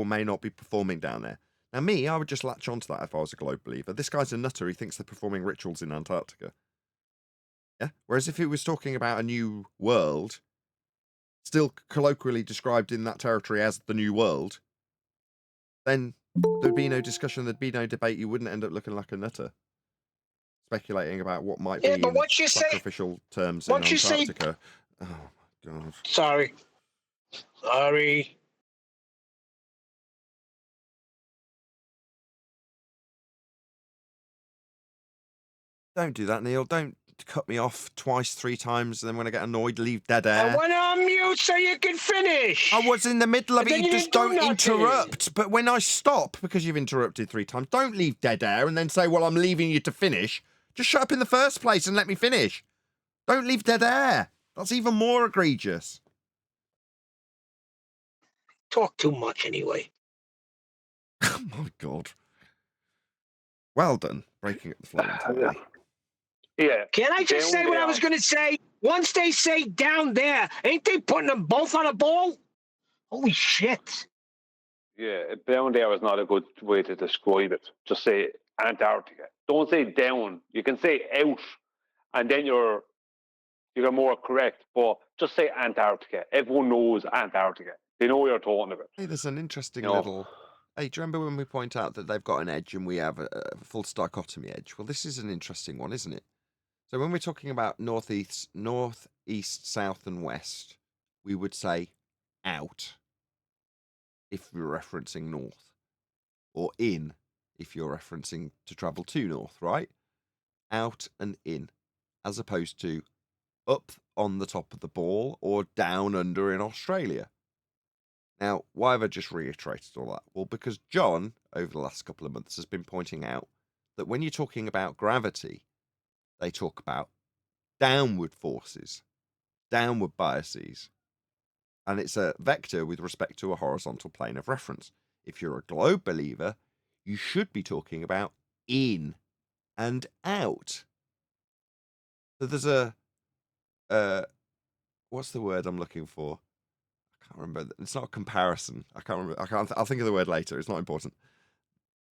may not be performing down there. Now, me, I would just latch onto that if I was a globe believer. This guy's a nutter. He thinks they're performing rituals in Antarctica. Yeah. Whereas if he was talking about a new world, still colloquially described in that territory as the new world, then there'd be no discussion. There'd be no debate. You wouldn't end up looking like a nutter, speculating about what might be but in once you sacrificial terms in Antarctica. Oh my god. Sorry. Don't do that, Neil. Don't cut me off twice, 3 times, and then when I get annoyed, leave dead air. I went on mute so you can finish. I was in the middle of And it. then You you just didn't do don't nothing. interrupt. But when I stop, because you've interrupted 3 times, don't leave dead air and then say, well, I'm leaving you to finish. Just shut up in the first place and let me finish. Don't leave dead air. That's even more egregious. Talk too much anyway. Oh, my God. Well done, breaking up the flow entirely. Yeah. Can I just say what I was going to say? Once they say down there, ain't they putting them both on a ball? Holy shit. Yeah, down there is not a good way to describe it. Just say Antarctica. Don't say down. You can say out, and then you're more correct. But just say Antarctica. Everyone knows Antarctica. They know what you're talking about. Hey, there's an interesting little... Hey, do you remember when we point out that they've got an edge and we have a false dichotomy edge? Well, this is an interesting one, isn't it? So when we're talking about northeast, south, and west, we would say out if we're referencing north, or in if you're referencing to travel to north, right? Out and in, as opposed to up on the top of the ball or down under in Australia. Now, why have I just reiterated all that? Well, because John, over the last couple of months, has been pointing out that when you're talking about gravity, they talk about downward forces, downward biases, and it's a vector with respect to a horizontal plane of reference. If you're a globe believer, you should be talking about in and out. So there's what's the word I'm looking for? I can't remember. It's not a comparison. I can't remember. I'll think of the word later. It's not important.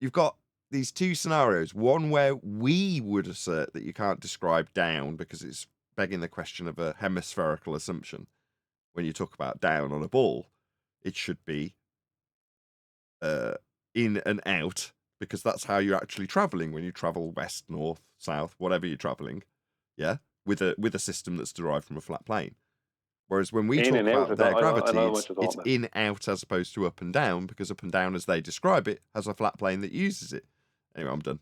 You've got these 2 scenarios. One where we would assert that you can't describe down because it's begging the question of a hemispherical assumption. When you talk about down on a ball, it should be in and out, because that's how you're actually traveling when you travel west, north, south, whatever you're traveling. Yeah, with a system that's derived from a flat plane. Whereas when we talk about their gravity, it's in, out, as opposed to up and down, because up and down, as they describe it, has a flat plane that uses it. Anyway, I'm done.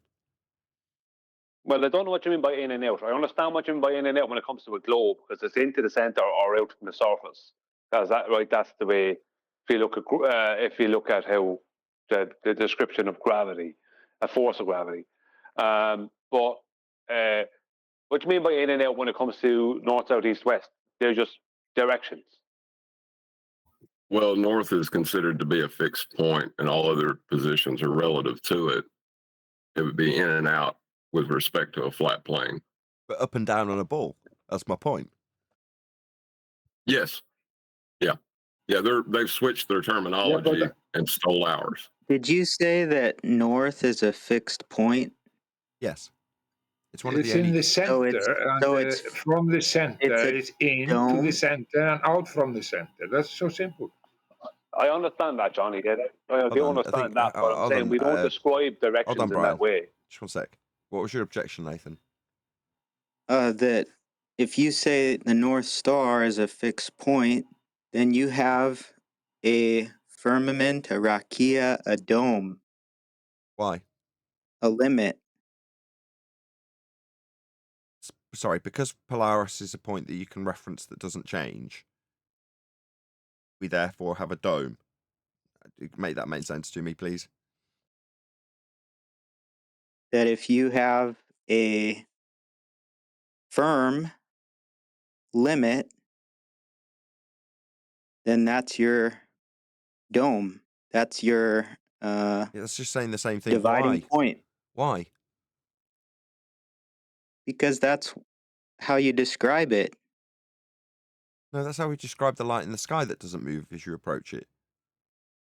Well, I don't know what you mean by in and out. I understand what you mean by in and out when it comes to a globe, because it's into the center or out from the surface. That's that, right? That's the way. If you look at how the description of gravity, a force of gravity. But what do you mean by in and out when it comes to north, south, east, west? They're just directions. Well, north is considered to be a fixed point, and all other positions are relative to it. It would be in and out with respect to a flat plane. But up and down on a ball. That's my point. Yes. Yeah. Yeah, they've switched their terminology and stole ours. Did you say that north is a fixed point? Yes. It's one of the It's in only... the center, and from the center, it's in to the center and out from the center. That's so simple. I understand that, Johnny. I do understand that, but I'm saying we don't describe directions in that way. Just one sec. What was your objection, Nathan? That if you say the North Star is a fixed point, then you have a firmament, a rakia, a dome. Why? A limit. Sorry, because Polaris is a point that you can reference that doesn't change, we therefore have a dome. Make that make sense to me, please. That if you have a firm limit, then that's your dome. That's your yeah, that's just saying the same thing. Dividing point. Why? Because that's how you describe it. No, that's how we describe the light in the sky that doesn't move as you approach it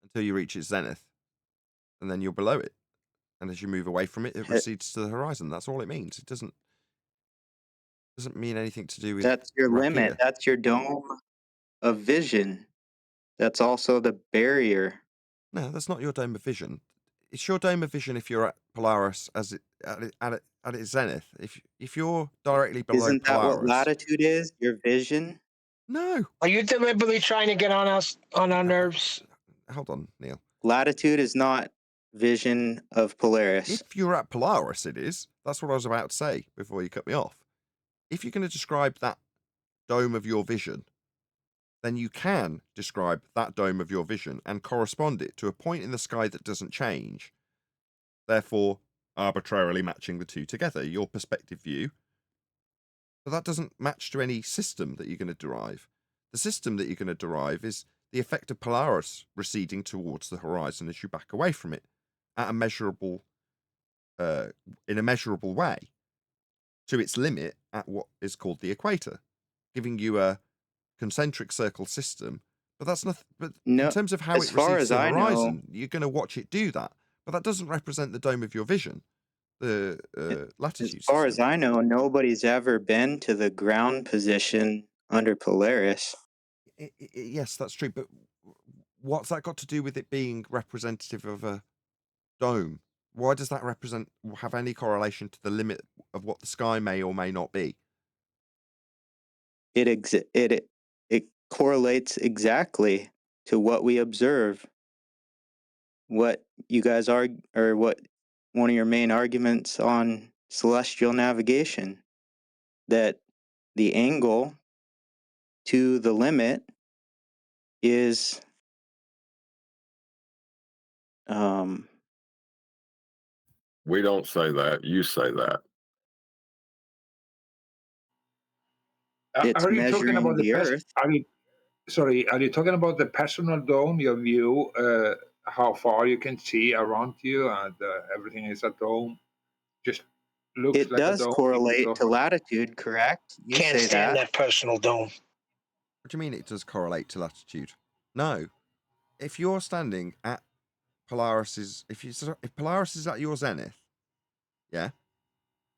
until you reach its zenith, and then you're below it. And as you move away from it, it recedes to the horizon. That's all it means. It doesn't mean anything to do with. That's your rakia. limit. That's your dome of vision. That's also the barrier. No, that's not your dome of vision. It's your dome of vision if you're at Polaris at its zenith. If you're directly below Isn't that Polaris, what latitude is? Your vision? No. Are you deliberately trying to get on our nerves? Hold on, Neil. Latitude is not vision of Polaris. If you're at Polaris, it is. That's what I was about to say before you cut me off. If you're going to describe that dome of your vision, then you can describe that dome of your vision and correspond it to a point in the sky that doesn't change, therefore arbitrarily matching the two together, your perspective view. But that doesn't match to any system that you're going to derive. The system that you're going to derive is the effect of Polaris receding towards the horizon as you back away from it at a measurable, in a measurable way to its limit at what is called the equator, giving you a concentric circle system. But that's not. But No, in terms of how as it far recedes as the I know, horizon, you're going to watch it do that. But that doesn't represent the dome of your vision, the latitude as far system. as I know, nobody's ever been to the ground position under Polaris. Yes, that's true. But what's that got to do with it being representative of a dome? Why does that have any correlation to the limit of what the sky may or may not be? It correlates exactly to what we observe. What you guys are, or what one of your main arguments on celestial navigation, that the angle to the limit is We don't say that. You say that. It's Are you talking measuring about the Earth. Are you talking about the personal dome, your view, how far you can see around you, and everything is a dome? Just looks It like a does dome. correlate to latitude, correct? You Can't say stand that. that personal dome. What do you mean it does correlate to latitude? No. If you're standing at Polaris's, if Polaris is at your zenith, yeah,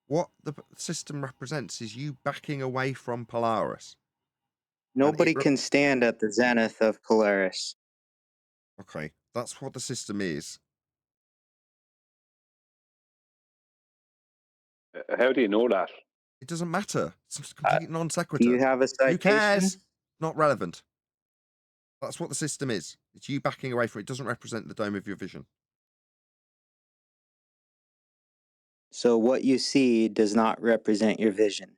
what the system represents is you backing away from Polaris. Nobody can stand at the zenith of Polaris. Okay, that's what the system is. How do you know that? It doesn't matter. It's a complete non sequitur. Do you have a citation? Who cares? Not relevant. That's what the system is. It's you backing away from it. It doesn't represent the dome of your vision. So what you see does not represent your vision.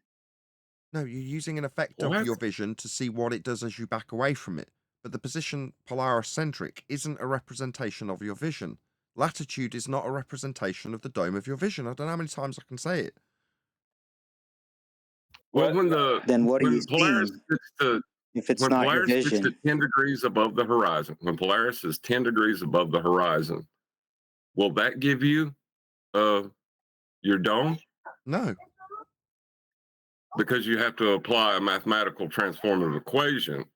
No, you're using an effect of your vision to see what it does as you back away from it. But the position Polaris-centric isn't a representation of your vision. Latitude is not a representation of the dome of your vision. I don't know how many times I can say it. Well, then what are you Polaris seeing? If it's not your Polaris gets to vision? 10 degrees above the horizon, when Polaris is 10 degrees above the horizon, will that give you your dome? No. Because you have to apply a mathematical transformative equation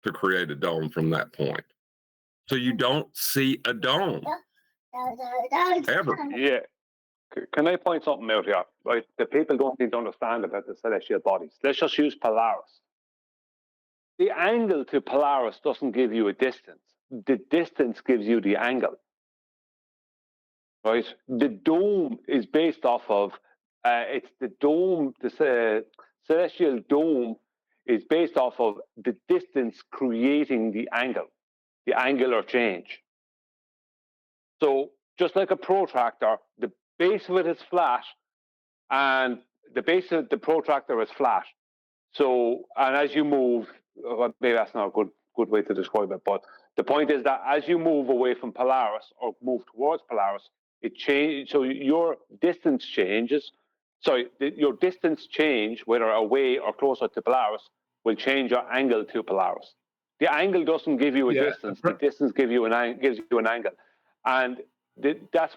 to create a dome from that point. So you don't see a dome ever. Yeah. Can I point something out here? Right, the people don't need to understand about the celestial bodies. Let's just use Polaris. The angle to Polaris doesn't give you a distance. The distance gives you the angle. Right? The dome is based off of, it's the dome, the celestial dome is based off of the distance creating the angular change. So just like a protractor, the base of it is flat and the base of the protractor is flat. So, and as you move, maybe that's not a good way to describe it, but the point is that as you move away from Polaris or move towards Polaris, it changes. So your distance changes. Sorry, your distance change, whether away or closer to Polaris, will change your angle to Polaris. The angle doesn't give you a distance. The distance gives you an angle, and that's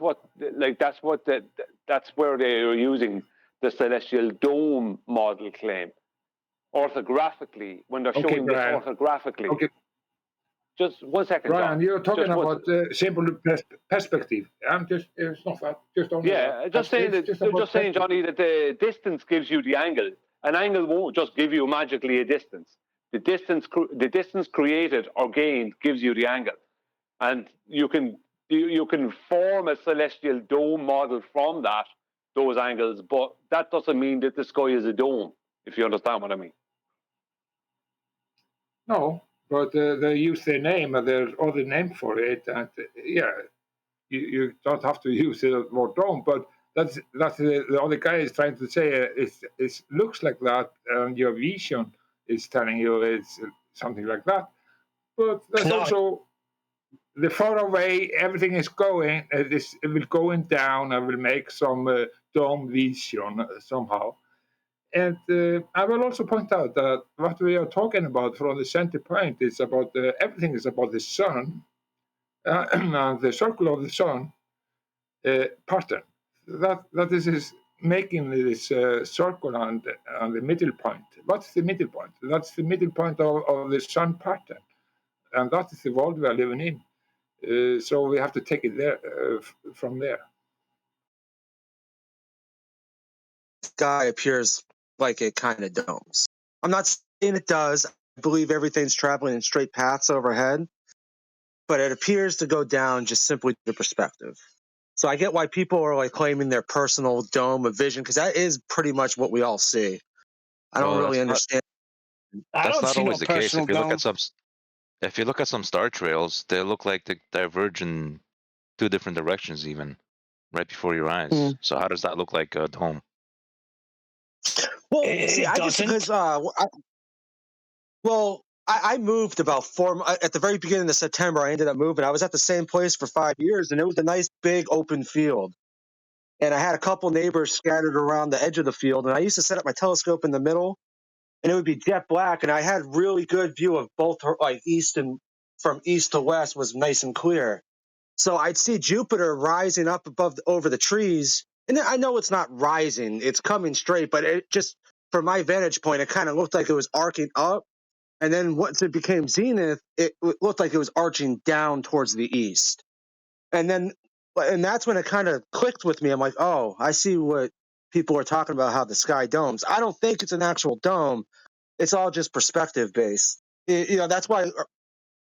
where they are using the celestial dome model claim. Orthographically, when they're showing this orthographically. Okay. Just 1 second, Brian, John. you're talking Just about simple perspective. I'm just, it's not that. Just only yeah, just saying that. Just saying, Johnny, that the distance gives you the angle. An angle won't just give you magically a distance. The distance created or gained gives you the angle, and you can form a celestial dome model from those angles. But that doesn't mean that the sky is a dome. If you understand what I mean. No, but they use their name, and there's other name for it, and yeah, you don't have to use the word dome, but that's the other guy is trying to say. It looks like that, and your vision is telling you it's something like that. But there's also the far away everything is going. It will going down. I will make some dome vision somehow. And I will also point out that what we are talking about from the center point is about everything is about the sun and the circle of the sun pattern. That is making this circle on the middle point. What's the middle point? That's the middle point of the sun pattern, and that is the world we are living in. So we have to take it there from there. Sky appears like it kind of domes. I'm not saying it does. I believe everything's traveling in straight paths overhead, but it appears to go down just simply to perspective. So I get why people are like claiming their personal dome of vision, because that is pretty much what we all see. I don't really understand. That's not always the case. If you look at some star trails, they look like they diverge in two different directions, even right before your eyes. So how does that look like a dome? Well, see, I just because I moved about at the very beginning of September. I ended up moving. I was at the same place for 5 years, and it was a nice big open field. And I had a couple neighbors scattered around the edge of the field, and I used to set up my telescope in the middle, and it would be jet black, and I had really good view of both, like from east to west was nice and clear. So I'd see Jupiter rising up over the trees, and I know it's not rising; it's coming straight, but it just from my vantage point, it kind of looked like it was arcing up. And then once it became zenith, it looked like it was arching down towards the east. And that's when it kind of clicked with me. I'm like, oh, I see what people are talking about, how the sky domes. I don't think it's an actual dome. It's all just perspective based. That's why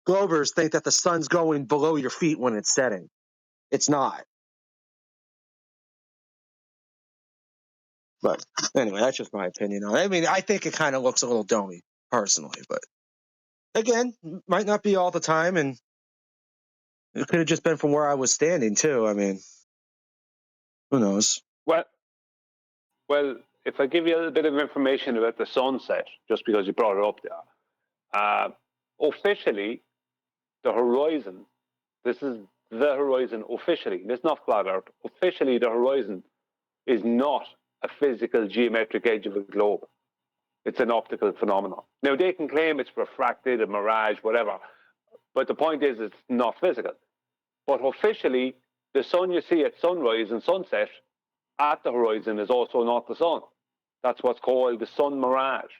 Globers think that the sun's going below your feet when it's setting. It's not. But anyway, that's just my opinion on it. I mean, I think it kind of looks a little domey, personally, but again, might not be all the time, and it could have just been from where I was standing too. I mean, who knows? Well, if I give you a little bit of information about the sunset, just because you brought it up there, officially, the horizon. This is the horizon officially. It's not flat Earth. Officially, the horizon is not a physical geometric edge of a globe. It's an optical phenomenon. Now, they can claim it's refracted, a mirage, whatever, but the point is it's not physical. But officially, the sun you see at sunrise and sunset at the horizon is also not the sun. That's what's called the sun mirage.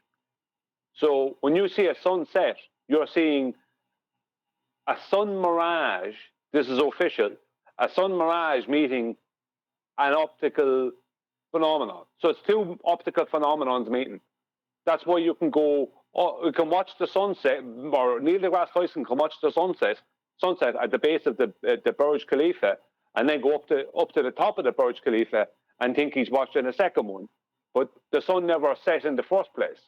So when you see a sunset, you're seeing a sun mirage. This is official. A sun mirage meeting an optical phenomenon. So it's two optical phenomenons meeting. That's why you can go. You can watch the sunset, or Neil deGrasse Tyson can watch the sunset at the base of the Burj Khalifa, and then go up to the top of the Burj Khalifa and think he's watching a second one. But the sun never set in the first place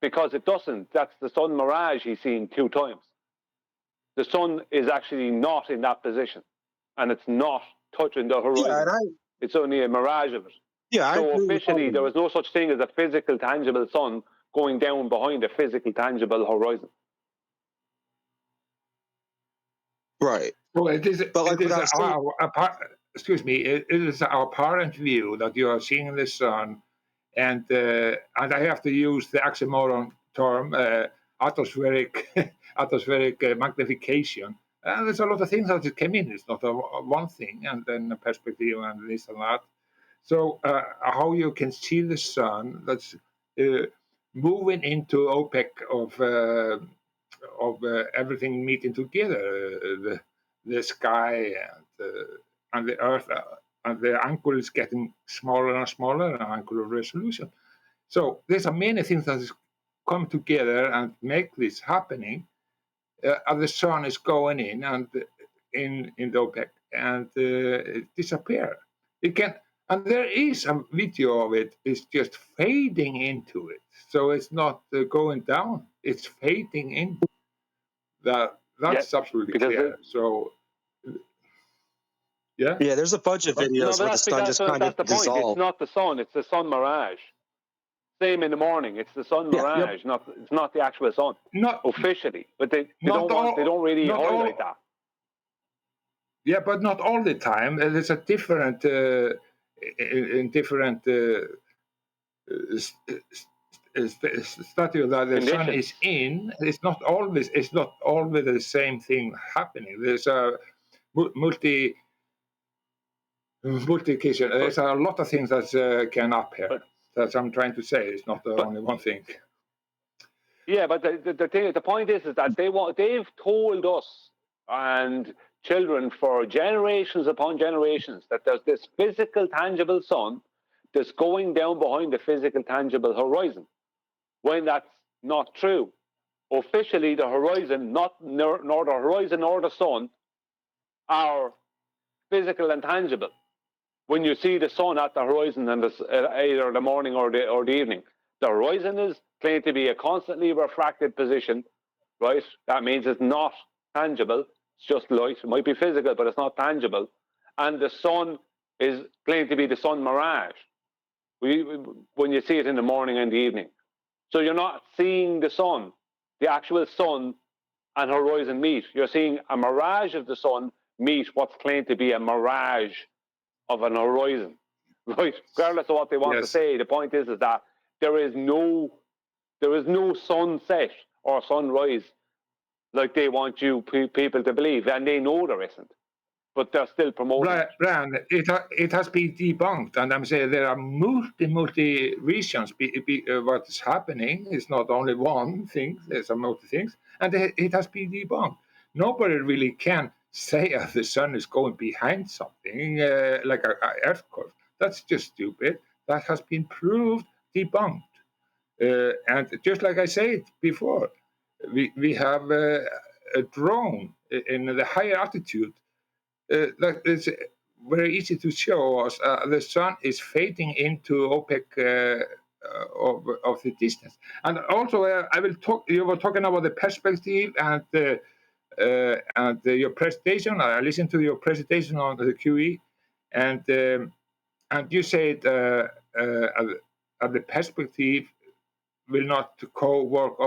because it doesn't. That's the sun mirage he's seen 2 times. The sun is actually not in that position, and it's not touching the horizon. Yeah, it's only a mirage of it. Yeah, so officially, there was no such thing as a physical, tangible sun going down behind a physical, tangible horizon. Right. Well, it is excuse me. It is our apparent view that you are seeing the sun, and I have to use the oxymoron term, atmospheric magnification. There's a lot of things that came in. It's not one thing, and then perspective and this and that. So how you can see the sun, that's moving into OPEC of everything meeting together, the sky and the earth, and the angle is getting smaller and smaller, and angular resolution. So there's many things that come together and make this happening. And the sun is going in and in the OPEC and it disappear. It can, and there is a video of it. It's just fading into it, so it's not going down. It's fading in. That's absolutely clear. So yeah, there's a bunch of videos where the sun just kind of that's the point. dissolves. It's not the sun; it's the sun mirage. Same in the morning. It's the sun mirage. It's not the actual sun. Not officially, but they don't really highlight that. Yeah, but not all the time. There's a different in different study that the sun is in. It's not always the same thing happening. There's a multiplication. There's a lot of things that can appear. That's I'm trying to say. It's not only one thing. Yeah, but the point is that they've told us and children for generations upon generations that there's this physical, tangible sun that's going down behind the physical, tangible horizon. When that's not true, officially the horizon, nor the horizon nor the sun, are physical and tangible. When you see the sun at the horizon and either the morning or the evening, the horizon is claimed to be a constantly refracted position, right? That means it's not tangible. It's just light. It might be physical, but it's not tangible. And the sun is claimed to be the sun mirage when you see it in the morning and the evening. So you're not seeing the sun, the actual sun and horizon meet. You're seeing a mirage of the sun meet what's claimed to be a mirage of an horizon, right? Regardless of what they want to say, the point is that there is no sunset or sunrise like they want you people to believe, and they know there isn't, but they're still promoting. Brian, it has been debunked, and I'm saying there are multi reasons. What is happening is not only one thing. There's a multi things, and it has been debunked. Nobody really can say the sun is going behind something like an earthquake. That's just stupid. That has been proved, debunked. And just like I said before, we have a drone in the higher altitude. That is very easy to show us. The sun is fading into OPEC of the distance. And also, I will talk. You were talking about the perspective and your presentation. I listened to your presentation on the QE, and you said the perspective will not co-work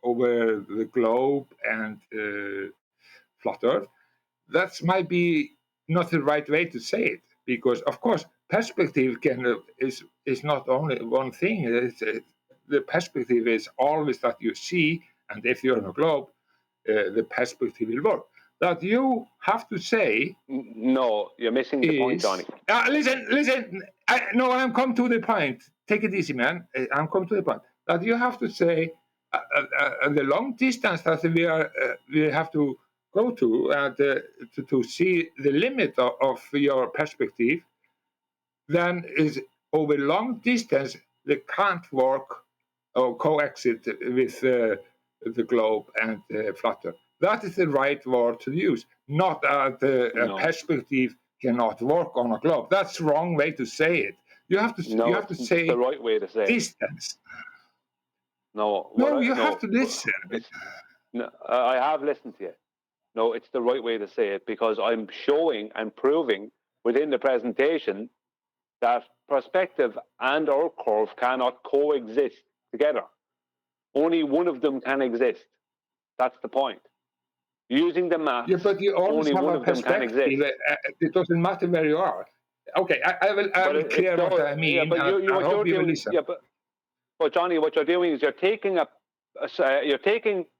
over the globe and flat Earth. That might be not the right way to say it, because of course perspective is not only one thing. The perspective is always that you see, and if you're on a globe, the perspective will work. That you have to say. No, you're missing the point, Johnny. Listen. I'm come to the point. Take it easy, man. I'm come to the point. That you have to say the long distance that we have to go to and to see the limit of your perspective, then is over long distance they can't work or coexist with the globe and flat Earth. That is the right word to use, not a perspective cannot work on a globe. That's the wrong way to say it. You have to say the right way to say distance. You have to listen. I have listened to you. No, it's the right way to say it, because I'm showing and proving within the presentation that perspective and our curve cannot coexist together. Only one of them can exist. That's the point. Using the math, but you always only have one a of them can perspective. exist. It doesn't matter where you are. Okay, I will clear what I mean. Yeah, but I hope you will listen. Yeah, but Johnny, what you're doing is you're taking a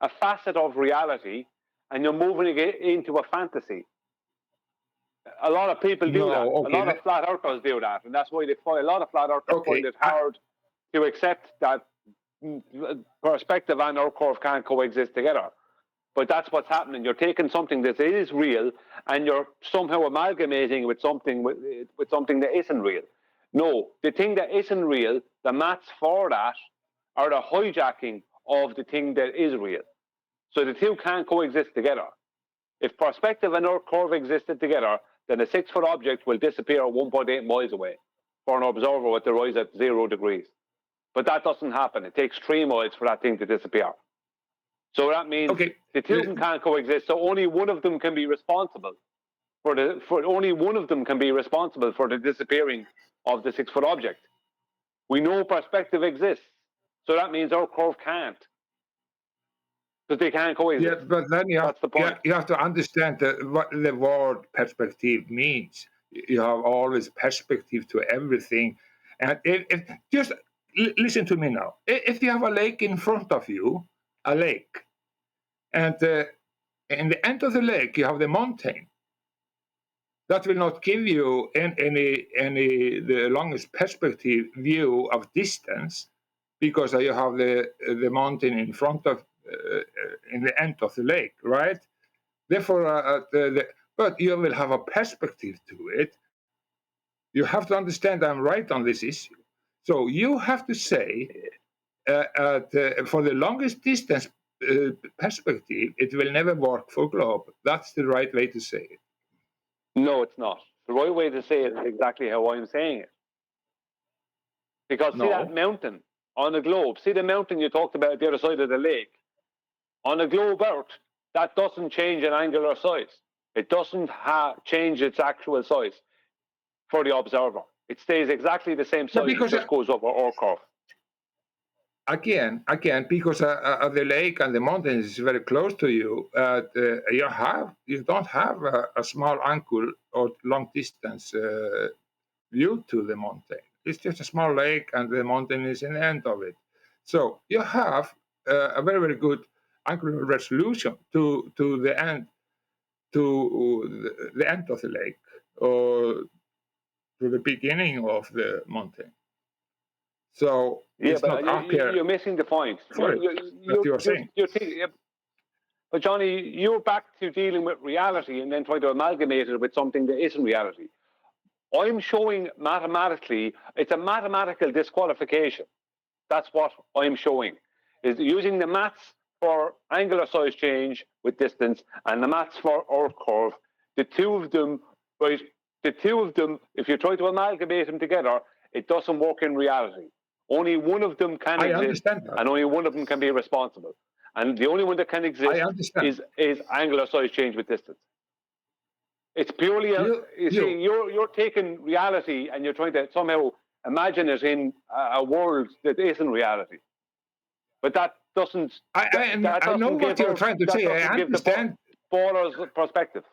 facet of reality and you're moving it into a fantasy. A lot of people do No, that. okay, A lot of flat earthers do that, and that's why a lot of flat earthers find it hard to accept that perspective and our curve can't coexist together. But that's what's happening. You're taking something that is real and you're somehow amalgamating with something that isn't real. No, the thing that isn't real, the maths for that are the hijacking of the thing that is real. So the two can't coexist together. If perspective and our curve existed together, then a 6-foot object will disappear 1.8 miles away for an observer with the rise at 0 degrees. But that doesn't happen. It takes 3 miles for that thing to disappear. So that means the two of them can't coexist. So only one of them can be responsible for the disappearing of the 6-foot object. We know perspective exists. So that means our curve can't. Because they can't coexist. Yeah, but then that's the point. You have to understand what the word perspective means. You have always perspective to everything. And just listen to me now. If you have a lake in front of you, and in the end of the lake you have the mountain, that will not give you any the longest perspective view of distance, because you have the mountain in front of in the end of the lake, right? Therefore, but you will have a perspective to it. You have to understand I'm right on this issue. So you have to say for the longest distance perspective, it will never work for globe. That's the right way to say it. No, it's not. The right way to say it is exactly how I'm saying it. Because see that mountain on a globe, see the mountain you talked about at the other side of the lake. On a globe Earth, that doesn't change in angular size. It doesn't change its actual size for the observer. It stays exactly the same size. It just goes over our curve. Again, because the lake and the mountain is very close to you, you don't have a small angle or long distance view to the mountain. It's just a small lake, and the mountain is in the end of it. So you have a very, very good angular resolution to the end of the lake, or to the beginning of the mountain. So it's not up here. You're missing the point. You're saying. But Johnny, you're back to dealing with reality and then trying to amalgamate it with something that isn't reality. I'm showing mathematically, it's a mathematical disqualification. That's what I'm showing, is using the maths for angular size change with distance and the maths for our curve. The two of them, if you try to amalgamate them together, it doesn't work in reality. Only one of them can exist, and only one of them can be responsible. And the only one that can exist is angular size change with distance. It's purely you're taking reality and you're trying to somehow imagine it in a world that isn't reality. But that doesn't. I know what you're trying to say. I understand. Ballers perspective.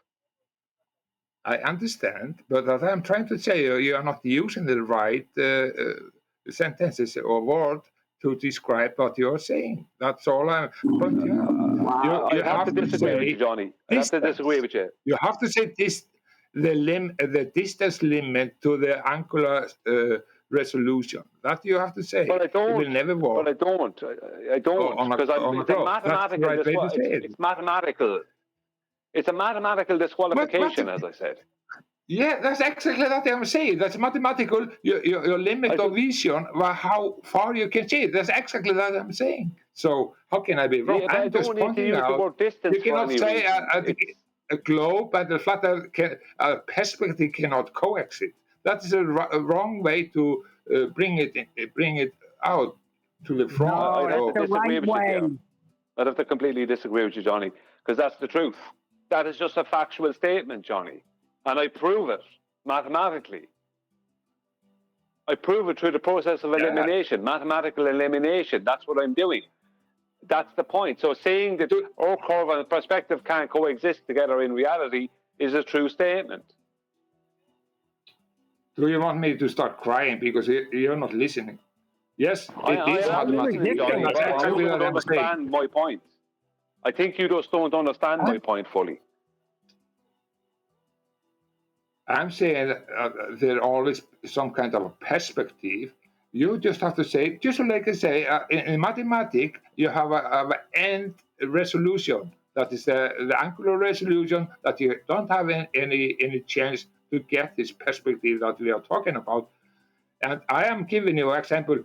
I understand, but what I'm trying to say, you are not using the right sentences or word to describe what you're saying. That's all I'm pointing out. You have to disagree with you, Johnny. I have to disagree with you. You have to say the distance limit to the angular resolution. That you have to say. But I don't. It will never work. But I don't. Because it's mathematical. It's a mathematical disqualification, as I said. Yeah, that's exactly what I'm saying. That's mathematical. Your limit of vision, how far you can see it. That's exactly what I'm saying. So how can I be wrong? Yeah, I'm just pointing out. You cannot say a globe and a flat Earth perspective cannot coexist. That is a wrong way to bring it out to the front. No, I'd have to disagree with you. I'd have to completely disagree with you, Johnny, because that's the truth. That is just a factual statement, Johnny. And I prove it mathematically. I prove it through the process of elimination, mathematical elimination. That's what I'm doing. That's the point. So saying that our curve and perspective can't coexist together in reality is a true statement. Do you want me to start crying because you're not listening? Yes, I am listening, Johnny, but you don't understand my point. I think you just don't understand my point fully. I'm saying there always some kind of a perspective. You just have to say, just like I say, in mathematics, you have an end resolution. That is the angular resolution that you don't have any chance to get this perspective that we are talking about. And I am giving you an example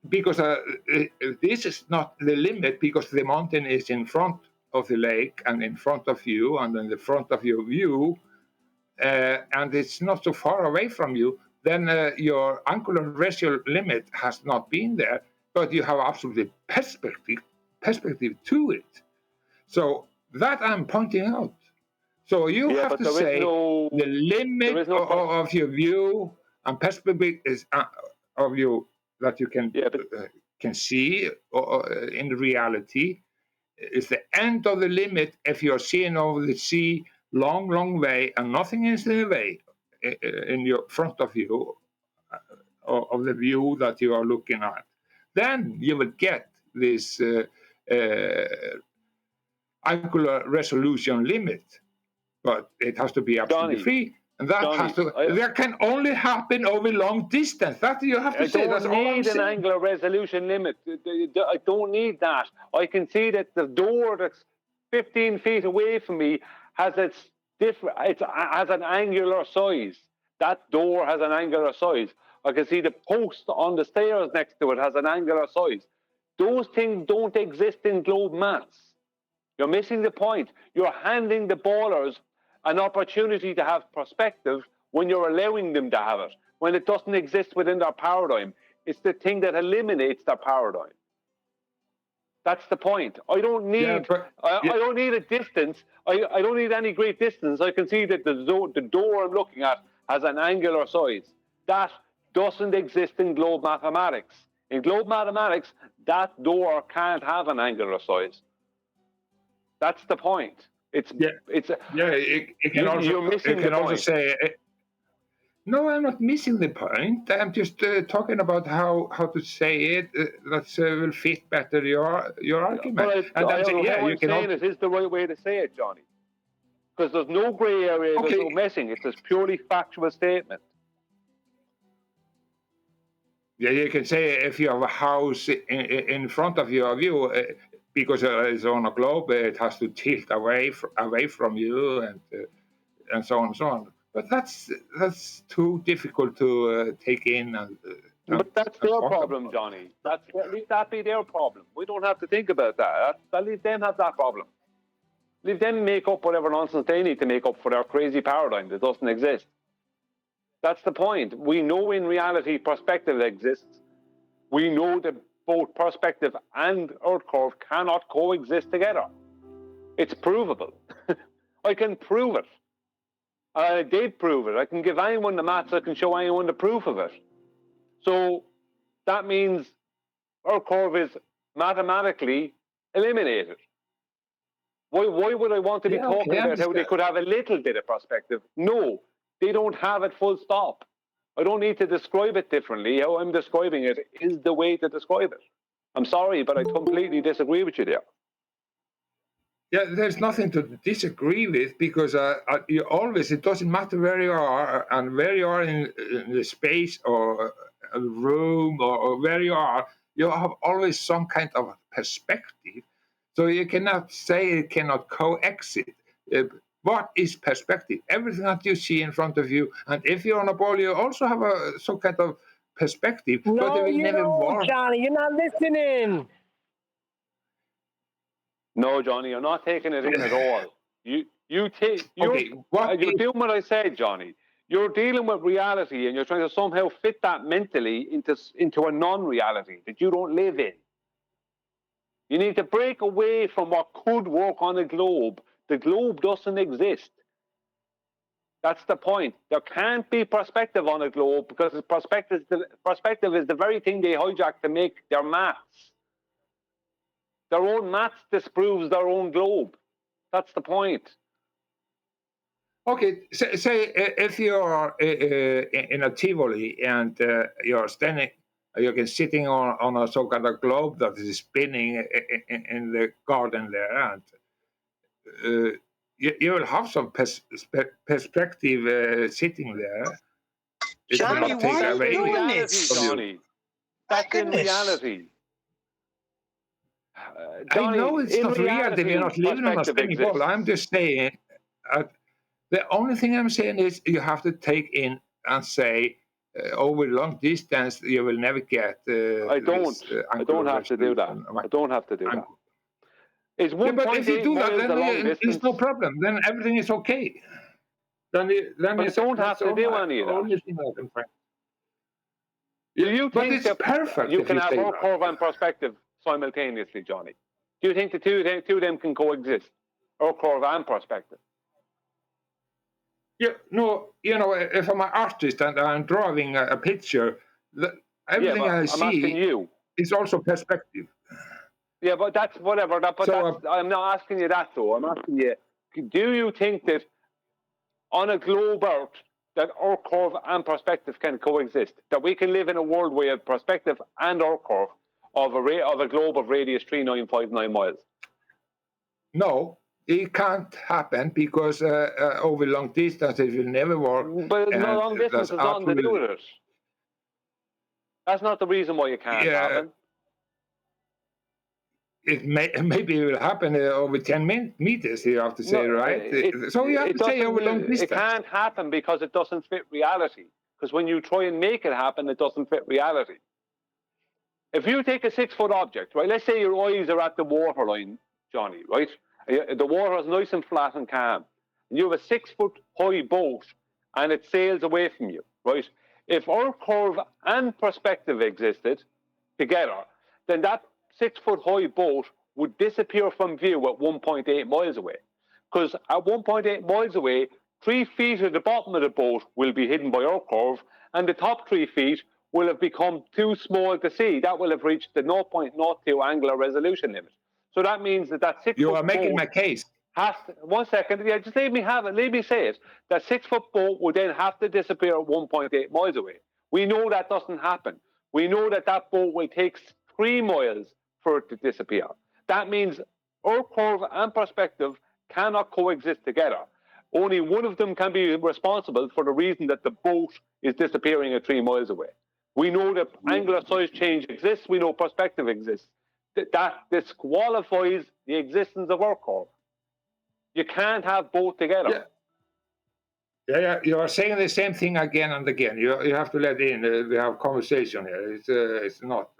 because this is not the limit, because the mountain is in front of the lake and in front of you and in the front of your view, and it's not so far away from you, then your angular ratio limit has not been there, but you have absolutely perspective to it. So that I'm pointing out. So you have to say the limit of your view and perspective is of you that you can see in reality is the end of the limit if you're seeing over the sea long way and nothing is in the way in your front of you of the view that you are looking at. Then you will get this angular resolution limit, but it has to be absolutely free. And that can only happen over long distance. That you have to say. That's all I'm saying. I don't need an angular resolution limit. I don't need that. I can see that the door that's 15 feet away from me has has an angular size. That door has an angular size. I can see the post on the stairs next to it has an angular size. Those things don't exist in globe maths. You're missing the point. You're handing the ballers an opportunity to have perspective when you're allowing them to have it. When it doesn't exist within their paradigm, it's the thing that eliminates their paradigm. That's the point. I don't need. I don't need a distance. I don't need any great distance. I can see that the door I'm looking at has an angular size. That doesn't exist in globe mathematics. In globe mathematics, that door can't have an angular size. That's the point. It can also, you're missing the point. Say, no, I'm not missing the point. I'm just talking about how to say it that will fit better your argument. But I don't know how I'm saying it is the right way to say it, Johnny. Because there's no grey area, there's no messing. It's a purely factual statement. Yeah, you can say if you have a house in front of your view, because it's on a globe, it has to tilt away from you, and so on and so on. But that's too difficult to take in. But that's their problem, Johnny. Leave that be their problem. We don't have to think about that. Leave them have that problem. Leave them make up whatever nonsense they need to make up for their crazy paradigm that doesn't exist. That's the point. We know in reality perspective exists. We know that both perspective and Earth curve cannot coexist together. It's provable. I can prove it. I did prove it. I can give anyone the maths. I can show anyone the proof of it. So that means Earth curve is mathematically eliminated. Why would I want to be talking about how they could have a little bit of perspective? No, they don't have it full stop. I don't need to describe it differently. How I'm describing it is the way to describe it. I'm sorry, but I completely disagree with you there. Yeah, there's nothing to disagree with, because you always, it doesn't matter where you are and where you are in the space or a room or where you are, you have always some kind of perspective. So you cannot say it cannot coexist. What is perspective? Everything that you see in front of you, and if you're on a ball, you also have some kind of perspective. No, but they will you never don't, work. Johnny. You're not listening. No, Johnny, you're not taking it in at all. You're doing what I said, Johnny. You're dealing with reality, and you're trying to somehow fit that mentally into a non-reality that you don't live in. You need to break away from what could work on a globe. The globe doesn't exist. That's the point. There can't be perspective on a globe because perspective is the very thing they hijack to make their maths. Their own maths disproves their own globe. That's the point. Okay, say if you're in a Tivoli and you're standing, you're sitting on a so-called globe that is spinning in the garden there, and you will have some perspective sitting there. It will Johnny, not take why are away you doing from this? you. Johnny. That's in reality. I Johnny, know it's in not reality. We're not living on a perspective spinning ball. exists. I'm just saying, the only thing I'm saying is you have to take in and say, over long distance, you will never get. I don't have to do that. I don't have to do that. It's 1.8 but if you do that, miles a long then distance. it's no problem. Then everything is okay. Then But you don't have to do any of that. Do you think that perfect you if can you have say our that. curve and perspective simultaneously, Johnny? Do you think the two of them can coexist? Our curve and perspective? Yeah, no, if I'm an artist and I'm drawing a picture, everything I see is also perspective. Yeah, but that's whatever. I'm not asking you that, though. I'm asking you, do you think that on a globe Earth, that our curve and perspective can coexist? That we can live in a world where perspective and our curve of a globe of radius 3959 miles? No, it can't happen because over long distance it will never work. But no long distance has nothing to do with it. That's not the reason why it can't happen. Maybe it will happen over 10 meters, you have to say, right? So you have to say over long distance. It can't happen because it doesn't fit reality. Because when you try and make it happen, it doesn't fit reality. If you take a 6-foot object, right? Let's say your eyes are at the waterline, Johnny, right? The water is nice and flat and calm. And you have a 6-foot high boat and it sails away from you, right? If our curve and perspective existed together, then that 6-foot high boat would disappear from view at 1.8 miles away. Because at 1.8 miles away, 3 feet at the bottom of the boat will be hidden by our curve, and the top 3 feet will have become too small to see. That will have reached the 0.02 angular resolution limit. So that means that 6-foot You are making my case. 1 second. Yeah, just let me have it. Let me say it. That 6-foot boat would then have to disappear at 1.8 miles away. We know that doesn't happen. We know that boat will take 3 miles for it to disappear. That means our curve and perspective cannot coexist together. Only one of them can be responsible for the reason that the boat is disappearing at 3 miles away. We know that angular size change exists. We know perspective exists. That disqualifies the existence of our curve. You can't have both together. Yeah, you are saying the same thing again and again. You have to let in. We have conversation here. It's not.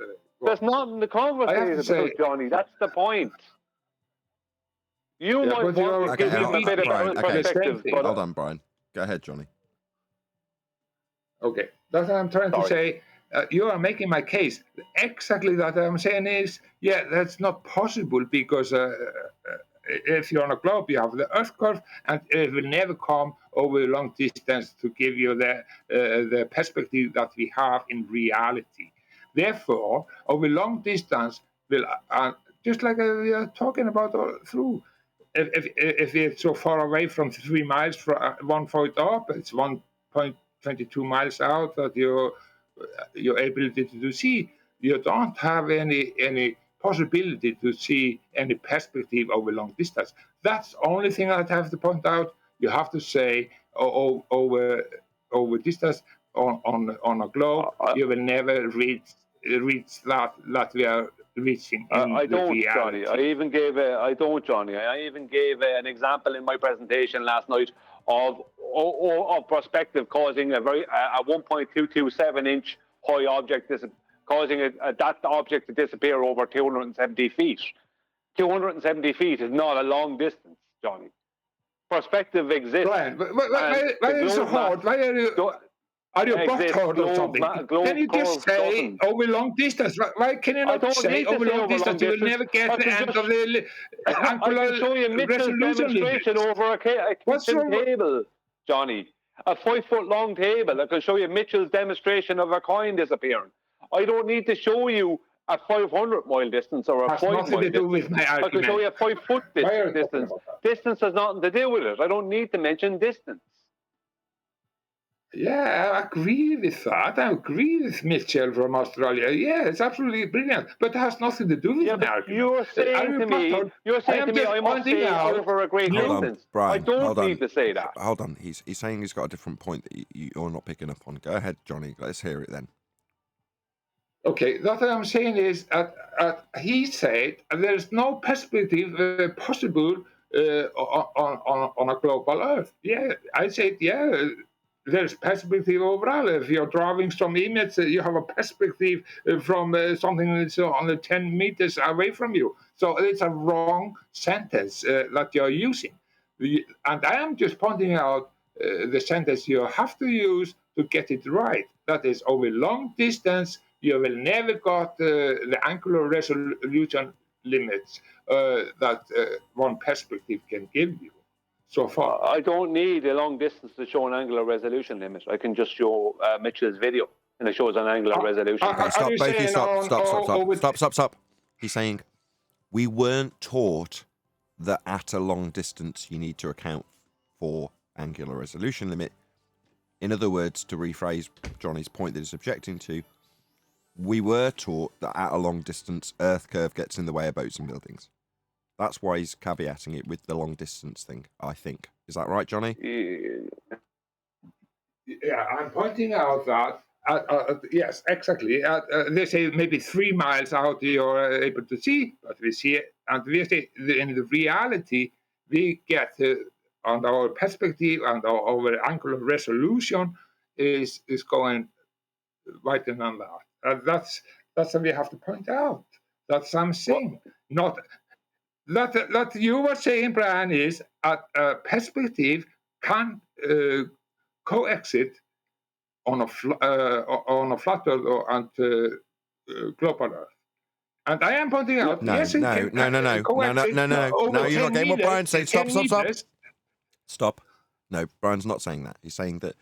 There's not in the conversation, Johnny. That's the point. You might want to give him a bit of perspective. But hold on, Brian. Go ahead, Johnny. Okay, that's what I'm trying to say. You are making my case. Exactly that I'm saying is, that's not possible because if you're on a globe, you have the Earth curve, and it will never come over a long distance to give you the perspective that we have in reality. Therefore, over long distance, will just like we are talking about all through, if it's so far away from 3 miles from 1 foot up, it's 1.22 miles out that your ability to see, you don't have any possibility to see any perspective over long distance. That's the only thing I have to point out. You have to say over distance on a globe, you will never reach that we are reaching. I don't, reality. Johnny. I even gave an example in my presentation last night of perspective causing a 1.227 inch high object, causing that object to disappear over 270 feet. 270 feet is not a long distance, Johnny. Perspective exists. Brian, why is it so hard? Why are you butt-hard or something? Can you just say over long distance? Why can you not say over long distance? You will never get the end of the angular I can show you Mitchell's demonstration over a kitchen table, Johnny. A 5-foot long table. I can show you Mitchell's demonstration of a coin disappearing. I don't need to show you a 500-mile distance or a 5-mile distance. I can show you a 5-foot distance. Distance has nothing to do with it. I don't need to mention distance. Yeah, I agree with that. I agree with Mitchell from Australia. Yeah, it's absolutely brilliant, but it has nothing to do with Yeah, my but argument. you're saying to me, I must say over a great Hold on, distance. I Brian. don't Hold on. need to say that. Hold on. He's saying he's got a different point that you're not picking up on. Go ahead, Johnny. Let's hear it then. Okay, what I'm saying is he said there's no perspective possible on a global Earth. Yeah, I said, yeah, there's perspective overall. If you're drawing some image, you have a perspective from something that's only 10 meters away from you. So it's a wrong sentence that you're using. And I am just pointing out the sentence you have to use to get it right. That is, over long distance, you will never got the angular resolution limits that one perspective can give you so far. I don't need a long distance to show an angular resolution limit. I can just show Mitchell's video, and it shows an angular resolution. Okay, stop, both of you, stop. He's saying we weren't taught that at a long distance you need to account for angular resolution limit. In other words, to rephrase Johnny's point that he's objecting to, we were taught that at a long distance, Earth curve gets in the way of boats and buildings. That's why he's caveating it with the long distance thing, I think. Is that right, Johnny? Yeah, I'm pointing out that, yes, exactly. They say maybe 3 miles out you're able to see, but we see it. And we say in the reality, we get on our perspective and our angular resolution is going wider than that. That's what we have to point out. That's something. Not that you were saying, Brian, is a perspective can coexist on a flat Earth and global Earth. And I am pointing out, no, yes, no, you're not getting what Brian's saying. Stop. No, Brian's not saying that. He's saying that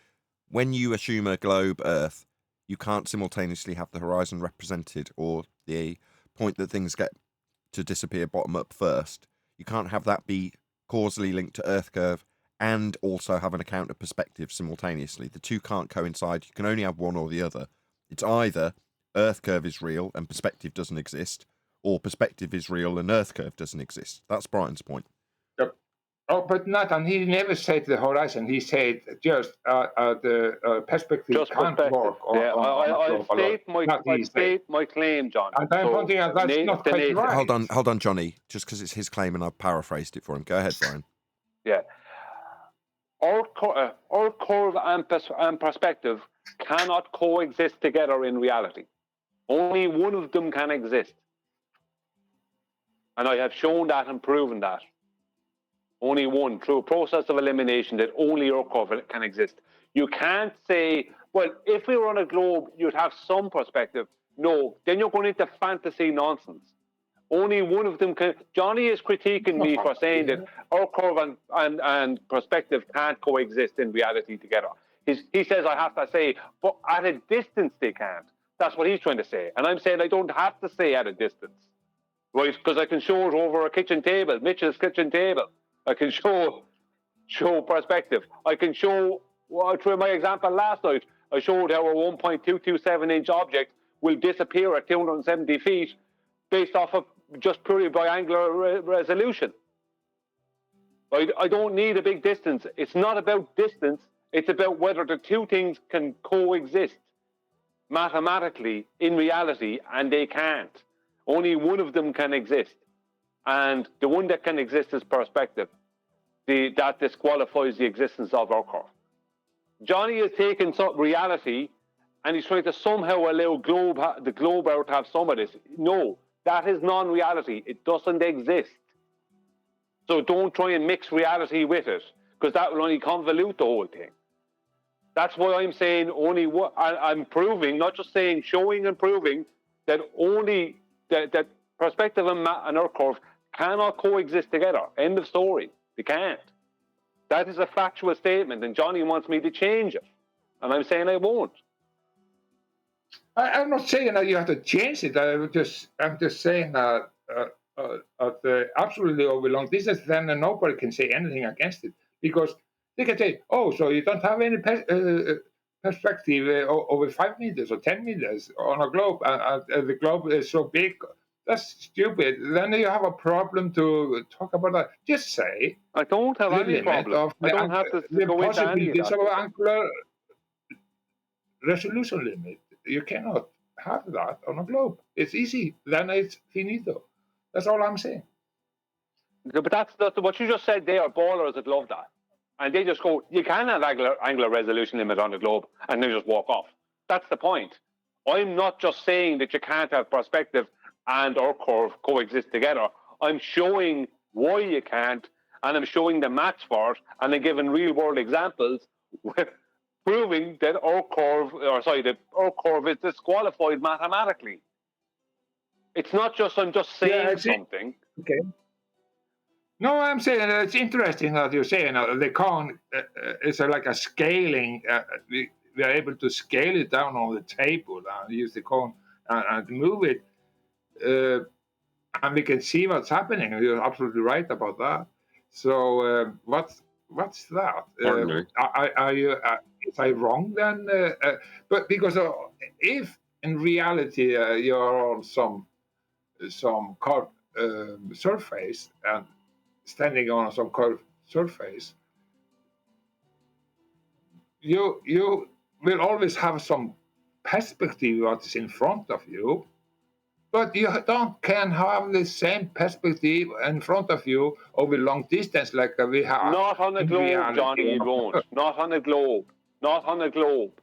when you assume a globe Earth, you can't simultaneously have the horizon represented or the point that things get to disappear bottom up first. You can't have that be causally linked to Earth curve and also have an account of perspective simultaneously. The two can't coincide. You can only have one or the other. It's either Earth curve is real and perspective doesn't exist, or perspective is real and Earth curve doesn't exist. That's Brian's point. Oh, but Nathan, he never said the horizon. He said just the perspective just can't work. I'll state my claim, John. And I'm pointing out that's not quite right. Hold on, Johnny. Just because it's his claim and I've paraphrased it for him. Go ahead, Brian. Yeah. Our curve and perspective cannot coexist together in reality. Only one of them can exist. And I have shown that and proven that. Only one, through a process of elimination, that only our curve can exist. You can't say, well, if we were on a globe, you'd have some perspective. No, then you're going into fantasy nonsense. Only one of them can. Johnny is critiquing me for saying that our curve and perspective can't coexist in reality together. He says I have to say, but at a distance they can't. That's what he's trying to say. And I'm saying I don't have to say at a distance, right? Because I can show it over a kitchen table, Mitchell's kitchen table. I can show perspective. I can show, through my example last night, I showed how a 1.227-inch object will disappear at 270 feet based off of just purely by angular resolution. I don't need a big distance. It's not about distance. It's about whether the two things can coexist mathematically in reality, and they can't. Only one of them can exist. And the one that can exist is perspective. That disqualifies the existence of our curve. Johnny is taking some reality and he's trying to somehow allow the globe Earth to have some of this. No, that is non-reality. It doesn't exist. So don't try and mix reality with it, because that will only convolute the whole thing. That's why I'm saying I'm proving, not just saying, showing and proving that only that perspective and our curve cannot coexist together. End of story. They can't. That is a factual statement, and Johnny wants me to change it, and I'm saying I won't. I'm not saying that you have to change it. I'm just saying that absolutely over long distance, then nobody can say anything against it, because they can say, "Oh, so you don't have any perspective over 5 meters or 10 meters on a globe, and the globe is so big. That's stupid. Then you have a problem to talk about that. Just say I don't have the any limit problem. of I don't have to the go into any of possibilities that. of angular resolution limit. You cannot have that on a globe. It's easy. Then it's finito. That's all I'm saying. But that's what you just said. They are ballers that love that, and they just go, "You can have angular resolution limit on the globe," and they just walk off. That's the point. I'm not just saying that you can't have perspective and or curve coexist together. I'm showing why you can't, and I'm showing the maths for it, and I'm giving real world examples with proving that our curve is disqualified mathematically. It's not just I'm just saying something. Okay. No, I'm saying it's interesting that you're saying the cone is like a scaling. We are able to scale it down on the table and use the cone and move it, and we can see what's happening. You're absolutely right about that. So what's that? Are you? Is I wrong then? But because if in reality you're on some curved surface and standing on some curved surface, you will always have some perspective what is in front of you, but you can have the same perspective in front of you over long distance like we have. Not on a globe, reality. Johnny, you won't. Not on a globe. Not on a globe.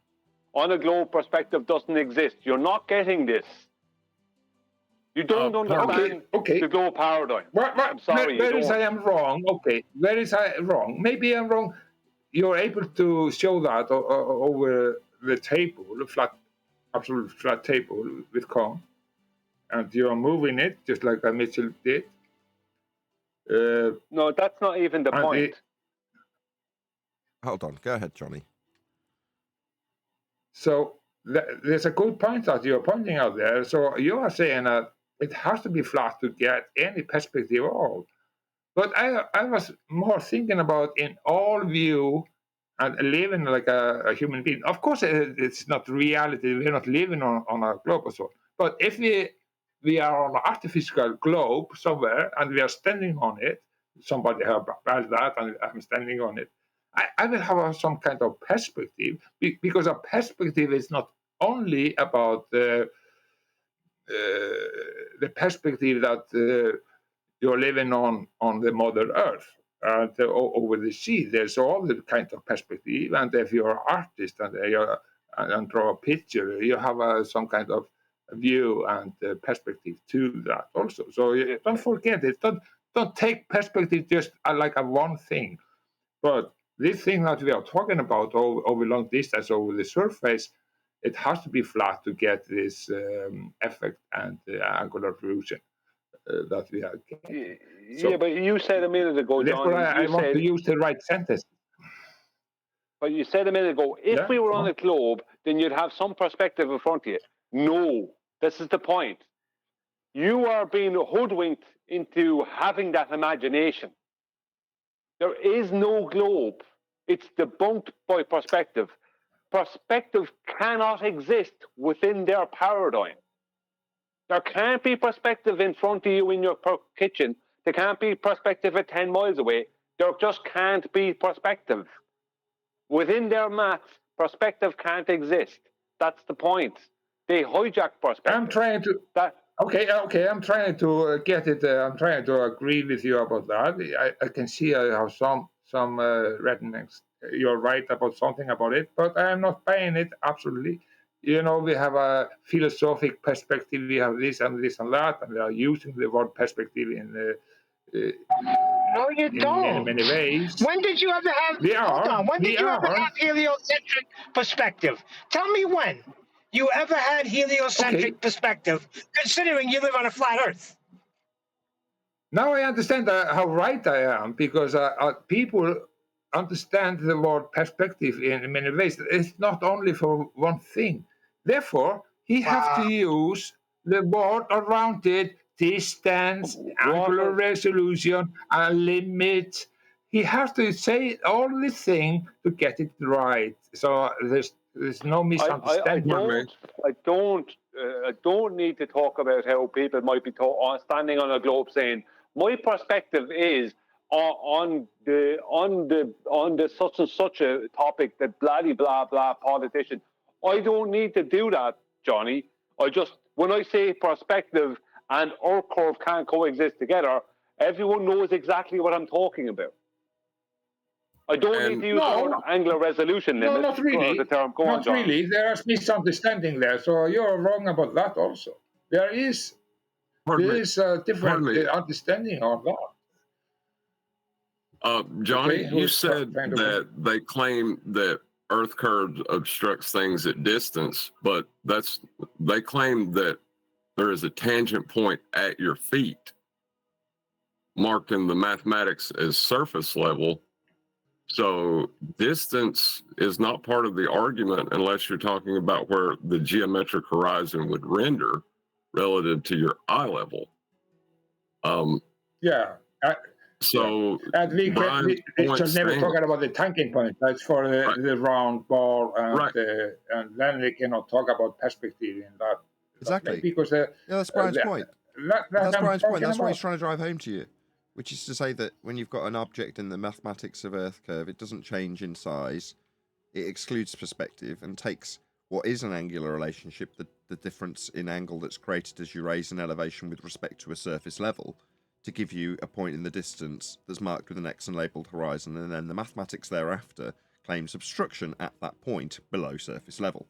On a globe, perspective doesn't exist. You're not getting this. You don't understand the globe paradigm. I'm sorry, where is I am wrong? Okay, where is I wrong? Maybe I'm wrong. You're able to show that over the table, absolute flat table with cone, and you're moving it just like Mitchell did. No, that's not even the point. Hold on, go ahead, Johnny. So there's a good point that you're pointing out there. So you are saying that it has to be flat to get any perspective at all. But I was more thinking about in all view and living like a human being. Of course, it's not reality. We're not living on a globe or so. But if we are on an artificial globe somewhere and we are standing on it, somebody has built that and I'm standing on it, I will have some kind of perspective, because a perspective is not only about the perspective that you're living on the Mother Earth and over the sea. There's all the kind of perspective, and if you're an artist and draw a picture, you have some kind of view and perspective to that also. So don't forget it. Don't take perspective just like a one thing, but this thing that we are talking about over long distance over the surface, it has to be flat to get this effect and angular revolution that we are getting. Yeah, but you said a minute ago, John. I want to use the right sentence. But you said a minute ago, if we were on a globe, then you'd have some perspective in front of you. No, this is the point. You are being hoodwinked into having that imagination. There is no globe. It's debunked by perspective. Perspective cannot exist within their paradigm. There can't be perspective in front of you in your kitchen. There can't be perspective at 10 miles away. There just can't be perspective. Within their maths, perspective can't exist. That's the point. They hijack perspective. I'm trying to... Okay, I'm trying to get it. I'm trying to agree with you about that. I can see I have some rednecks. You're right about something about it, but I'm not buying it, absolutely. You know, we have a philosophic perspective. We have this and this and that, and we are using the word perspective in no, you don't. Many ways. When did you ever have? When did you ever have heliocentric perspective? Tell me when you ever had heliocentric perspective, considering you live on a flat Earth. Now I understand how right I am, because people understand the word perspective in many ways. It's not only for one thing. Therefore, he has to use the word around it: distance, angular resolution, a limit. He has to say all the things to get it right. So There's no misunderstanding. I don't need to talk about how people might be standing on a globe saying my perspective is on the such and such a topic that blah blah politician. I don't need to do that, Johnny. When I say perspective and our curve can't coexist together, everyone knows exactly what I'm talking about. I don't need to use the word angular resolution limit. No, not really. The term. Go on, not John. really. There's misunderstanding there. So you're wrong about that also. There is a different understanding of that. Johnny, you said that they claim that Earth curve obstructs things at distance, but they claim that there is a tangent point at your feet marked in the mathematics as surface level. So distance is not part of the argument unless you're talking about where the geometric horizon would render relative to your eye level. And we should never talk about the tanking point. That's for the round ball, and then we cannot talk about perspective in that. Exactly. Because that's Brian's point. That's Brian's point. That's what he's trying to drive home to you, which is to say that when you've got an object in the mathematics of Earth curve, it doesn't change in size. It excludes perspective and takes what is an angular relationship, the difference in angle that's created as you raise an elevation with respect to a surface level, to give you a point in the distance that's marked with an X and labelled horizon, and then the mathematics thereafter claims obstruction at that point below surface level,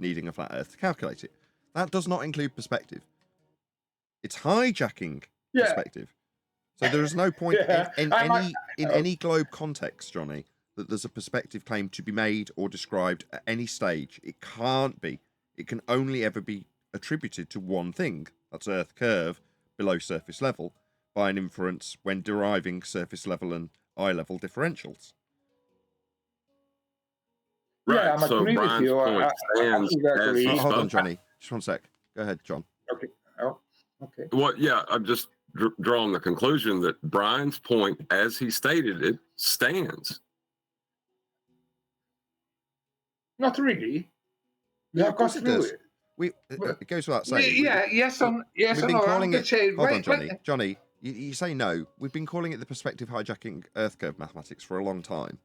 needing a flat Earth to calculate it. That does not include perspective. It's hijacking perspective. So there is no point in any globe context, Johnny, that there's a perspective claim to be made or described at any stage. It can't be. It can only ever be attributed to one thing. That's Earth curve below surface level by an inference when deriving surface level and eye level differentials. Yeah, I'm agreeing with you. I agree. Hold on, Johnny. Just one sec. Go ahead, John. Okay. Oh, okay. Well, yeah, I'm just drawing the conclusion that Brian's point, as he stated it, stands. Not really. Yeah, of course it does. It goes without saying. Yes or no. Calling it. Hold on, Johnny. Johnny, you say no. We've been calling it the perspective hijacking Earth curve mathematics for a long time.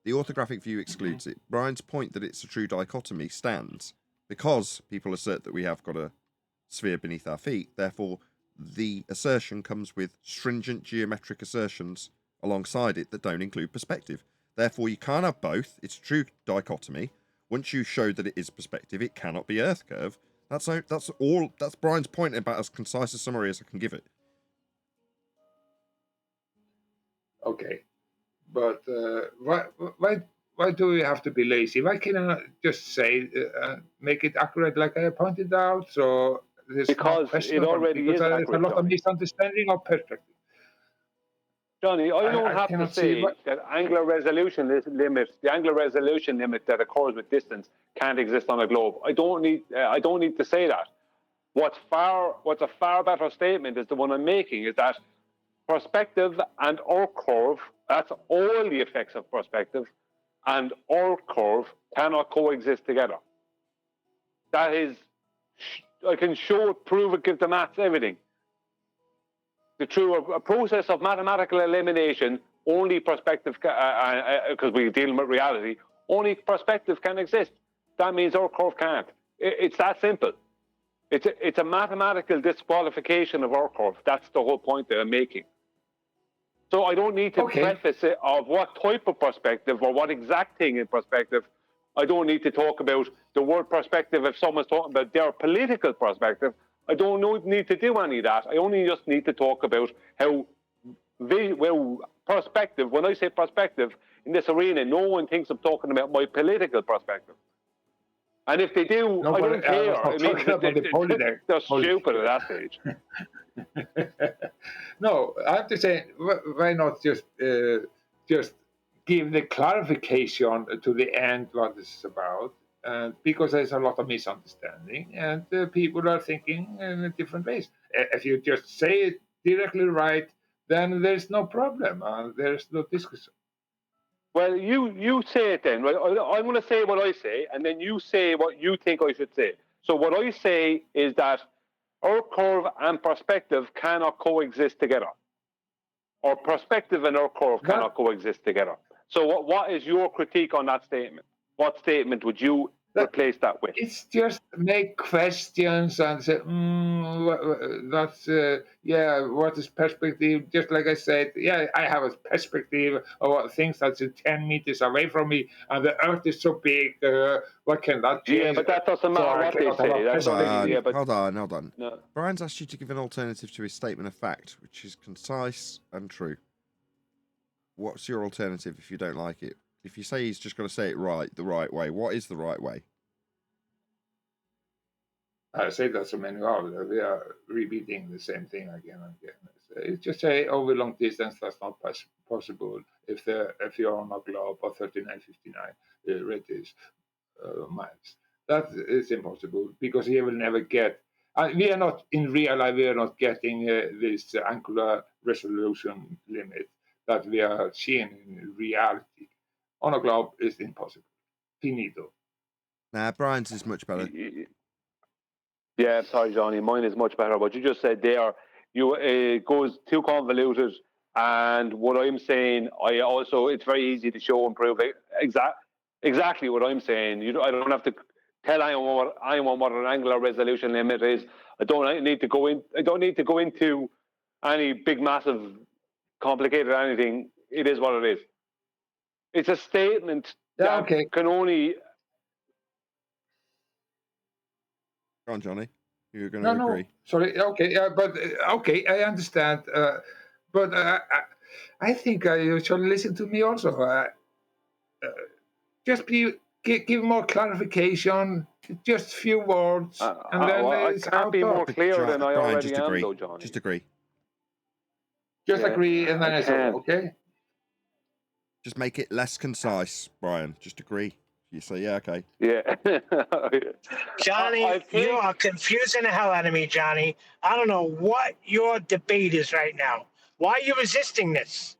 The orthographic view excludes it. Brian's point that it's a true dichotomy stands because people assert that we have got a sphere beneath our feet. Therefore, the assertion comes with stringent geometric assertions alongside it that don't include perspective. Therefore, you can't have both. It's a true dichotomy. Once you show that it is perspective, it cannot be Earth curve. That's all. That's Brian's point about as concise a summary as I can give it. Okay, but why do we have to be lazy? Why can't I just say make it accurate like I pointed out? So there's because it already is accurate. There's a lot of misunderstanding of perspective. Johnny, I don't have to say that angular resolution limit, the angular resolution limit that occurs with distance, can't exist on a globe. I don't need to say that. What's a far better statement is the one I'm making, is that perspective and our curve, that's all the effects of perspective, and our curve cannot coexist together. That is, I can show it, prove it, give the maths, everything. Through a process of mathematical elimination, only perspective, because we're dealing with reality, only perspective can exist. That means our curve can't. It's that simple. It's a mathematical disqualification of our curve. That's the whole point that I'm making. So I don't need to preface it of what type of perspective or what exact thing in perspective. I don't need to talk about the word perspective if someone's talking about their political perspective. I don't need to do any of that. I only just need to talk about how perspective, when I say perspective in this arena, no one thinks I'm talking about my political perspective. And if they do, I don't care. I mean, they're stupid at that stage. No, I have to say, why not just give the clarification to the end what this is about? Because there's a lot of misunderstanding, and people are thinking in different ways. If you just say it directly right, then there's no problem. There's no discussion. Well, you say it then. Right? I'm going to say what I say, and then you say what you think I should say. So what I say is that our curve and perspective cannot coexist together. Or perspective and our curve cannot coexist together. So what is your critique on that statement? What statement would you replace that with? It's just make questions and say, that's, what is perspective? Just like I said, I have a perspective of things that's 10 meters away from me, and the earth is so big, what can that change? Yeah, but that doesn't matter what they say. That's hold on. No. Brian's asked you to give an alternative to his statement of fact, which is concise and true. What's your alternative if you don't like it? If you say he's just got to say it the right way, what is the right way? I say that so many hours. We are repeating the same thing again and again. It's just say over long distance that's not possible if you're on a globe of 3959 radius miles. That is impossible because you will never get. We are not in real life. We are not getting this angular resolution limit that we are seeing in reality. On a globe, it's impossible. Finito. Nah, Brian's is much better. Yeah, sorry, Johnny. Mine is much better. What you just said there, it goes too convoluted. And what I'm saying, it's very easy to show and prove it. Exactly what I'm saying. I don't have to tell anyone what an angular resolution limit is. I don't need to go into any big, massive, complicated anything. It is what it is. It's a statement that can only. Go on, Johnny. You're going to agree. No, sorry. Okay, I understand. But I think you should listen to me also. Just give more clarification, just few words, and then I can't be more clear than I already am, though, Johnny. Just agree. Just agree, and then I say, okay? Just make it less concise, Brian. Just agree. You say, yeah, okay. Yeah. Johnny, you are confusing the hell out of me, Johnny. I don't know what your debate is right now. Why are you resisting this?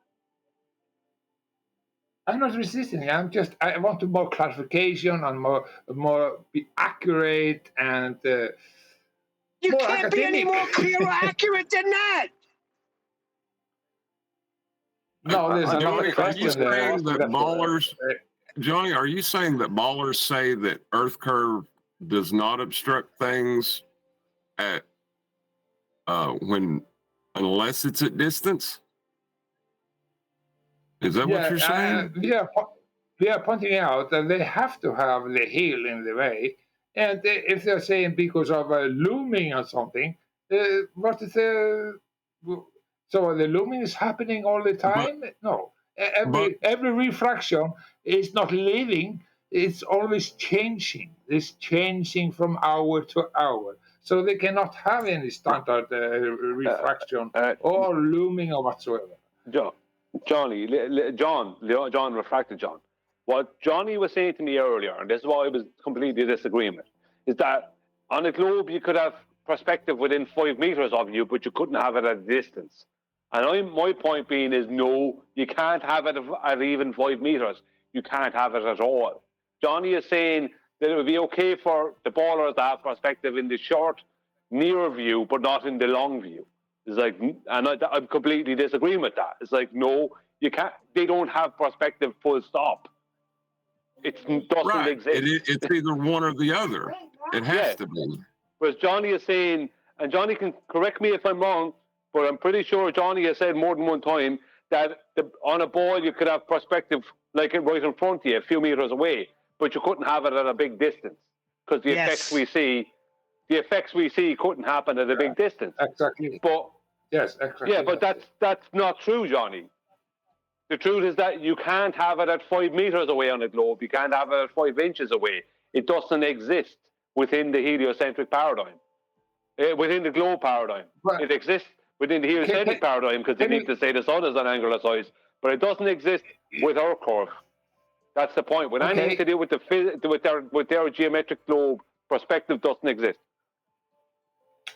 I'm not resisting. I want more clarification and more be accurate and. You can't be any more clear or accurate than that. No, there's Johnny, another question. Johnny, are you saying that ballers say that Earth curve does not obstruct things at unless it's at distance? Is that what you're saying? We are pointing out that they have to have the heel in the way, and if they're saying because of looming or something, what is the? So the looming is happening all the time? No. Every refraction is not living. It's always changing. It's changing from hour to hour. So they cannot have any standard refraction or looming or whatsoever. John refracted John. What Johnny was saying to me earlier, and this is why I was completely disagreement, is that on a globe you could have perspective within 5 meters of you, but you couldn't have it at a distance. And my point being is no, you can't have it at even 5 meters. You can't have it at all. Johnny is saying that it would be okay for the ballers to have perspective in the short, near view, but not in the long view. It's like, and I'm completely disagreeing with that. It's like, no, you can't. They don't have perspective. Full stop. It doesn't exist. It's either one or the other. It has to be. Whereas Johnny is saying, and Johnny can correct me if I'm wrong, but I'm pretty sure Johnny has said more than one time that on a ball you could have perspective like right in front of you, a few meters away, but you couldn't have it at a big distance because the effects we see couldn't happen at a big distance. Exactly. But exactly. Yeah, but that's not true, Johnny. The truth is that you can't have it at 5 meters away on a globe. You can't have it at 5 inches away. It doesn't exist within the heliocentric paradigm. Within the globe paradigm, it exists within the heliocentric paradigm because they need to say the sun is an angular size, but it doesn't exist with our curve. That's the point. With anything to do with with their geometric globe, perspective doesn't exist.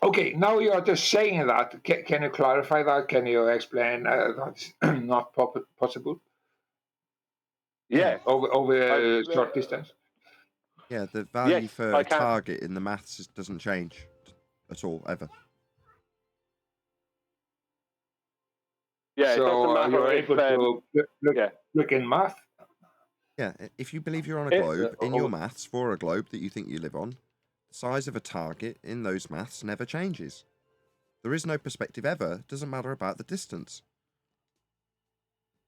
Okay, now you are just saying that. Can you clarify that? Can you explain that's not possible? Yeah. Over short distance. Yeah, the value Yes, for I a can. target in the maths doesn't change at all, ever. Yeah, it doesn't So matter you're if, able to yeah. look in math. Yeah, if you believe you're on a It- globe, in your maths, for a globe that you think you live on, the size of a target in those maths never changes. There is no perspective ever. Doesn't matter about the distance.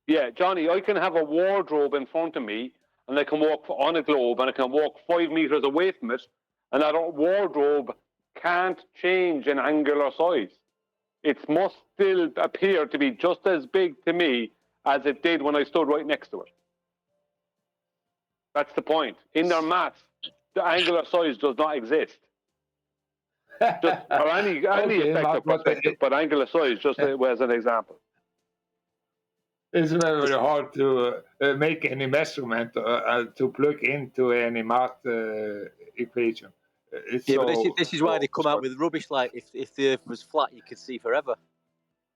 Yeah, Johnny, I can have a wardrobe in front of me, and I can walk on a globe, and I can walk 5 meters away from it, and that wardrobe can't change in angular size. It must still appear to be just as big to me as it did when I stood right next to it. That's the point. In their maths, the angular size does not exist. Or any effect of perspective, but angular size, just as an example. It's very, very hard to make any measurement to plug into any math equation. Yeah, but this is why they come out with rubbish like if the Earth was flat, you could see forever.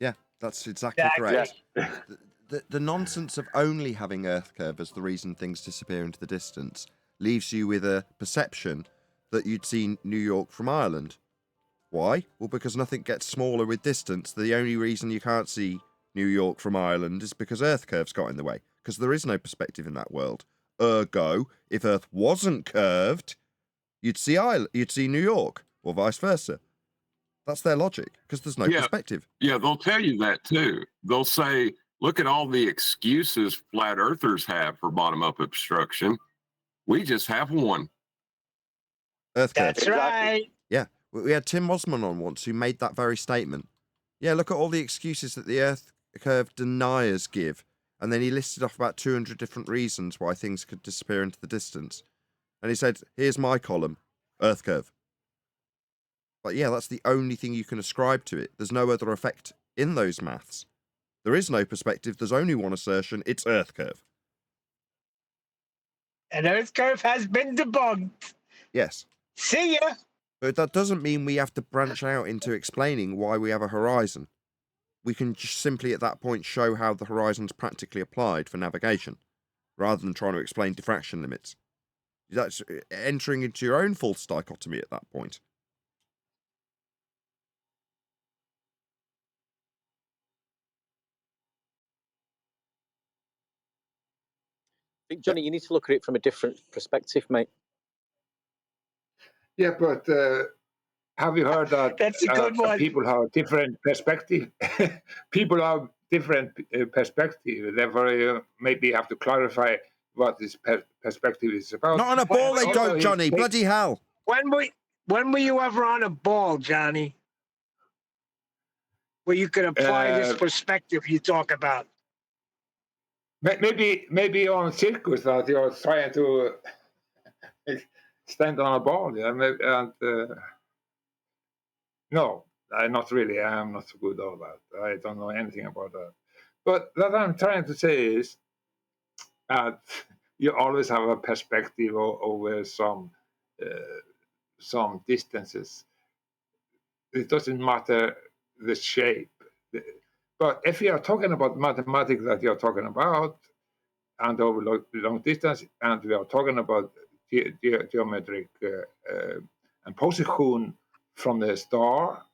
Yeah, that's exactly correct. The nonsense of only having Earth curve as the reason things disappear into the distance leaves you with a perception that you'd seen New York from Ireland. Why? Well, because nothing gets smaller with distance. The only reason you can't see New York from Ireland is because Earth curve's got in the way, because there is no perspective in that world. Ergo, if Earth wasn't curved, you'd see New York, or vice versa. That's their logic, because there's no perspective. Yeah, they'll tell you that too. They'll say, look at all the excuses flat earthers have for bottom-up obstruction. We just have one. Earth curve. That's right. Yeah, we had Tim Osman on once who made that very statement. Yeah, look at all the excuses that the Earth curve deniers give. And then he listed off about 200 different reasons why things could disappear into the distance. And he said, here's my column, Earth curve. But yeah, that's the only thing you can ascribe to it. There's no other effect in those maths. There is no perspective. There's only one assertion. It's Earth curve. And Earth curve has been debunked. Yes. See ya. But that doesn't mean we have to branch out into explaining why we have a horizon. We can just simply at that point show how the horizon's practically applied for navigation, rather than trying to explain diffraction limits. That's entering into your own false dichotomy at that point. I think, Johnny, you need to look at it from a different perspective, mate. Yeah, but have you heard that That's a good one. people have different perspective? People have different perspective. Therefore, maybe you have to clarify what this perspective is about. Not on a ball, they don't, Johnny. Bloody hell. When were you ever on a ball, Johnny? Where you could apply this perspective you talk about? Maybe on circus that you're trying to stand on a ball. Yeah, no, not really. I'm not so good at that. I don't know anything about that. But what I'm trying to say is that you always have a perspective over some distances. It doesn't matter the shape. But if you are talking about mathematics that you're talking about, and over long distance, and we are talking about geometric and position from the star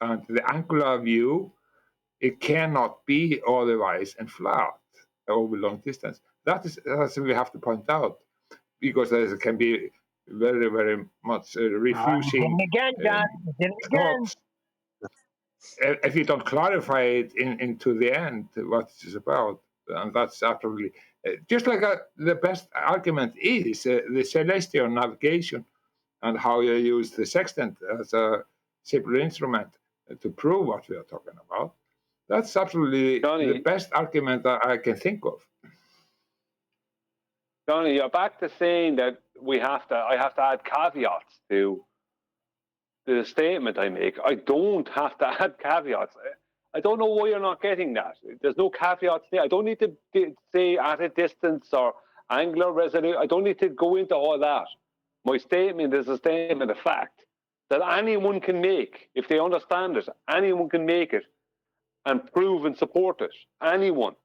and the angular view, it cannot be otherwise and flat over long distance. That's what we have to point out, because there can be very, very much refusing thoughts. If you don't clarify it into the end, what it's about, and that's absolutely just like the best argument is the celestial navigation and how you use the sextant as a simple instrument to prove what we are talking about. That's absolutely the best argument that I can think of. Johnny, you're back to saying that I have to add caveats to the statement I make. I don't have to add caveats. I don't know why you're not getting that. There's no caveats there. I don't need to say at a distance or angular resolution. I don't need to go into all that. My statement is a statement of fact that anyone can make. If they understand it, anyone can make it and prove and support it. Anyone.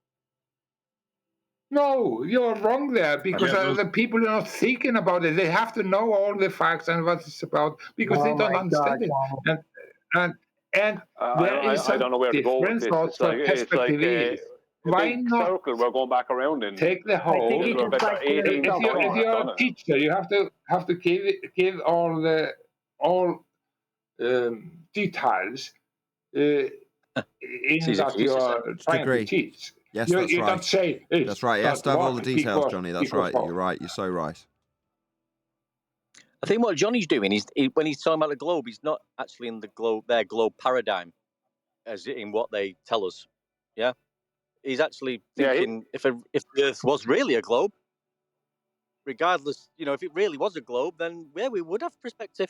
No, you're wrong there because the people are not thinking about it. They have to know all the facts and what it's about because they don't understand it. And there is I don't know where to go with difference this. also perspective is. Why not circle we're going back around in? take the whole? If you're a teacher, you have to give all details in that you are trying to teach. Yes, you that's right. Don't say that's right. He has to have all the details, Johnny. That's right. You're right. You're so right. I think what Johnny's doing is when he's talking about the globe, he's not actually in their globe paradigm, as in what they tell us. Yeah, he's actually thinking if the Earth was really a globe, regardless, if it really was a globe, then we would have perspective.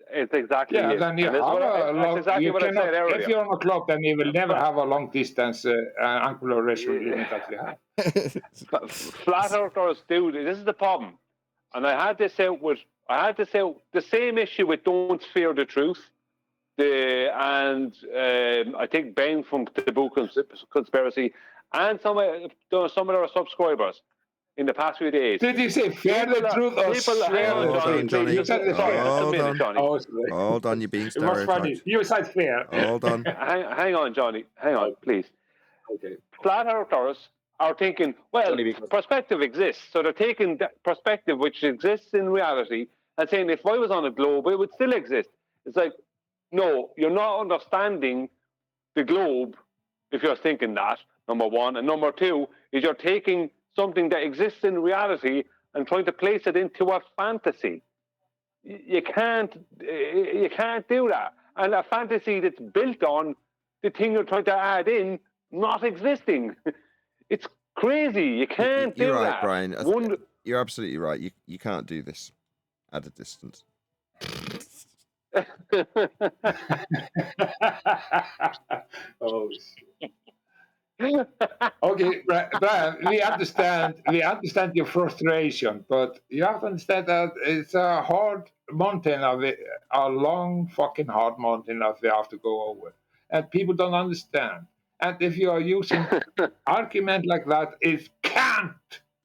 It's exactly it. Then you have exactly what I said earlier. If you're on a globe, then you will never have a long distance angular resolution that you have. Flat earthers do. This is the problem, and I had to say the same issue with Don't Fear the Truth, and I think Ben from Debunking Conspiracy, and some of our subscribers. In the past few days. Did you say fear the truth or Johnny? You said the Johnny. Hold on, you're being stereotyped. It was funny. You said fear. Hold on. Hang on, Johnny. Hang on, please. Okay. Flat earthers are thinking, well, perspective exists. So they're taking that perspective which exists in reality and saying, if I was on a globe, it would still exist. It's like, no, you're not understanding the globe if you're thinking that, number one. And number two is you're taking something that exists in reality and trying to place it into a fantasy. You can't do that. And a fantasy that's built on the thing you're trying to add in not existing. It's crazy. You can't do that. You're right, Brian. You're absolutely right. You can't do this at a distance. Oh, shit. Okay, Brian, we understand your frustration, but you have to understand that it's a hard mountain a long fucking hard mountain that we have to go over, and people don't understand. And if you are using argument like that, it can't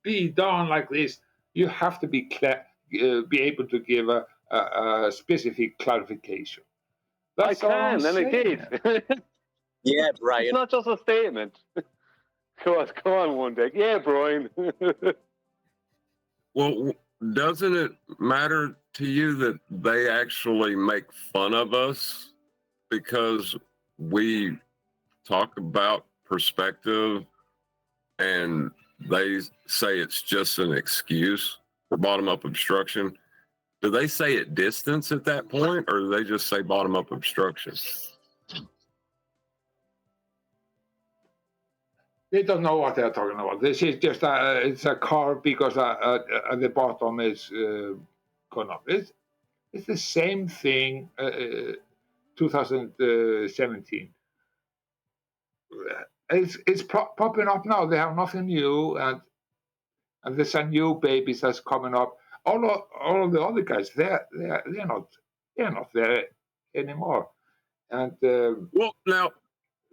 be done like this. You have to be able to give a specific clarification. That's I can, and I did. Yeah, Brian. It's not just a statement. Come on, one day. Yeah, Brian. Well, doesn't it matter to you that they actually make fun of us because we talk about perspective and they say it's just an excuse for bottom-up obstruction? Do they say it distance at that point, or do they just say bottom-up obstruction? They don't know what they're talking about. This is just it's a curve because at the bottom is gone up. It's the same thing. 2017. It's popping up now. They have nothing new, and there's some new babies that's coming up. All of the other guys, they're not there anymore. And well, now.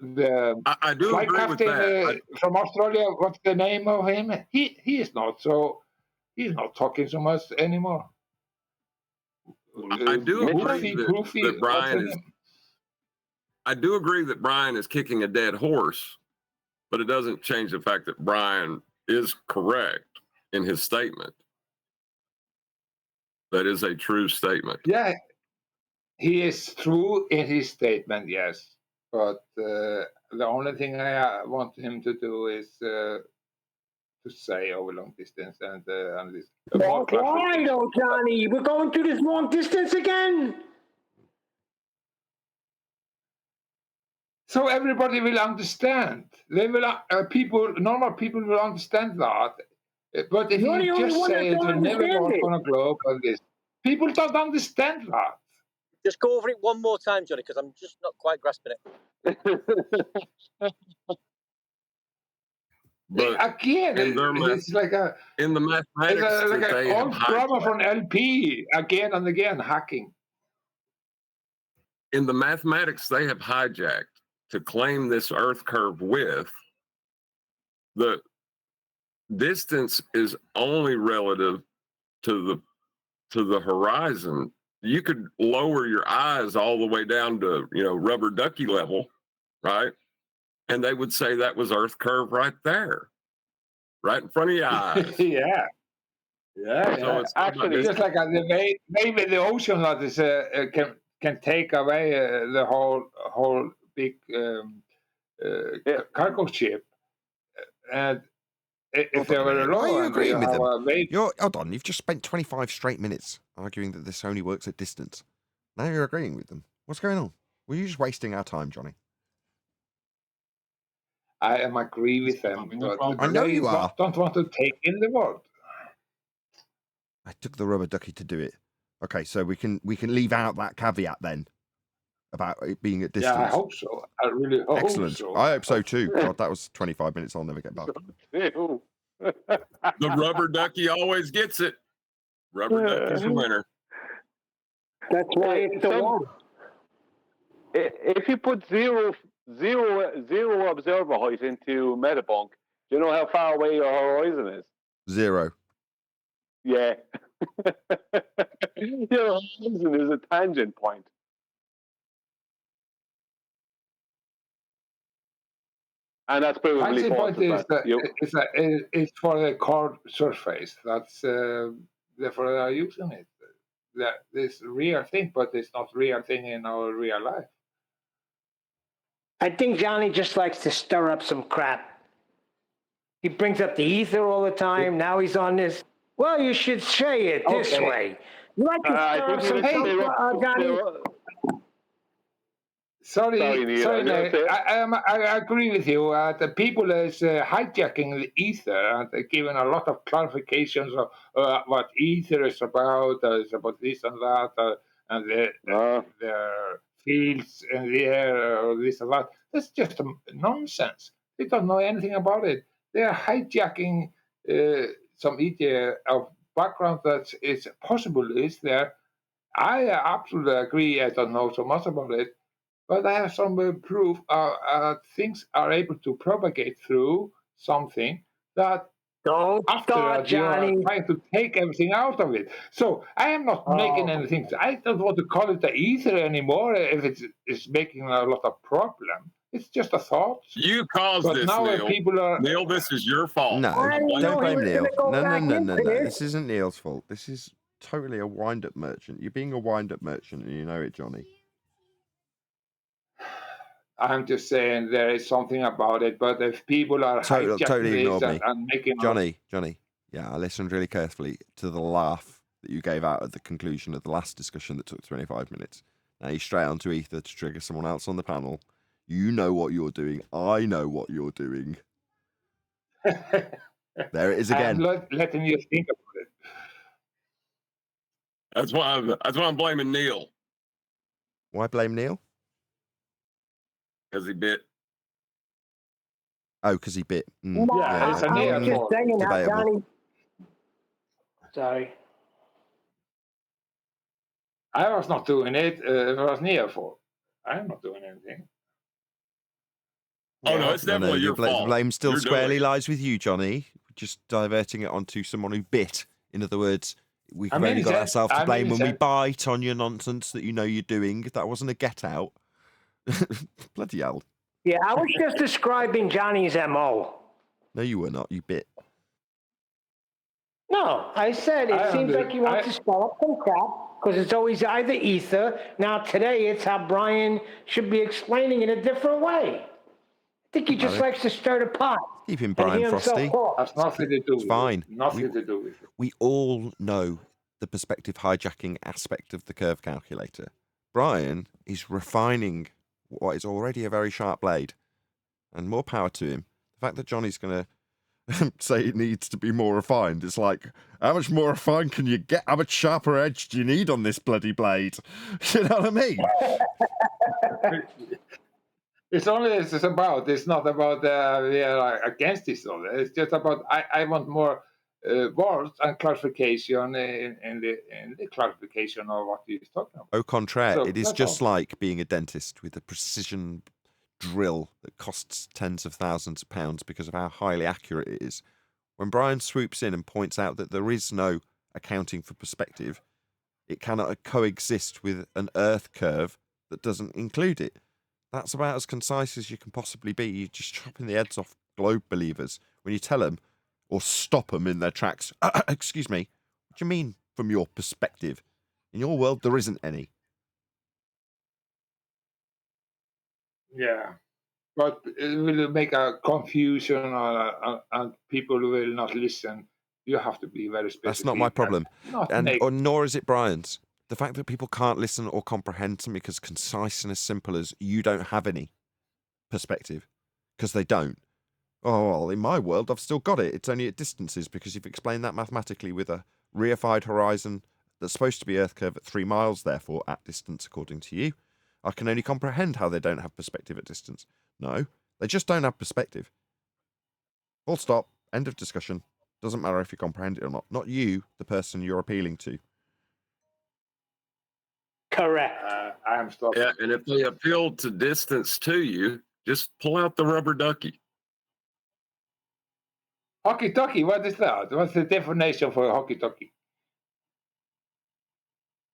I do flight agree captain, with that. From Australia, what's the name of him? He is not talking so much anymore. I do agree that Brian is. I do agree that Brian is kicking a dead horse, but it doesn't change the fact that Brian is correct in his statement. That is a true statement. Yeah, he is true in his statement. Yes. But the only thing I want him to do is to say over long distance and this. Why though, Johnny? We're going through this long distance again. So everybody will understand. They will. Normal people will understand that. But if you just say it will never work on a globe and this, people don't understand that. Just go over it one more time, Johnny, because I'm just not quite grasping it. But again, it's like in the mathematics, it's like an old drama from LP again and again hacking. In the mathematics they have hijacked to claim this Earth curve width the distance is only relative to the horizon. You could lower your eyes all the way down to, rubber ducky level, right? And they would say that was Earth curve right there, right in front of your eyes. Yeah. So it's Actually, just like maybe the ocean lot is can take away the whole big cargo ship, and if they were Why are you alone, agreeing with them? wave. Hold on, you've just spent 25 straight minutes arguing that this only works at distance. Now you're agreeing with them. What's going on? Were you just wasting our time, Johnny? I am agree with them. But I know you are. Don't want to take in the world. I took the rubber ducky to do it. Okay, so we can leave out that caveat then about it being at distance. Yeah, I hope so. I really hope Excellent. so. I hope so too. God, that was 25 minutes I'll never get back. The rubber ducky always gets it. Rubber ducky's the winner. That's why it's the one. If you put zero observer height into Metabunk, do you know how far away your horizon is? 0. Yeah. Your horizon is a tangent point. And that's probably The false. point is that it's for the core surface. That's therefore they are using it. This real thing, but it's not real thing in our real life. I think Johnny just likes to stir up some crap. He brings up the ether all the time. Now he's on this. Well, you should say it this way. You like to stir up some crap, Johnny? Sorry, I agree with you. The people is hijacking the ether and they're giving a lot of clarifications of what ether is about. It's about this and that, and the fields in the air, or this and that. That's just nonsense. They don't know anything about it. They are hijacking some idea of background that is possible is there. I absolutely agree. I don't know so much about it. But I have some proof things are able to propagate through something that after that you are trying to take everything out of it. So I am not making anything. I don't want to call it the ether anymore if it's making a lot of problem. It's just a thought. You caused this, now Neil. People are... Neil, this is your fault. No, don't blame Neil. No. This isn't Neil's fault. This is totally a wind-up merchant. You're being a wind-up merchant and you know it, Johnny. I'm just saying there is something about it, but if people are totally ignored me. And making Johnny, yeah, I listened really carefully to the laugh that you gave out at the conclusion of the last discussion that took 25 minutes. Now you're straight onto ether to trigger someone else on the panel. You know what you're doing. I know what you're doing. There it is again. I'm letting you think about it. That's why I'm blaming Neil. Why blame Neil? Because he bit. Oh, because he bit. Yeah, it's I was just saying that, Johnny. Sorry. I was not doing it. It was Neil's fault. I'm not doing anything. Oh, no, it's definitely your fault. Blame still squarely lies with you, Johnny. Just diverting it onto someone who bit. In other words, we've only got ourselves to blame when we bite on your nonsense that you know you're doing. That wasn't a get out. Bloody hell. Yeah, I was just describing Johnny's MO. No, you were not. You bit. No, I said it seems like you want to stir up some crap because it's always either ether. Now, today it's how Brian should be explaining it a different way. I think he just likes to stir the pot. Keep him Brian Frosty. That's nothing to do with it. Fine. Nothing to do with it. We all know the perspective hijacking aspect of the curve calculator. Brian is refining what is already a very sharp blade, and more power to him. The fact that Johnny's going to say it needs to be more refined, it's like, how much more refined can you get? How much sharper edge do you need on this bloody blade? You know what I mean? It's about. It's not about we are against this other. It's just about I want more words and clarification in the clarification of what he's talking about. Au contraire, it is just like being a dentist with a precision drill that costs tens of thousands of pounds because of how highly accurate it is. When Brian swoops in and points out that there is no accounting for perspective, it cannot coexist with an Earth curve that doesn't include it. That's about as concise as you can possibly be. You're just chopping the heads off globe believers when you tell them or stop them in their tracks. Excuse me, what do you mean from your perspective? In your world, there isn't any. Yeah, but it will make a confusion and people will not listen. You have to be very specific. That's not my problem. Or nor is it Brian's. The fact that people can't listen or comprehend something as concise and as simple as you don't have any perspective, because they don't. Oh, well, in my world, I've still got it. It's only at distances because you've explained that mathematically with a reified horizon that's supposed to be Earth curve at 3 miles, therefore at distance, according to you. I can only comprehend how they don't have perspective at distance. No, they just don't have perspective. Full stop. End of discussion. Doesn't matter if you comprehend it or not. Not you, the person you're appealing to. Correct. I am stopping. Yeah, and if they appeal to distance to you, just pull out the rubber ducky. Hockey talkie, what is that? What's the definition for hockey talkie?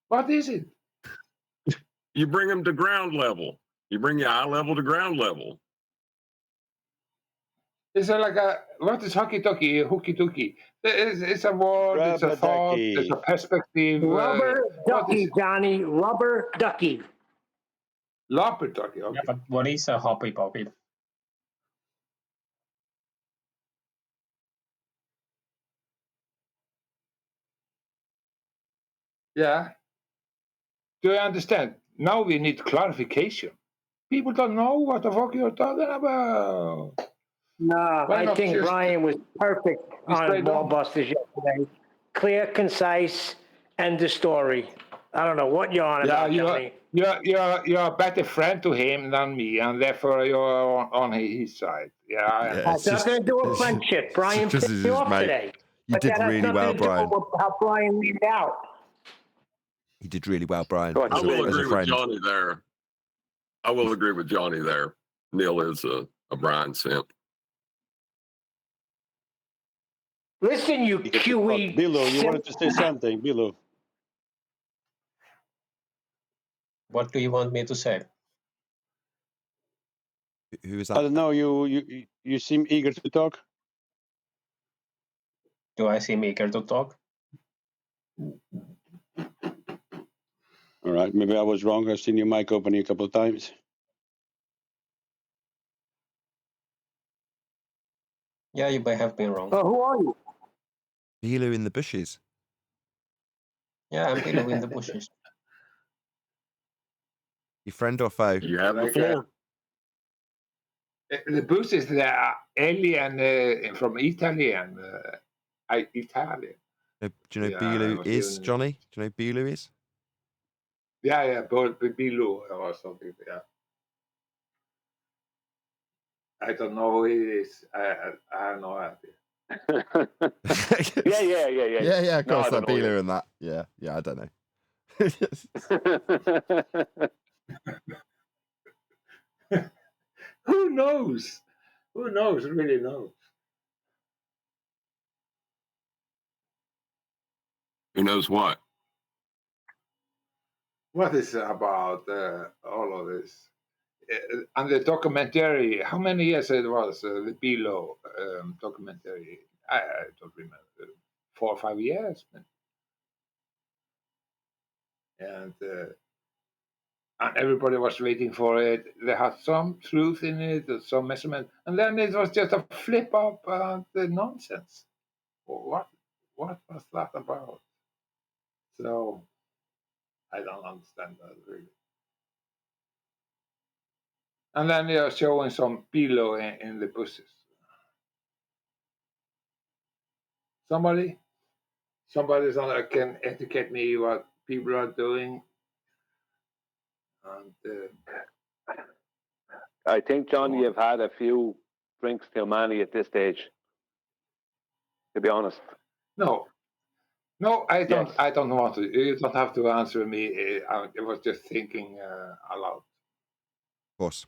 What is it? You bring them to ground level. You bring your eye level to ground level. Is it like what is hockey talkie? Hooky tookie. It's a word, it's a thought, it's a perspective. Rubber ducky, Johnny. Rubber ducky. Rubber ducky, okay. Yeah, but what is a hoppy poppy? Yeah. Do you understand? Now we need clarification. People don't know what the fuck you're talking about. No, I think Brian was perfect on Ballbusters yesterday. Clear, concise, end of story. I don't know what you're on about, Johnny. You're a better friend to him than me, and therefore you're on his side. Yeah, Has nothing to do with friendship. Brian pissed me off today. You did really well, Brian. How Brian leaned out. You did really well, Brian. I will agree with Johnny there. I will agree with Johnny there. Neil is a Brian simp. Listen, you QE. Bilo, you wanted to say something, Bilo. What do you want me to say? Who is that? I don't know. You seem eager to talk. Do I seem eager to talk? All right. Maybe I was wrong. I've seen your mic opening a couple of times. Yeah, you may have been wrong. Oh, who are you? Bilo in the bushes. Yeah, I'm Bilo in the bushes. Your friend or foe? You have the floor. The bushes, they are alien from Italian. Italian. Do you know Bilo is, Johnny? Do you know Bilo is? Yeah, Bilo or something. Yeah. I don't know who it is. I have no idea. Yeah. Yeah, of course, that Bilo and that. Yeah, I don't know. Who knows? Who knows? Really knows? Who knows what? What is about all of this? And the documentary, how many years it was, the Bilo documentary? I don't remember. 4 or 5 years. And everybody was waiting for it. They had some truth in it, some measurement. And then it was just a flip up and the nonsense. What was that about? So, I don't understand that really. And then they are showing some Bilo in the bushes. Somebody can educate me what people are doing. And I think, John, you've had a few drinks too many at this stage, to be honest. No, I don't. Yes. I don't want to. You don't have to answer me. I was just thinking aloud. Of course.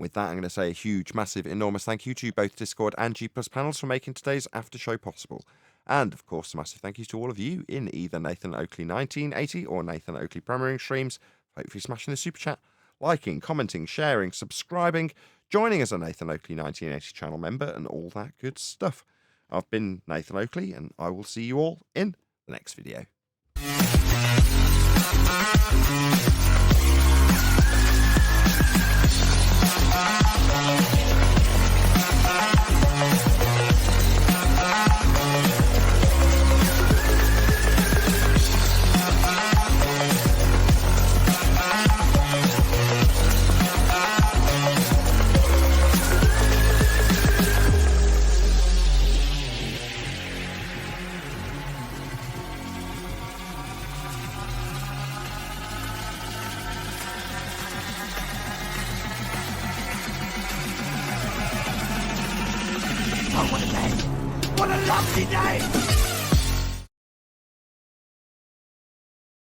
with that, I'm going to say a huge, massive, enormous thank you to both Discord and G+ panels for making today's after show possible. And, of course, a massive thank you to all of you in either Nathan Oakley 1980 or Nathan Oakley Premiering streams, hopefully smashing the super chat, liking, commenting, sharing, subscribing, joining as a Nathan Oakley 1980 channel member, and all that good stuff. I've been Nathan Oakley, and I will see you all in the next video. What a lovely day!